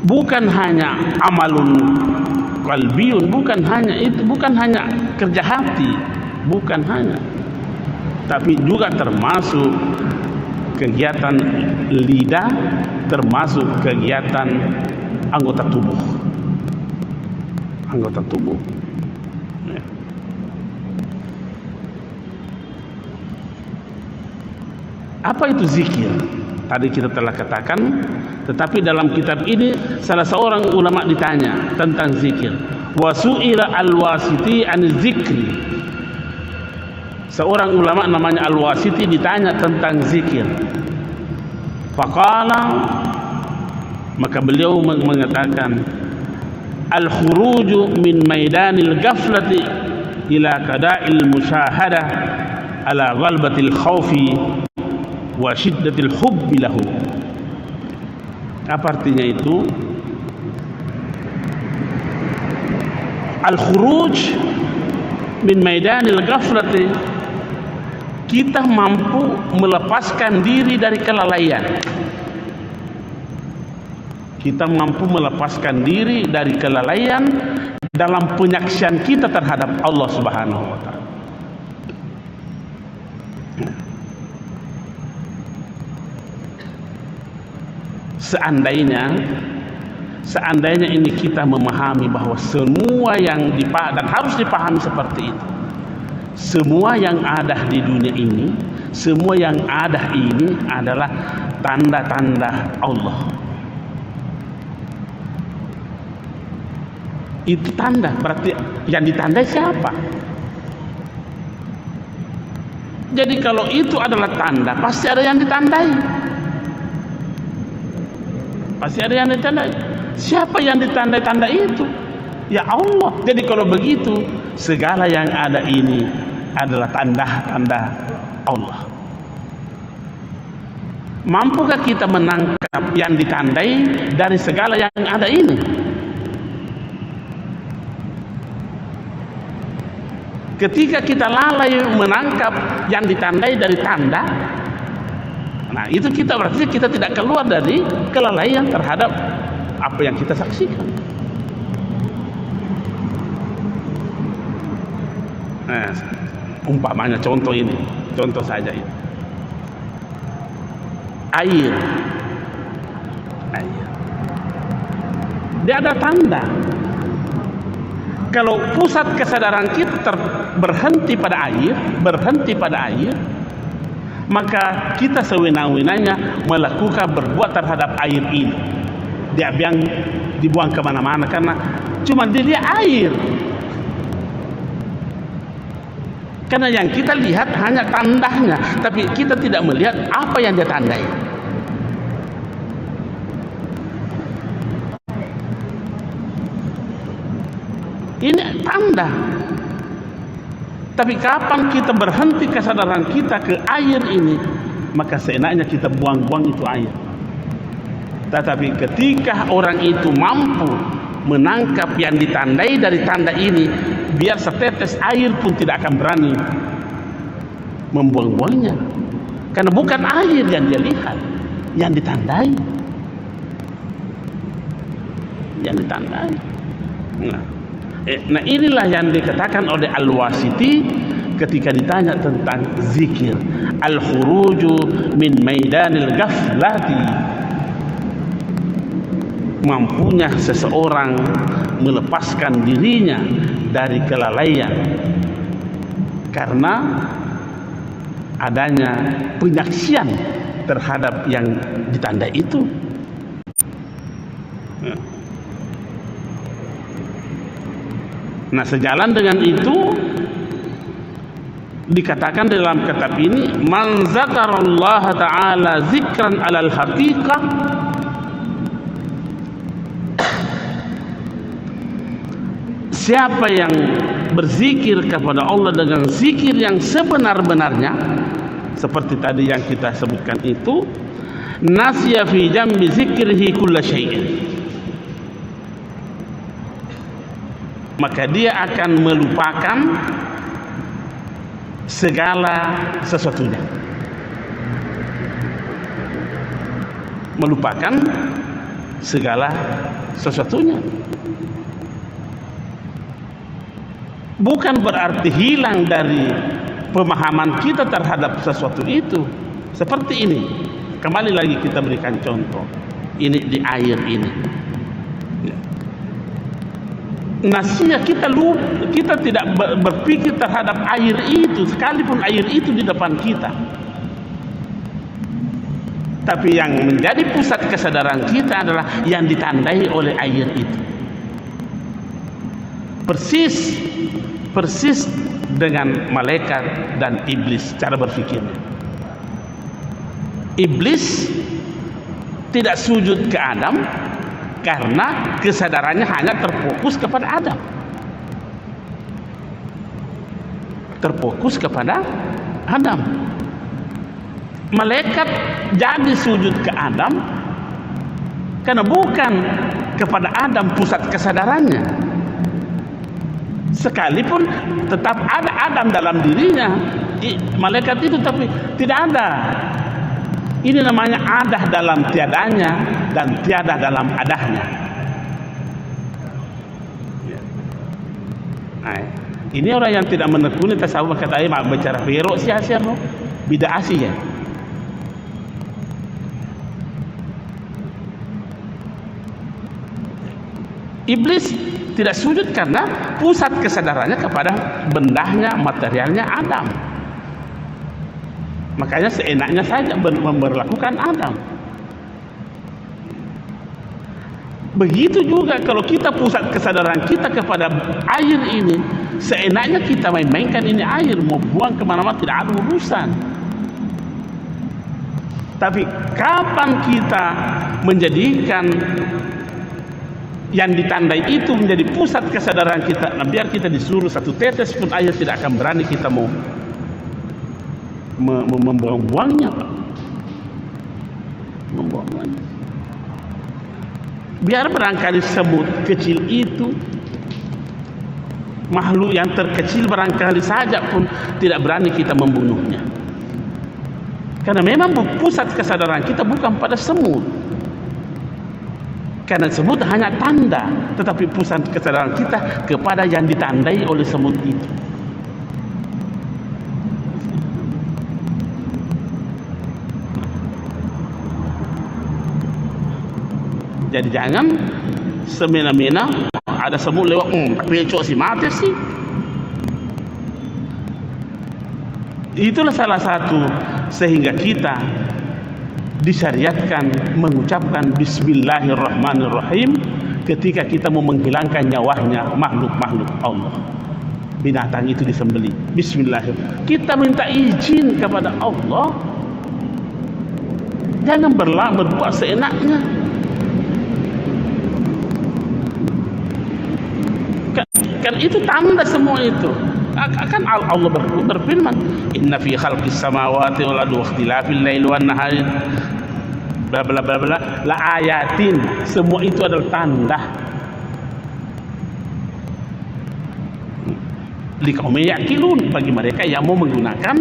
bukan hanya amalun qalbiyun, bukan hanya itu, bukan hanya kerja hati, bukan hanya, tapi juga termasuk kegiatan lidah, termasuk kegiatan anggota tubuh. Ya. Apa itu zikir? Tadi kita telah katakan, tetapi dalam kitab ini salah seorang ulama ditanya tentang zikir. Wa su'ila al-Wasiti an zikri. Seorang ulama namanya Al-Wasiti ditanya tentang zikir. Faqala, maka beliau mengatakan, al-khuruju min maidanil ghaflati ila qada'il musyahadah ala ghalbatil khawfi wa syiddatil hubbi lahu. Apa artinya itu? Al-khuruj min maidanil ghaflati, kita mampu melepaskan diri dari kelalaian. Kita mampu melepaskan diri dari kelalaian dalam penyaksian kita terhadap Allah Subhanahu wa taala. seandainya ini kita memahami bahwa semua yang dan harus dipahami seperti itu, semua yang ada di dunia ini, semua yang ada ini adalah tanda-tanda Allah. Itu tanda, berarti yang ditandai siapa? Jadi kalau itu adalah tanda, pasti ada yang ditandai. Pasti ada yang ditandai. Siapa yang ditandai tanda itu? Ya Allah. Jadi kalau begitu, segala yang ada ini adalah tanda-tanda Allah. Mampukah kita menangkap yang ditandai dari segala yang ada ini? Ketika kita lalai menangkap yang ditandai dari tanda, nah itu kita berarti kita tidak keluar dari kelalaian terhadap apa yang kita saksikan. Nah, umpamanya contoh ini, contoh saja ini. Air. Dia ada tanda. Kalau pusat kesadaran kita berhenti pada air, maka kita sewenang-wenangnya melakukan berbuat terhadap air ini. Dia dibuang kemana-mana karena cuma dilihat air. Karena yang kita lihat hanya tandanya, tapi kita tidak melihat apa yang dia tandai. Ini tanda. Tapi kapan kita berhenti kesadaran kita ke air ini, maka seenaknya kita buang-buang itu air. Tetapi ketika orang itu mampu menangkap yang ditandai dari tanda ini, biar setetes air pun tidak akan berani membuang-buangnya. Karena bukan air yang dia lihat, yang ditandai. Yang ditandai. Nah inilah yang dikatakan oleh Al-Wasiti ketika ditanya tentang zikir, al-khuruju min maidanil ghaflati, mampunya seseorang melepaskan dirinya dari kelalaian karena adanya penyaksian terhadap yang ditandai itu. Nah, sejalan dengan itu dikatakan dalam kitab ini, man zakarallaha ta'ala zikran alal haqiqah, siapa yang berzikir kepada Allah dengan zikir yang sebenar-benarnya, seperti tadi yang kita sebutkan itu, nasya fi jambi zikrihi kulla syai'in, maka dia akan melupakan segala sesuatunya. Melupakan segala sesuatunya. Bukan berarti hilang dari pemahaman kita terhadap sesuatu itu. Seperti ini. Kembali lagi kita berikan contoh. Ini di air ini. Nasinya kita tidak berpikir terhadap air itu, sekalipun air itu di depan kita. Tapi yang menjadi pusat kesadaran kita adalah yang ditandai oleh air itu. Persis dengan malaikat dan iblis cara berpikirnya. Iblis tidak sujud ke Adam karena kesadarannya hanya terfokus kepada Adam. Terfokus kepada Adam. Malaikat jadi sujud ke Adam karena bukan kepada Adam pusat kesadarannya. Sekalipun tetap ada Adam dalam dirinya, malaikat itu tapi tidak ada. Ini namanya ada dalam tiadanya dan tiada dalam adanya. Nah, ini orang yang tidak menekuni tasawuf kata ayah bicara perok sia-sia no, bid'ah sih ya. Iblis tidak sujud karena pusat kesadarannya kepada bendahnya, materialnya Adam. Makanya seenaknya saja memperlakukan Adam. Begitu juga kalau kita pusat kesadaran kita kepada air ini, seenaknya kita main-mainkan ini air, mau buang kemana-mana tidak ada urusan. Tapi kapan kita menjadikan yang ditandai itu menjadi pusat kesadaran kita, nah biar kita disuruh satu tetes pun air tidak akan berani kita mau membuang-buangnya, Pak. Membuang-buangnya. Biar barangkali semut kecil itu, makhluk yang terkecil barangkali saja pun tidak berani kita membunuhnya. Karena memang pusat kesadaran kita bukan pada semut. Karena semut hanya tanda, tetapi pusat kesadaran kita kepada yang ditandai oleh semut itu. Jadi jangan semena-mena ada semut lewat, tapi cok si mati sih. Itulah salah satu sehingga kita disyariatkan mengucapkan Bismillahirrahmanirrahim ketika kita mau menghilangkan nyawanya makhluk-makhluk Allah. Binatang itu disembelih, Bismillahirrahmanirrahim. Kita minta izin kepada Allah, jangan berbuat seenaknya. Kan itu tanda semua itu. Akan Allah berfirman, inna fi khalqis samawati wal ardi wa ikhtilafil laili wan nahari bla bla bla bla la ayatin. Semua itu adalah tanda liqaumin yaqilun, bagi mereka yang mau menggunakan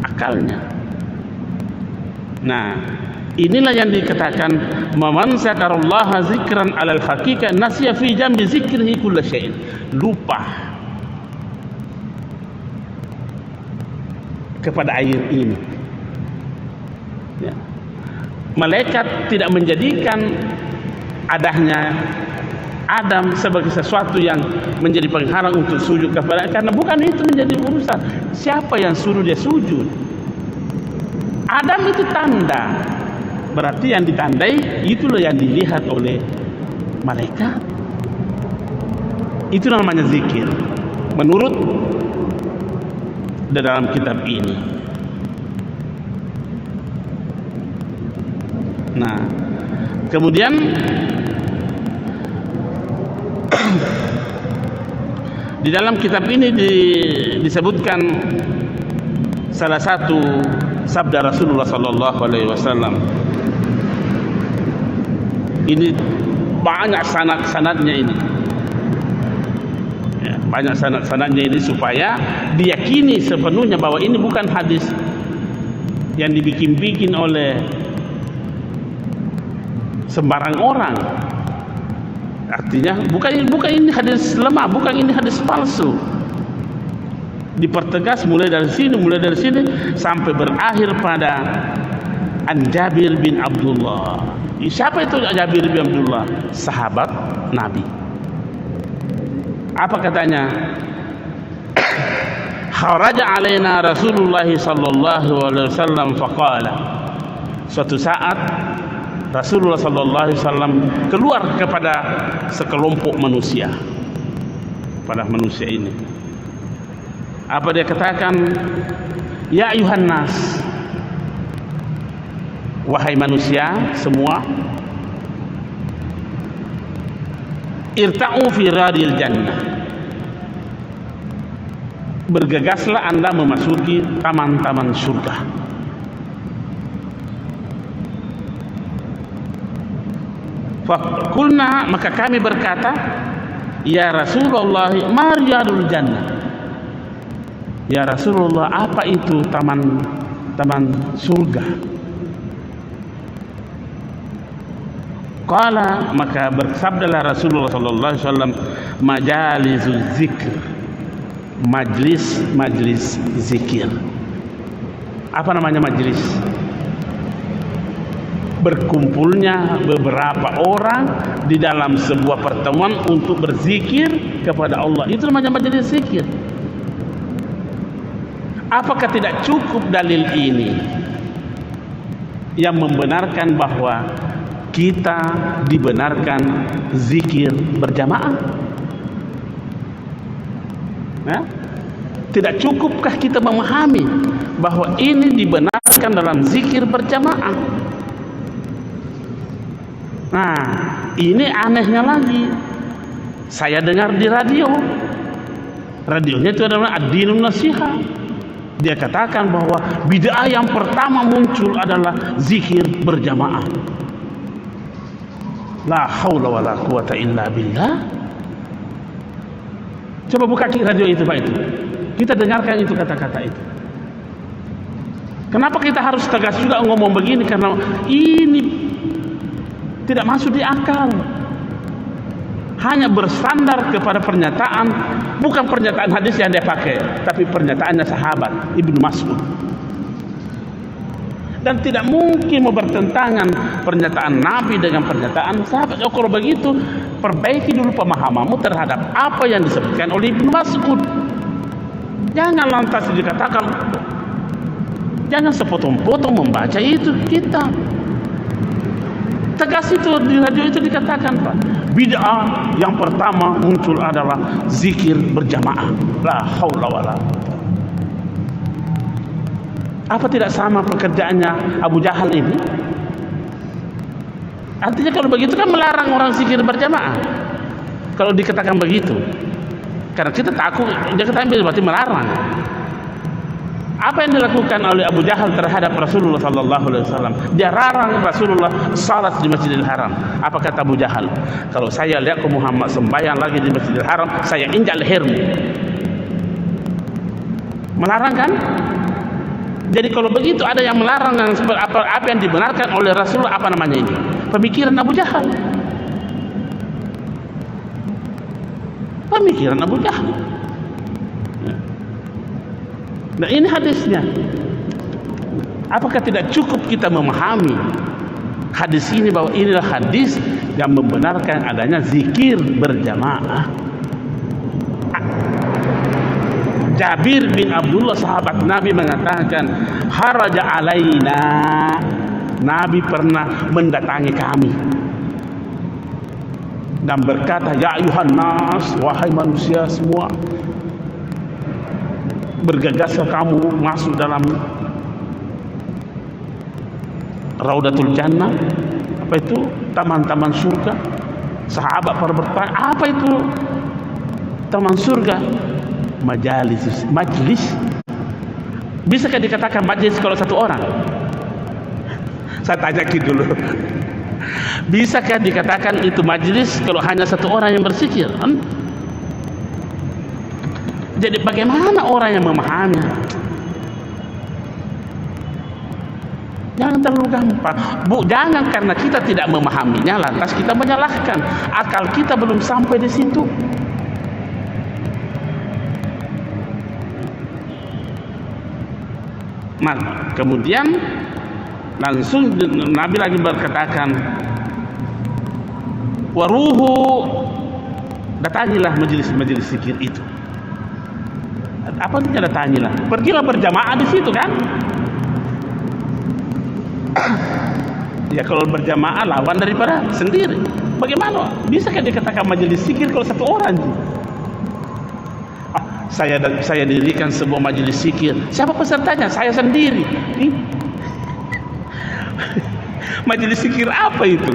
akalnya. Nah, inilah yang dikatakan man zakarallaha zikran alal haqiqah nasiya fi jambi zikrihi kulla syai'in. Lupa kepada air ini, ya. Malaikat tidak menjadikan adanya Adam sebagai sesuatu yang menjadi penghalang untuk sujud kepada, karena bukan itu menjadi urusan. Siapa yang suruh dia sujud? Adam itu tanda, berarti yang ditandai itulah yang dilihat oleh malaikat. Itu namanya zikir menurut di dalam kitab ini. Nah, kemudian di dalam kitab ini disebutkan salah satu sabda Rasulullah sallallahu alaihi wasallam. Ini banyak sanad-sanadnya ini. Ya, banyak sanad-sanadnya ini supaya diyakini sepenuhnya bahwa ini bukan hadis yang dibikin-bikin oleh sembarang orang. Artinya bukan ini hadis lemah, bukan ini hadis palsu. Dipertegas mulai dari sini sampai berakhir pada An Jabir bin Abdullah. Siapa itu Jabir bin Abdullah? Sahabat Nabi. Apa katanya? Kharaja alaina Rasulullah sallallahu alaihi wasallam faqala. Suatu saat Rasulullah sallallahu alaihi wasallam keluar kepada sekelompok manusia. Pada manusia ini. Apa dia katakan? Ya ayuhan nas, wahai manusia semua, irta'u fi radil jannah, bergegaslah anda memasuki taman-taman surga. Fakulna, maka kami berkata, ya Rasulullah, ma riyadul jannah. Ya Rasulullah, apa itu taman surga? Qala, maka bersabdalah Rasulullah sallallahu alaihi wasallam, majalizul zikr, majlis zikir. Apa namanya majlis? berkumpulnya beberapa orang di dalam sebuah pertemuan untuk berzikir kepada Allah. Itu namanya majelis zikir. Apakah tidak cukup dalil ini yang membenarkan bahwa kita dibenarkan zikir berjamaah? Nah, tidak cukupkah kita memahami bahwa ini dibenarkan dalam zikir berjamaah? Nah, ini anehnya lagi. Saya dengar di radio. Radionya itu adalah Ad-Dinun Nasiha. Dia katakan bahwa bid'ah yang pertama muncul adalah zikir berjamaah. La haula wala quwata illa billah. Coba buka radio itu Pak itu. Kita dengarkan itu kata-kata itu. Kenapa kita harus tegas juga ngomong begini? Karena ini tidak masuk di akal. Hanya bersandar kepada pernyataan, bukan pernyataan hadis yang dia pakai, tapi pernyataannya sahabat Ibnu Mas'ud. Dan tidak mungkin mau bertentangan pernyataan Nabi dengan pernyataan sahabat. Oh, kalau begitu, perbaiki dulu pemahamanmu terhadap apa yang disebutkan oleh Ibnu Mas'ud. Jangan lantas dikatakan, jangan sepotong-potong membaca itu kitab. Tegas itu di radio itu dikatakan, Pak, bid'ah yang pertama muncul adalah zikir berjamaah. La haula wala. Apa tidak sama pekerjaannya Abu Jahal ini? Artinya kalau begitu kan melarang orang zikir berjamaah. Kalau dikatakan begitu, karena kita takut, dia katakan berarti melarang. Apa yang dilakukan oleh Abu Jahal terhadap Rasulullah sallallahu alaihi wasallam? Dia larang Rasulullah salat di Masjidil Haram. Apa kata Abu Jahal? Kalau saya lihat Muhammad sembahyang lagi di Masjidil Haram, saya injak lehermu. Melarang kan? Jadi kalau begitu ada yang melarang yang apa yang dibenarkan oleh Rasulullah, apa namanya ini? Pemikiran Abu Jahal. Pemikiran Abu Jahal. Nah, ini hadisnya. Apakah tidak cukup kita memahami hadis ini bahwa inilah hadis yang membenarkan adanya zikir berjamaah? Jabir bin Abdullah sahabat Nabi mengatakan, haraja alaina, Nabi pernah mendatangi kami dan berkata, ya ayuhan nas, wahai manusia semua, bergegaslah kamu masuk dalam Raudatul Jannah. Apa itu? Taman-taman surga. Sahabat pada bertanya, apa itu taman surga? Majlis. Bisakah dikatakan majlis kalau satu orang? Saya tanya dulu. Bisakah dikatakan itu majlis kalau hanya satu orang yang berzikir? Jadi bagaimana orang yang memahami? Jangan terlalu gampang. Jangan karena kita tidak memahaminya lantas kita menyalahkan. Akal kita belum sampai di situ. Nah, kemudian langsung Nabi lagi berkatakan, waruhu, datangilah majelis-majelis zikir itu. Apa itu datangilah? Pergilah berjamaah di situ kan? Ya kalau berjamaah lawan daripada sendiri. Bagaimana? Bisakah dikatakan majelis zikir kalau satu orang? Saya dirikan sebuah majelis zikir. Siapa pesertanya? Saya sendiri. Majelis zikir apa itu?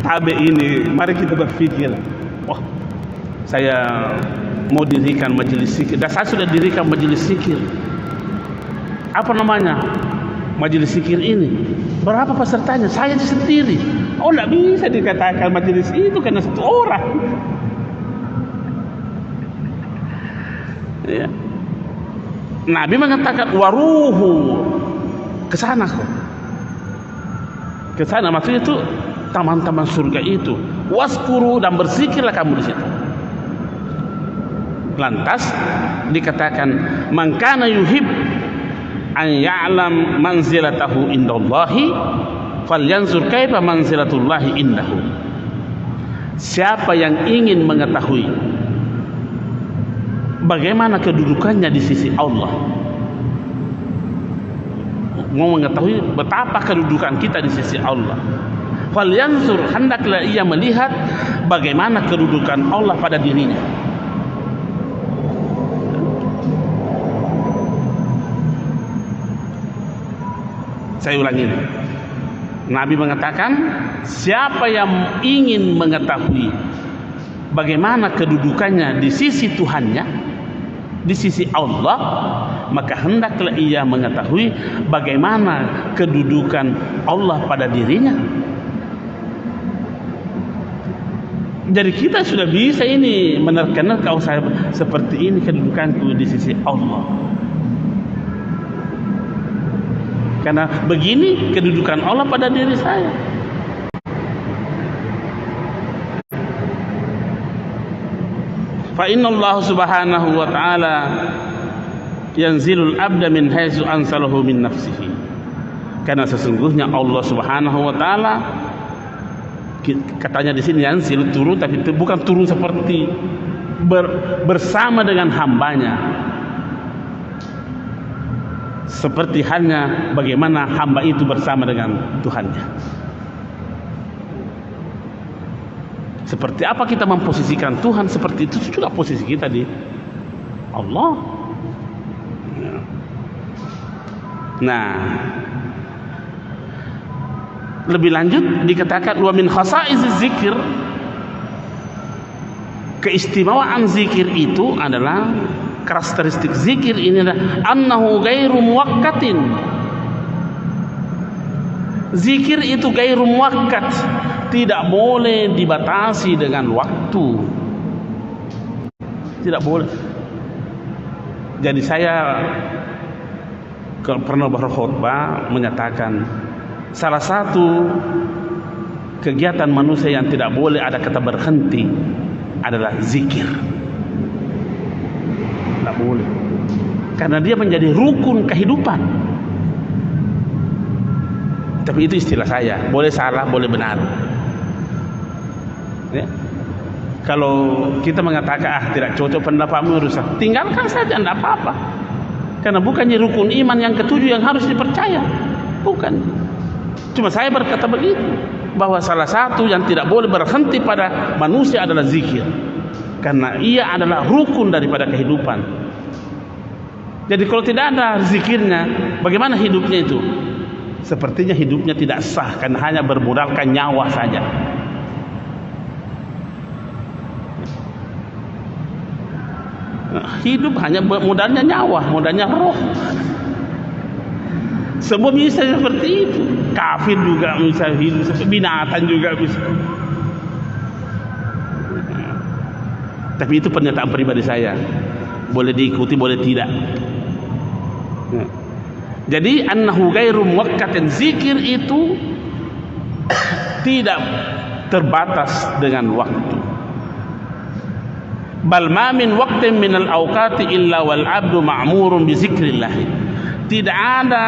Tabe ini, mari kita berpikir. Wah, saya mau dirikan majelis zikir. Dan saya sudah dirikan majelis zikir. Apa namanya? Majelis zikir ini. Berapa pesertanya? Saya sendiri. Oh, tidak bisa dikatakan majelis itu karena satu orang. Ya. Nabi mengatakan waruhu, ke sana kok. Ke sana maksudnya itu taman-taman surga itu. Waskuru, dan berzikirlah kamu di situ. Lantas dikatakan man kana yuhib an ya'lam manzilatahu indallahi falyanzur kaifa manzilatullahi indahu. Siapa yang ingin mengetahui bagaimana kedudukannya di sisi Allah, mau mengetahui betapa kedudukan kita di sisi Allah, falyanzur, hendaklah ia melihat bagaimana kedudukan Allah pada dirinya. Saya ulangi ini. Nabi mengatakan, siapa yang ingin mengetahui bagaimana kedudukannya di sisi Tuhannya, di sisi Allah, maka hendaklah ia mengetahui bagaimana kedudukan Allah pada dirinya. Jadi kita sudah bisa ini menerka-nerka, oh saya seperti ini kedudukanku di sisi Allah. Karena begini kedudukan Allah pada diri saya. Fa inna Allah subhanahu wa ta'ala yanzilul abda min haitsu ansalahu min nafsihi. Karena sesungguhnya Allah subhanahu wa ta'ala, katanya di sini yanzil, turun, tapi bukan turun seperti bersama dengan hambanya, seperti halnya bagaimana hamba itu bersama dengan Tuhannya. Seperti apa kita memposisikan Tuhan, seperti itu juga posisi kita di Allah. Nah, lebih lanjut dikatakan wa min khasaiziz zikir, keistimewaan zikir itu adalah, karakteristik zikir ini adalah annahu ghairu muwakkatin. Zikir itu ghairu muwakkat, tidak boleh dibatasi dengan waktu, tidak boleh. Jadi saya pernah berkhutbah menyatakan salah satu kegiatan manusia yang tidak boleh ada kata berhenti adalah zikir. Tidak boleh, karena dia menjadi rukun kehidupan. Tapi itu istilah saya, boleh salah, boleh benar ya. Kalau kita mengatakan tidak cocok pendapatmu, rusak, tinggalkan saja, tidak apa-apa. Karena bukannya rukun iman yang ketujuh yang harus dipercaya, bukan. Cuma saya berkata begitu, bahwa salah satu yang tidak boleh berhenti pada manusia adalah zikir, karena ia adalah rukun daripada kehidupan. Jadi kalau tidak ada zikirnya, bagaimana hidupnya itu? Sepertinya hidupnya tidak sah, karena hanya bermodalkan nyawa saja. Hidup hanya modalnya nyawa, modalnya roh. Semua bisa seperti itu. Kafir juga bisa hidup, binatang juga bisa. Tapi itu pernyataan pribadi saya, boleh diikuti, boleh tidak. Jadi annahu ghairu muwakkatin, zikir itu tidak terbatas dengan waktu. Bal ma min waqtin minal awqati illa wal abdu ma'murun bi zikrillah. Tidak ada